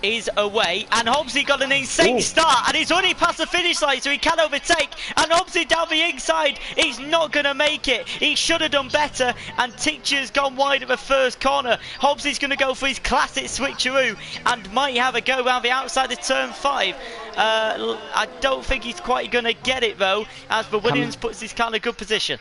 A: is away, and Hobbsy got an insane start, and he's already past the finish line, so he can overtake, and Hobbsy down the inside, he's not going to make it. He should have done better, and Tichy has gone wide at the first corner. Hobbsy's going to go for his classic switcheroo, and might have a go around the outside of turn 5. I don't think he's quite going to get it though, as the Williams puts his car in a good position.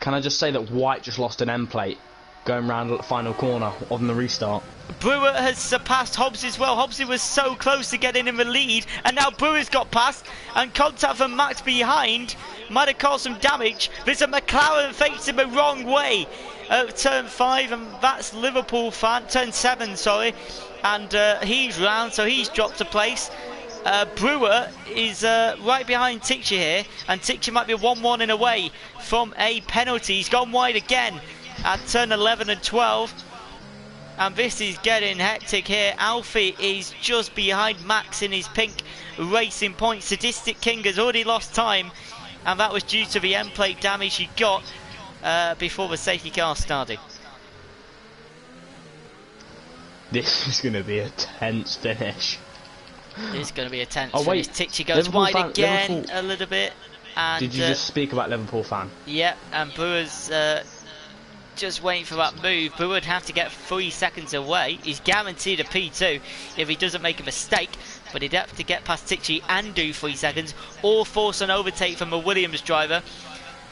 B: Can I just say that White just lost an end plate going round the final corner on the restart?
A: Brewer has surpassed Hobbs as well. Hobbs was so close to getting in the lead, and now Brewer's got past, and contact from Max behind might have caused some damage. There's a McLaren facing the wrong way at turn 5, and that's Liverpool fan, turn 7, sorry, and he's round, so he's dropped a place. Brewer is right behind Tichy here, and Tichy might be 1-1 away from a penalty. He's gone wide again at turn 11 and 12, and this is getting hectic here. Alfie is just behind Max in his pink racing points. Sadistic King has already lost time, and that was due to the end plate damage he got before the safety car started.
B: This is going to be a tense finish.
A: It's going to be a tense
B: wait,
A: finish. Tichy goes wide again a little bit. And,
B: did you just speak about Liverpool fan?
A: Yeah, and Brewer's just waiting for that move. Brewer would have to get 3 seconds away. He's guaranteed a P2 if he doesn't make a mistake, but he'd have to get past Tichy and do 3 seconds, or force an overtake from a Williams driver.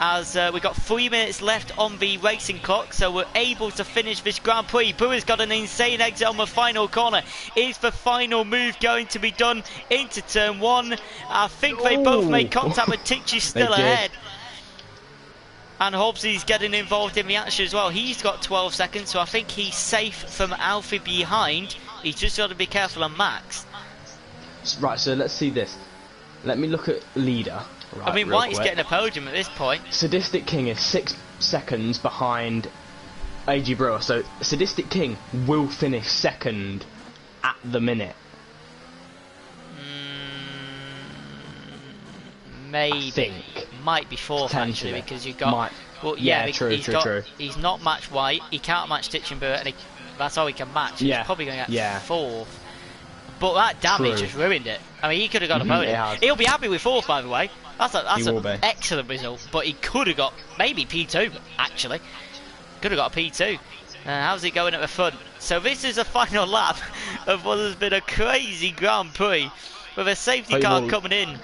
A: As we've got 3 minutes left on the racing clock, so we're able to finish this Grand Prix. Brewer's got an insane exit on the final corner. Is the final move going to be done into turn 1? I think they both made contact, but Tichy's still ahead. And Hobbsy's getting involved in the action as well. He's got 12 seconds, so I think he's safe from Alfie behind. He's just got to be careful on Max.
B: Right, so let's see this. Let me look at leader. Right,
A: I mean, White's getting a podium at this point.
B: Sadistic King is 6 seconds behind AG Brewer, so Sadistic King will finish second at the minute.
A: Maybe.
B: I think.
A: Might be 4th actually, because you've got... Well, yeah,
B: true.
A: He's not matched White, he can't match Stitch and Brewer, and that's all he can match. He's probably going to get 4th. But that damage just ruined it. I mean, he could have got a podium. He'll be happy with 4th, by the way. That's an excellent result. But he could have got maybe P2, actually. Could have got a P2. How's it going at the front? So this is the final lap of what has been a crazy Grand Prix, with a safety car coming in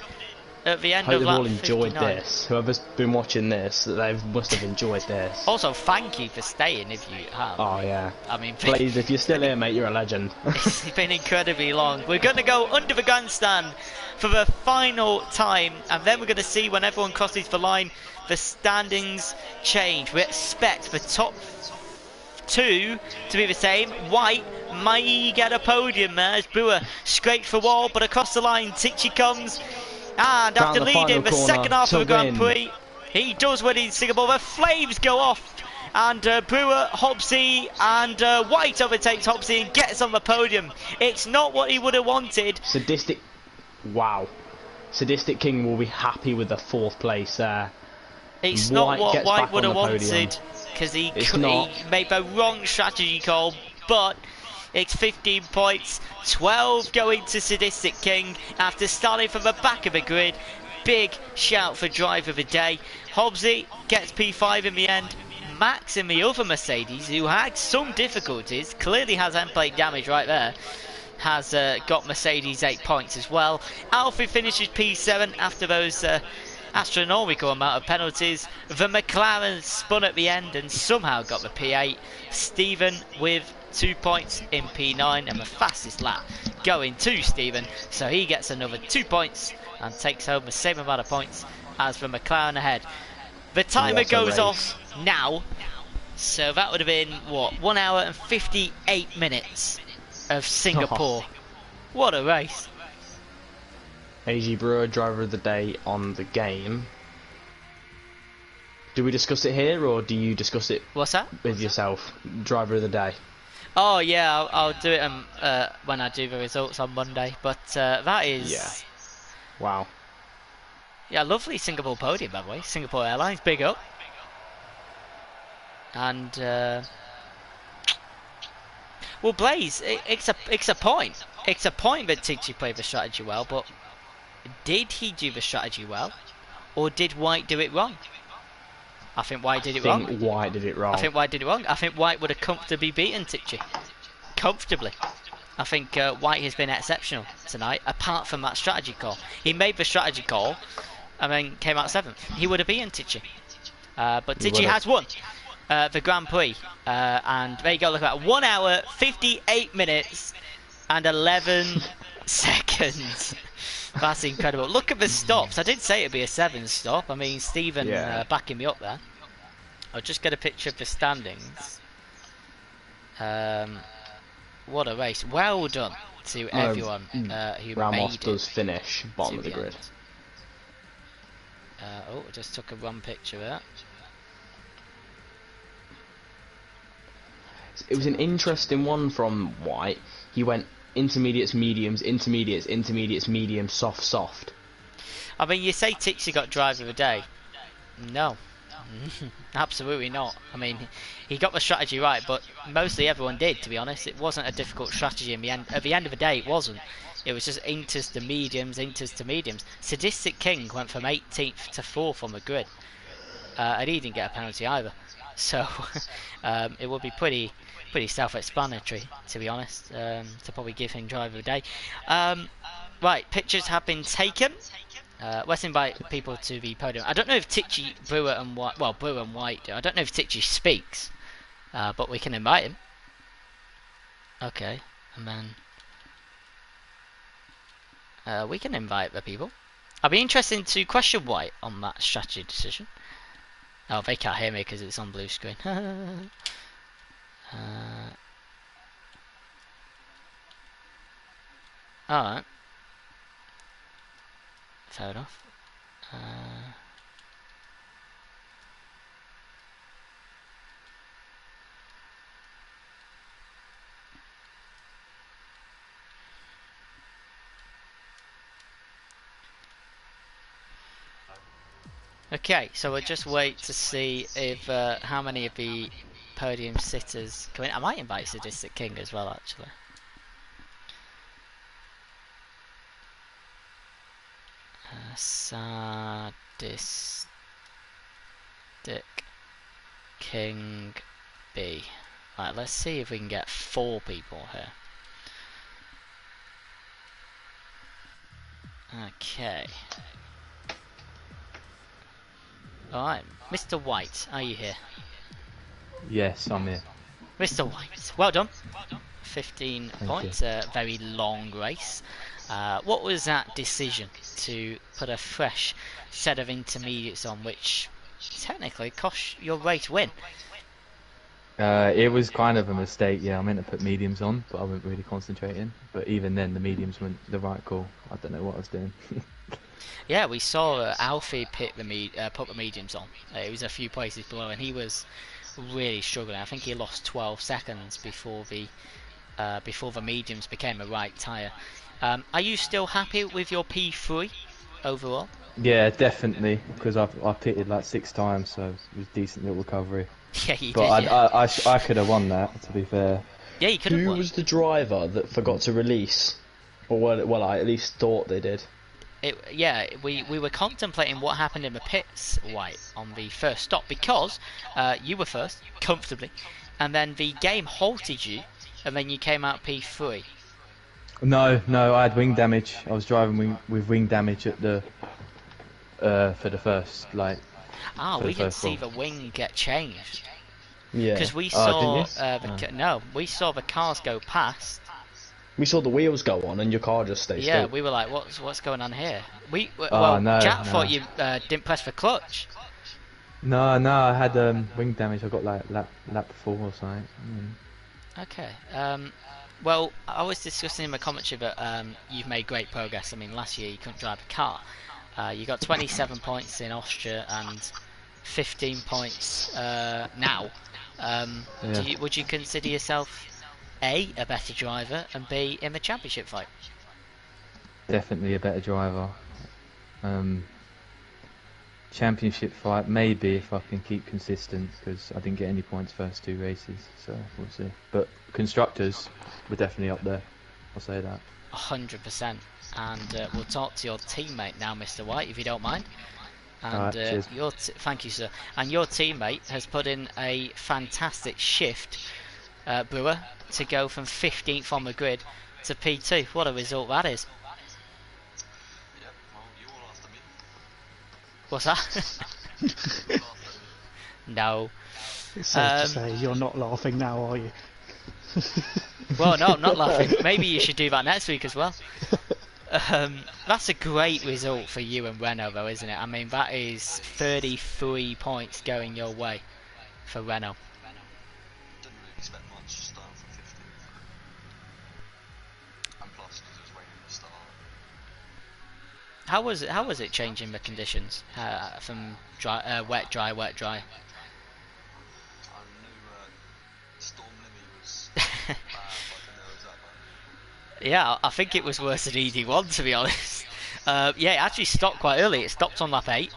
A: at the end of lap 59.
B: Hope they've all enjoyed this. Whoever's been watching this, they must have enjoyed this.
A: Also, thank you for staying if you have.
B: Oh yeah.
A: I mean,
B: please, if you're still here, mate, you're a legend.
A: It's been incredibly long. We're going to go under the grandstand for the final time, and then we're going to see when everyone crosses the line, the standings change. We expect the top 2 to be the same. White might get a podium there as Brewer scrapes the wall, but across the line, Tichy comes. And after leading the second half of the Grand Prix, he does win in Singapore. The flames go off, and Brewer, Hobbsy, and White overtakes Hobbsy and gets on the podium. It's not what he would have wanted.
B: Sadistic King will be happy with the 4th place there.
A: It's not what White would have wanted, because he made the wrong strategy call, but it's 15 points, 12 going to Sadistic King after starting from the back of the grid. Big shout for driver of the day. Hobbsy gets P5 in the end. Max in the other Mercedes, who had some difficulties, clearly has end plate damage right there, has got Mercedes 8 points as well. Alfie finishes P7 after those astronomical amount of penalties. The McLaren spun at the end and somehow got the P8. Stephen with 2 points in P9, and the fastest lap going to Stephen, so he gets another 2 points and takes home the same amount of points as the McLaren ahead. The timer goes off now, so that would have been, what, 1 hour and 58 minutes of Singapore. What a race.
B: AG Brewer, driver of the day on the game. Do we discuss it here, or do you discuss it
A: What's that?
B: with yourself? Driver of the day.
A: Oh yeah, I'll do it when I do the results on Monday. But that is...
B: Yeah. Wow.
A: Yeah, lovely Singapore podium, by the way. Singapore Airlines, big up. And... well, Blaze, it's a point. It's a point that Tichy played the strategy well, but did he do the strategy well? Or did White do it wrong? I think White did it wrong.
B: I think White did it wrong.
A: I think White did it wrong. I think White would have comfortably beaten Tichy. Comfortably. I think White has been exceptional tonight, apart from that strategy call. He made the strategy call and then came out 7th. He would have beaten Tichy. But Tichy has won the Grand Prix. And there you go, look at that. 1 hour, 58 minutes and 11 seconds. That's incredible. Look at the stops. I did say it'd be a 7 stop. I mean, Stephen backing me up there. I'll just get a picture of the standings. What a race. Well done to everyone who
B: Ramos
A: made
B: does
A: it
B: finish bottom of the grid.
A: Oh, I just took a run picture of that.
B: It was an interesting one from White. He went intermediates, mediums, intermediates, intermediates, medium, soft, soft.
A: I mean, you say Tixie got driver of the day. No. Absolutely not. I mean, he got the strategy right, but mostly everyone did, to be honest. It wasn't a difficult strategy in the end. At the end of the day, it wasn't. It was just inters to mediums, inters to mediums. Sadistic King went from 18th to 4th on the grid. And he didn't get a penalty either. So, it would be pretty self-explanatory, to be honest, to probably give him driver of the day. Right, pictures have been taken. Let's invite people to the podium. I don't know if Tichy, Brewer and White, well, Brewer and White do. I don't know if Tichy speaks, but we can invite him. Okay, and then we can invite the people. I'll be interested to question White on that strategy decision. Oh, they can't hear me because it's on blue screen. Alright. Fair enough. Okay, so we'll just wait to see if how many of the podium sitters come in. I might invite Sadistic King as well, actually. Sadistic King B. Right, let's see if we can get 4 people here. Okay. Alright, Mr. White, are you here?
C: Yes, I'm here.
A: Mr. White, well done. 15 points, a very long race. What was that decision to put a fresh set of intermediates on, which technically cost your race win?
C: It was kind of a mistake, yeah. I meant to put mediums on, but I wasn't really concentrating. But even then, the mediums weren't the right call. I don't know what I was doing.
A: Yeah, we saw Alfie put the mediums on. It was a few places below, and he was really struggling. I think he lost 12 seconds before the mediums became a right tyre. Are you still happy with your P3 overall?
C: Yeah, definitely, because I pitted like 6 times, so it was a decent little recovery.
A: Yeah, you
C: but
A: did. Yeah.
C: I could have won that, to be fair.
A: Yeah, you could have won.
B: Who was the driver that forgot to release? Or well, I at least thought they did.
A: Yeah, we were contemplating what happened in the pits, White, on the first stop, because you were first, comfortably, and then the game halted you, and then you came out P3.
C: No, I had wing damage. I was driving with wing damage at the for the first, like.
A: Ah, we didn't see the wing get changed.
B: Yeah.
A: Because we
B: Oh,
A: saw
B: didn't you?
A: no, we saw the cars go past.
B: We saw the wheels go on and your car just stay
A: Yeah,
B: still.
A: we were like, what's going on here?
C: Oh
A: Well,
C: no,
A: Jack
C: no.
A: thought you didn't press the clutch.
C: No, no, I had wing damage. I got like lap 4 or something.
A: Okay. Well, I was discussing in my commentary that you've made great progress. I mean, last year you couldn't drive a car. You got 27 points in Austria and 15 points now.
C: Yeah.
A: Would you consider yourself a better driver and B in the championship fight?
C: Definitely a better driver. Championship fight, maybe if I can keep consistent, because I didn't get any points first 2 races, so we'll see. But constructors, we're definitely up there. I'll say that.
A: 100%. And we'll talk to your teammate now, Mr. White, if you don't mind. And
C: Alright, cheers.
A: thank you, sir. And your teammate has put in a fantastic shift, Brewer, to go from 15th on the grid to P2. What a result that is.
D: Yep, well, you all after me.
A: What's that? No.
E: It's safe to say you're not laughing now, are you?
A: Well, no, I'm not laughing. Maybe you should do that next week as well. That's a great result for you and Renault, though, isn't it? I mean, that is 33 points going your way for Renault.
D: Didn't really expect much starting from 15th. And plus, because it was raining at the start.
A: How was it changing the conditions from wet, dry, wet, dry?
D: I knew Storm Limmy was bad, but I didn't know it was that bad.
A: Yeah, I think it was worse than ED1, to be honest. Yeah, it actually stopped quite early. It stopped on lap 8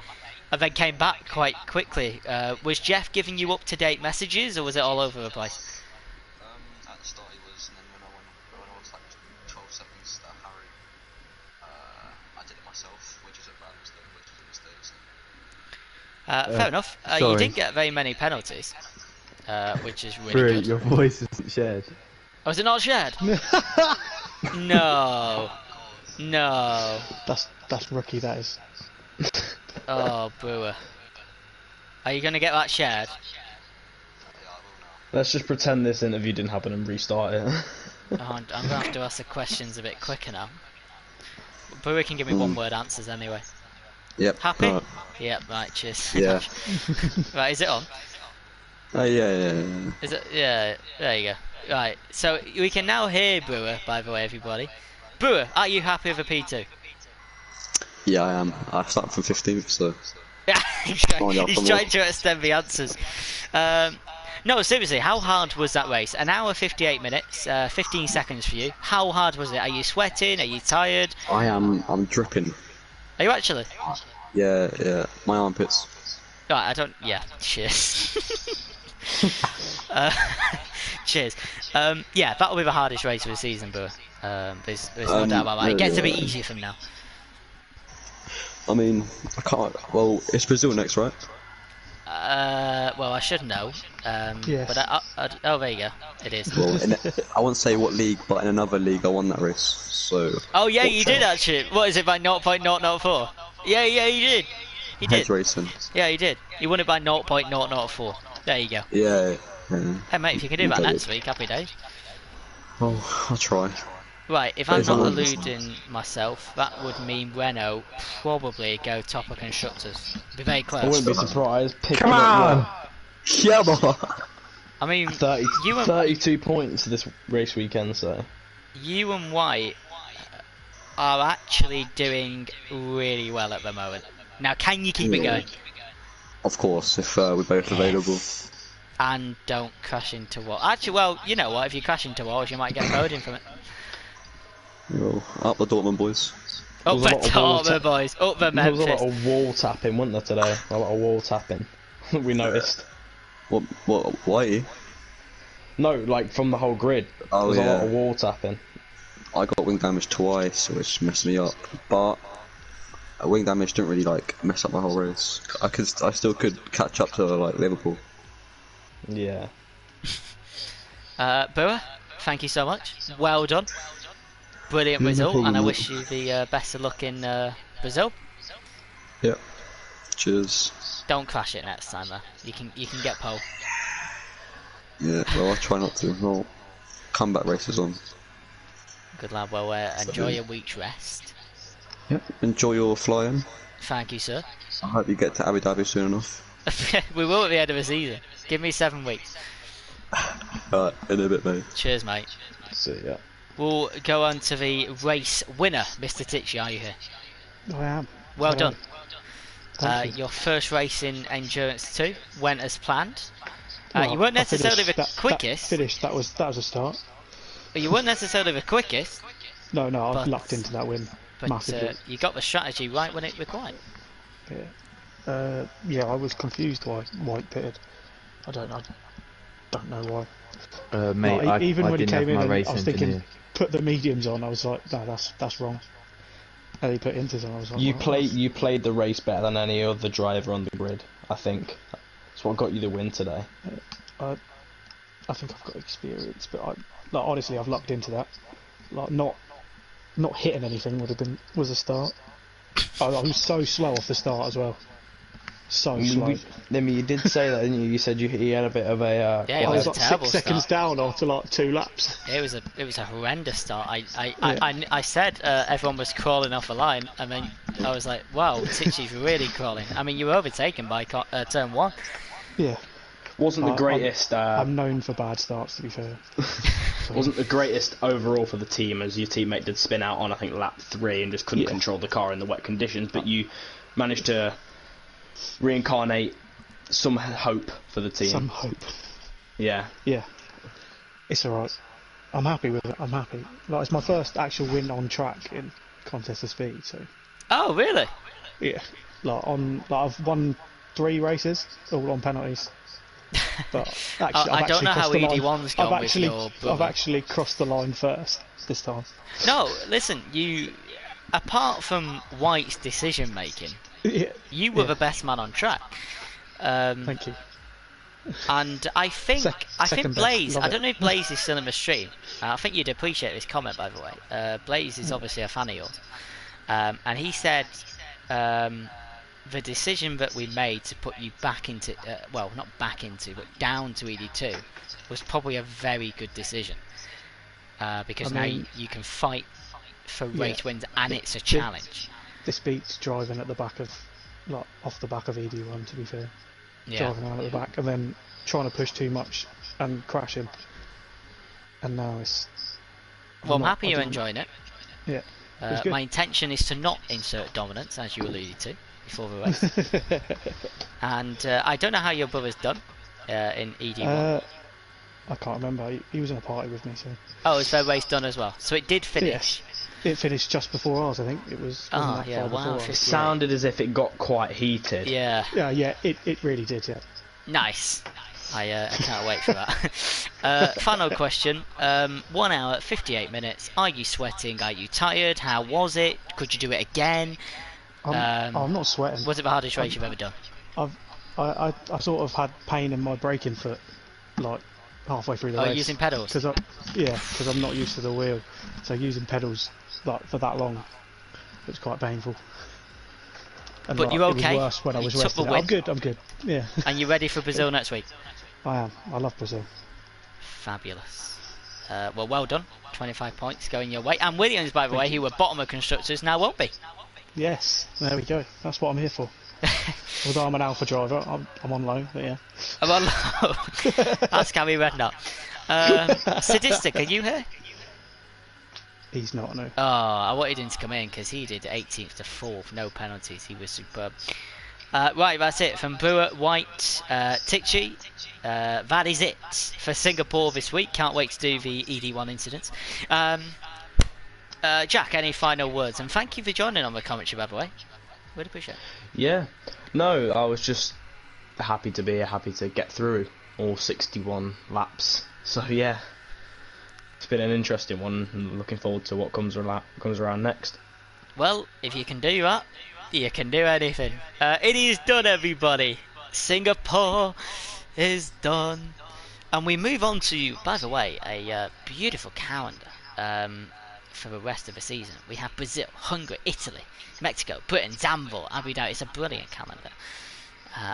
A: and then came back quite quickly. Was Jeff giving you up-to-date messages, or was it all over the place?
D: At the start he was, and then when I was like 12 seconds to Harry, I did it myself, which is a bad mistake, so.
A: Fair enough. You
C: sorry.
A: didn't get very many penalties, which is really
C: Bro,
A: good.
C: your voice isn't shared.
A: Oh, is it not shared? No. No.
E: That's rookie. That is.
A: Oh, Brewer. Are you going to get that shared?
D: Yeah, I will now.
B: Let's just pretend this interview didn't happen and restart it.
A: Oh, I'm going to have to ask the questions a bit quicker now. Brewer can give me one-word answers anyway.
D: Yep.
A: Happy? Yep, right, cheers.
D: Yeah.
A: Right, is it on?
D: Yeah.
A: Is it? Yeah, there you go. Right, so we can now hear Brewer, by the way, everybody. Brewer, are you happy with a P2?
D: Yeah, I am. I started from 15th, so.
A: Yeah, he's trying to extend the answers. No, seriously, how hard was that race? An hour 58 minutes, 15 seconds for you. How hard was it? Are you sweating? Are you tired?
D: I'm dripping.
A: Are you actually?
D: Yeah. My armpits.
A: Right, I don't. Yeah, cheers. Cheers. Yeah, that'll be the hardest race of the season, Brewer. There's no doubt about that. It gets a bit easier from now.
D: I mean, I can't. Well, it's Brazil next, right?
A: Well, I should know.
E: Yes.
A: But oh, there you go. It is.
D: Well, I won't say what league, but in another league, I won that race. So.
A: Oh yeah, you did actually. What is it by 0.004? Yeah, you did. You
D: Hedge
A: did.
D: racing.
A: Yeah, you did. You won it by 0.004. There you go.
D: Yeah.
A: Hey mate, if you can do that next week, happy days.
D: Oh, I'll try.
A: Right, if
D: But
A: I'm
D: if
A: not
D: I'm-
A: eluding myself, that would mean Renault probably go top of constructors. Be very
B: I
A: close.
B: wouldn't be surprised. Picking
C: Come on!
B: up
D: Yeah, boy.
A: I mean,
B: 30,
A: you and
B: 32 points this race weekend, so.
A: you and White are actually doing really well at the moment. Now, can you keep it going?
D: Of course, if we're both available.
A: And don't crash into walls. Actually, well, you know what? If you crash into walls, you might get a podium from it.
D: Well, up the Dortmund boys.
A: Up
B: There
A: the
B: was a lot of wall
A: Dortmund boys. Up the
B: There was a lot
A: Memphis.
B: of wall tapping, wasn't there, today? A lot of wall tapping. We noticed.
D: What? Why?
B: No, like from the whole grid.
D: Oh,
B: There was a
D: yeah.
B: lot of wall tapping.
D: I got wing damage twice, which messed me up. But wing damage didn't really like mess up my whole race. I still could catch up to like Liverpool.
B: Yeah.
A: Brewer, thank you so much. Well done. Brilliant result, and I wish you the best of luck in Brazil.
D: Yep. Cheers.
A: Don't crash it next time, though. You can get pole.
D: Yeah, well, I'll try not to. Well, comeback races on.
A: Good lad. Well, enjoy your week's rest.
D: Yep. Enjoy your flying.
A: Thank you, sir.
D: I hope you get to Abu Dhabi soon enough.
A: We will at the end of the season. Give me 7 weeks.
D: Alright, in a bit, mate.
A: Cheers, mate.
B: See ya.
A: We'll go on to the race winner, Mr. Tichy. Are you here?
E: I am.
A: Well done.
E: Thank you.
A: Your first race in Endurance 2 went as planned.
E: Well,
A: You weren't
E: I finished
A: necessarily the
E: that-
A: quickest.
E: That was a start.
A: You weren't necessarily the quickest,
E: No, I've
A: But-
E: lucked into that win
A: but
E: massively.
A: you got the strategy right when it required.
E: Yeah, I was confused why White pitted. I don't know why.
C: Mate,
E: Like, even
C: I
E: when he
C: didn't
E: came
C: have
E: in,
C: my
E: and
C: race
E: I was
C: engineer.
E: thinking, put the mediums on. I was like, no, that's wrong. And he put inters on. I was like,
B: You played the race better than any other driver on the grid. I think that's what got you the win today.
E: I think I've got experience, but honestly, I've lucked into that. Like not hitting anything was a start. I was so slow off the start as well. So slow.
B: You did say that, didn't you? You said he had a bit of a.
A: Yeah, it
E: I
A: was
E: was
A: a
E: like
A: terrible
E: 6 seconds
A: start.
E: down after like 2 laps.
A: It was a horrendous start. I said everyone was crawling off the line, and then I was like, wow, Tichy's really crawling. I mean, you were overtaken by turn 1.
E: Yeah.
B: Wasn't the greatest.
E: I'm known for bad starts, to be fair.
B: Wasn't the greatest overall for the team, as your teammate did spin out on I think lap 3 and just couldn't control the car in the wet conditions. But you managed to reincarnate some hope for the team.
E: Some hope.
B: Yeah.
E: Yeah. It's alright. I'm happy with it. I'm happy. Like, it's my first actual win on track in contest of speed. So
A: Oh, really?
E: yeah. I've won 3 races, all on penalties. But actually,
A: I don't know how ED1's gone with your
E: I've
A: brother.
E: actually crossed the line first this time.
A: No, listen, apart from White's decision making,
E: Yeah.
A: you were
E: Yeah.
A: the best man on track.
E: Thank you.
A: And I think
E: second best.
A: Blaze.
E: Love
A: I
E: it.
A: don't know if Blaze is still in the stream. I think you'd appreciate this comment, by the way. Blaze is obviously a fan of yours, and he said the decision that we made to put you back into, well, not back into, but down to ED2, was probably a very good decision. Because
E: I
A: now
E: mean,
A: you can fight for
E: yeah.
A: race wins, and it's a challenge.
E: This beats driving at the back of, off the back of ED1. To be fair,
A: Yeah.
E: driving around at the back and then trying to push too much and crashing. And now it's.
A: Well, I'm
E: not-
A: happy
E: I
A: you're
E: didn't-
A: enjoying it.
E: Yeah. It was good.
A: My intention is to not insert dominance, as you alluded to before the race. And I don't know how your brother's done in ED1.
E: I can't remember. He was in a party with me, so.
A: Oh, is their race done as well? So it did finish.
E: It finished just before ours, I think. It was. wasn't that
A: yeah,
E: far
A: wow,
E: before ours.
B: It sounded as if it got quite heated.
A: Yeah,
E: Yeah, it really did, yeah.
A: nice. I can't wait for that. Final question. 1 hour, 58 minutes. Are you sweating? Are you tired? How was it? Could you do it again?
E: I'm not sweating.
A: Was it the hardest race you've ever done?
E: I sort of had pain in my braking foot, like halfway through the race.
A: Using pedals?
E: Because I'm not used to the wheel, so using pedals for that long, it was quite painful. And
A: But you're okay?
E: It was worse when I was
A: You took the
E: rested.
A: win?
E: I'm good. Yeah,
A: And you ready for Brazil next week?
E: I am. I love Brazil.
A: Fabulous. Well done. 25 points going your way. And Williams, by the way, who were bottom of constructors, now won't be.
E: Yes, there we go. That's what I'm here for. Although I'm an alpha driver, I'm on loan, but yeah.
A: I'm on low. That's Gary Redknapp. Sadistic, are you here?
E: He's not, no.
A: Oh, I wanted him to come in because he did 18th to 4th, no penalties. He was superb. Right, that's it from Brewer, White, Tichy. That is it for Singapore this week. Can't wait to do the ED1 incidents. Jack, any final words? And thank you for joining on the commentary, by the way. Really appreciate it.
B: Yeah. No, I was just happy to be here, happy to get through all 61 laps. So yeah, it's been an interesting one. I'm looking forward to what comes around next.
A: Well, if you can do that, you can do anything. It is done, everybody. Singapore is done. And we move on to, by the way, a beautiful calendar for the rest of the season. We have Brazil, Hungary, Italy, Mexico, Britain, Zandvoort, Abu Dhabi. It's a brilliant calendar.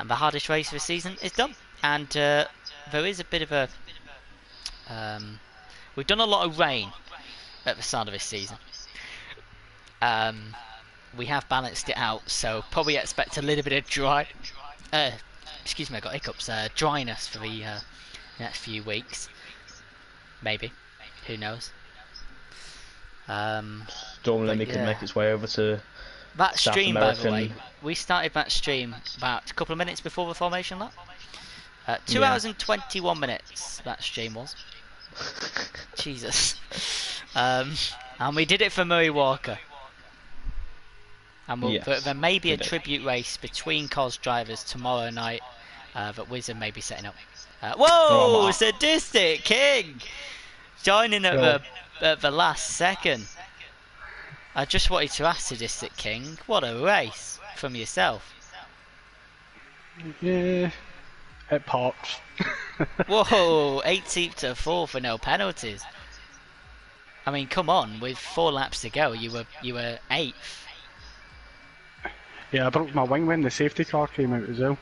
A: The hardest race of the season is done. and there is a bit of a we've done a lot of rain at the start of this season. We have balanced it out, so probably expect a little bit of excuse me, I got hiccups. Dryness for the next few weeks, maybe. Who knows?
B: Don't let me
A: yeah.
B: can make its way over to
A: That
B: South
A: stream, by the
B: American.
A: way, we started that stream about a couple of minutes before the formation lap. 2
B: Yeah.
A: hours and 21 minutes that stream was. Jesus. And we did it for Murray Walker. And
B: Yes,
A: there may be
B: we
A: a
B: did.
A: tribute race between COS drivers tomorrow night that Wizard may be setting up. Whoa!
B: my.
A: Sadistic King! Joining at the last second. I just wanted to ask Sadistic King, what a race from yourself.
E: Yeah, it pops.
A: Whoa, 18th to 4th for no penalties. I mean, come on, with 4 laps to go, you were 8th.
E: Yeah, I broke my wing when the safety car came out as well.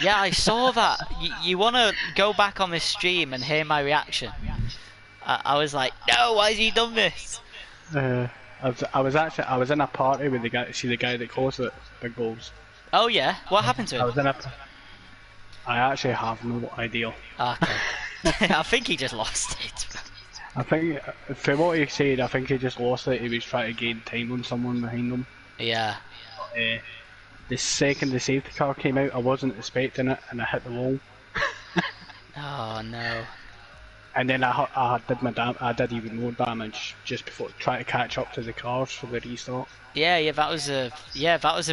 A: Yeah, I saw that. You want to go back on this stream and hear my reaction? I was like, no, why has he done this?
E: I was in a party with the guy that caused it, Big Balls.
A: Oh yeah, what happened to him?
E: I actually have no idea.
A: Okay. I think he just lost it.
E: I think, for what he said, I think he just lost it. He was trying to gain time on someone behind him.
A: Yeah.
E: The second the safety car came out, I wasn't expecting it, and I hit the wall.
A: Oh no.
E: And then I did even more damage just before trying to catch up to the cars for the restart.
A: Yeah, that was a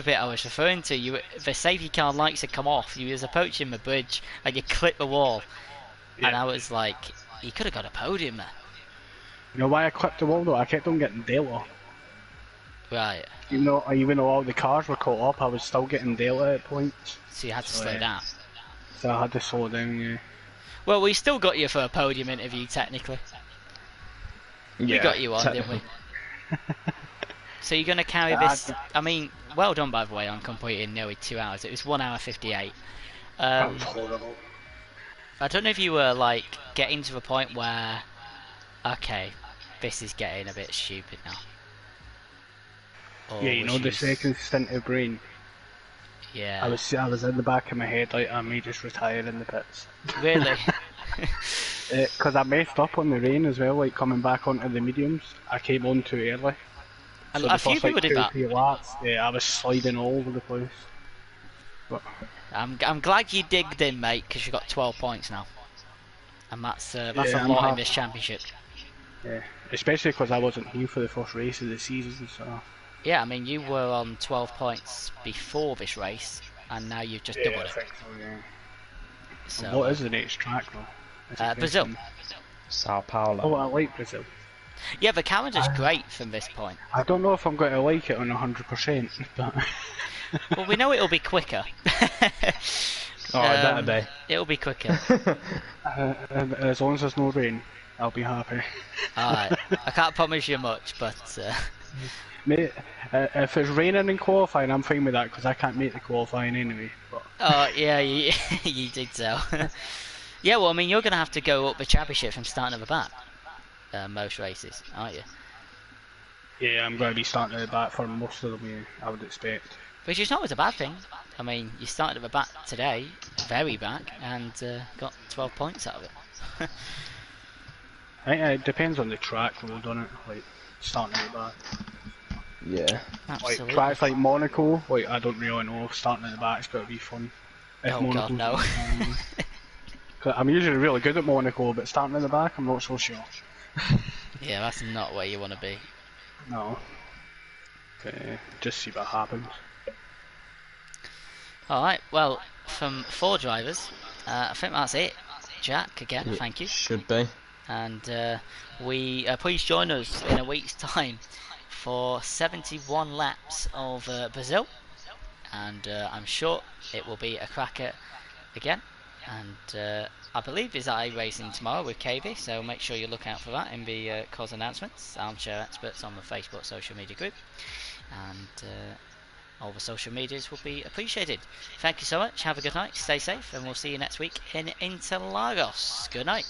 A: bit I was referring to. The safety car lights had come off. You was approaching the bridge and you clipped the wall, and I was like, you could have got a podium there.
E: You know why I clipped the wall though? I kept on getting delta.
A: Right.
E: Even though all the cars were caught up, I was still getting delta at points.
A: So you had to slow down.
E: So I had to slow down. Yeah.
A: Well, we still got you for a podium interview technically.
B: Yeah,
A: We got you on, didn't we? So you're going to carry this... I mean, well done by the way on completing nearly 2 hours. It was 1 hour 58.
E: That was horrible.
A: I don't know if you were like getting to the point where, okay, this is getting a bit stupid now. Or
E: Yeah, you know the second stint of brain.
A: Yeah.
E: I was in the back of my head like I may just retire in the pits.
A: Really?
E: Because I messed up on the rain as well, like coming back onto the mediums. I came on too early.
A: And
E: So
A: a
E: the
A: few
E: first,
A: people did that.
E: 2-3 laps, yeah, I was sliding all over the place.
A: I'm glad you digged in, mate, because you got 12 points now, and that's a
E: I'm
A: lot in
E: happy.
A: this championship.
E: Yeah, especially because I wasn't here for the first race of the season, so...
A: Yeah, I mean, you were on 12 points before this race, and now you've just doubled
E: I
A: it.
E: think so, yeah.
A: So,
E: What is the next track though? Is it
A: Brazil.
E: question?
B: Sao Paulo.
E: Oh, I like Brazil.
A: Yeah, the calendar's great from this point.
E: I don't know if I'm going to like it on 100%, but...
A: Well, we know it'll be quicker.
B: Oh, that'll be.
A: It'll be quicker.
E: As long as there's no rain, I'll be happy.
A: Alright, I can't promise you much, but...
E: Mate, if it's raining in qualifying, I'm fine with that because I can't make the qualifying anyway. But...
A: Oh, yeah, you, you did so. Yeah, well, I mean, you're going to have to go up the championship from starting at the back. Most races, aren't you?
E: Yeah, I'm going to be starting at the back for most of them, yeah, I would expect.
A: Which is not always a bad thing. I mean, you started at the back today, very back, and got 12 points out of it.
E: I think it depends on the track road on it, like starting at the back.
B: Yeah.
A: Absolutely.
E: Like tracks like Monaco, like I don't really know if starting at the back's going to be fun. If
A: Oh god, no.
E: 'Cause I'm usually really good at Monaco, but starting at the back, I'm not so sure.
A: Yeah, that's not where you want to be.
E: No. Okay, just see what happens.
A: Alright, well, from 4 drivers, I think that's it. Jack, again, thank you.
B: Should be.
A: And please join us in a week's time for 71 laps of Brazil. And I'm sure it will be a cracker again. And I believe there's iRacing tomorrow with KB, so make sure you look out for that in the COS announcements. Armchair Experts on the Facebook social media group. And over social medias will be appreciated. Thank you so much. Have a good night. Stay safe, and we'll see you next week in Interlagos. Good night.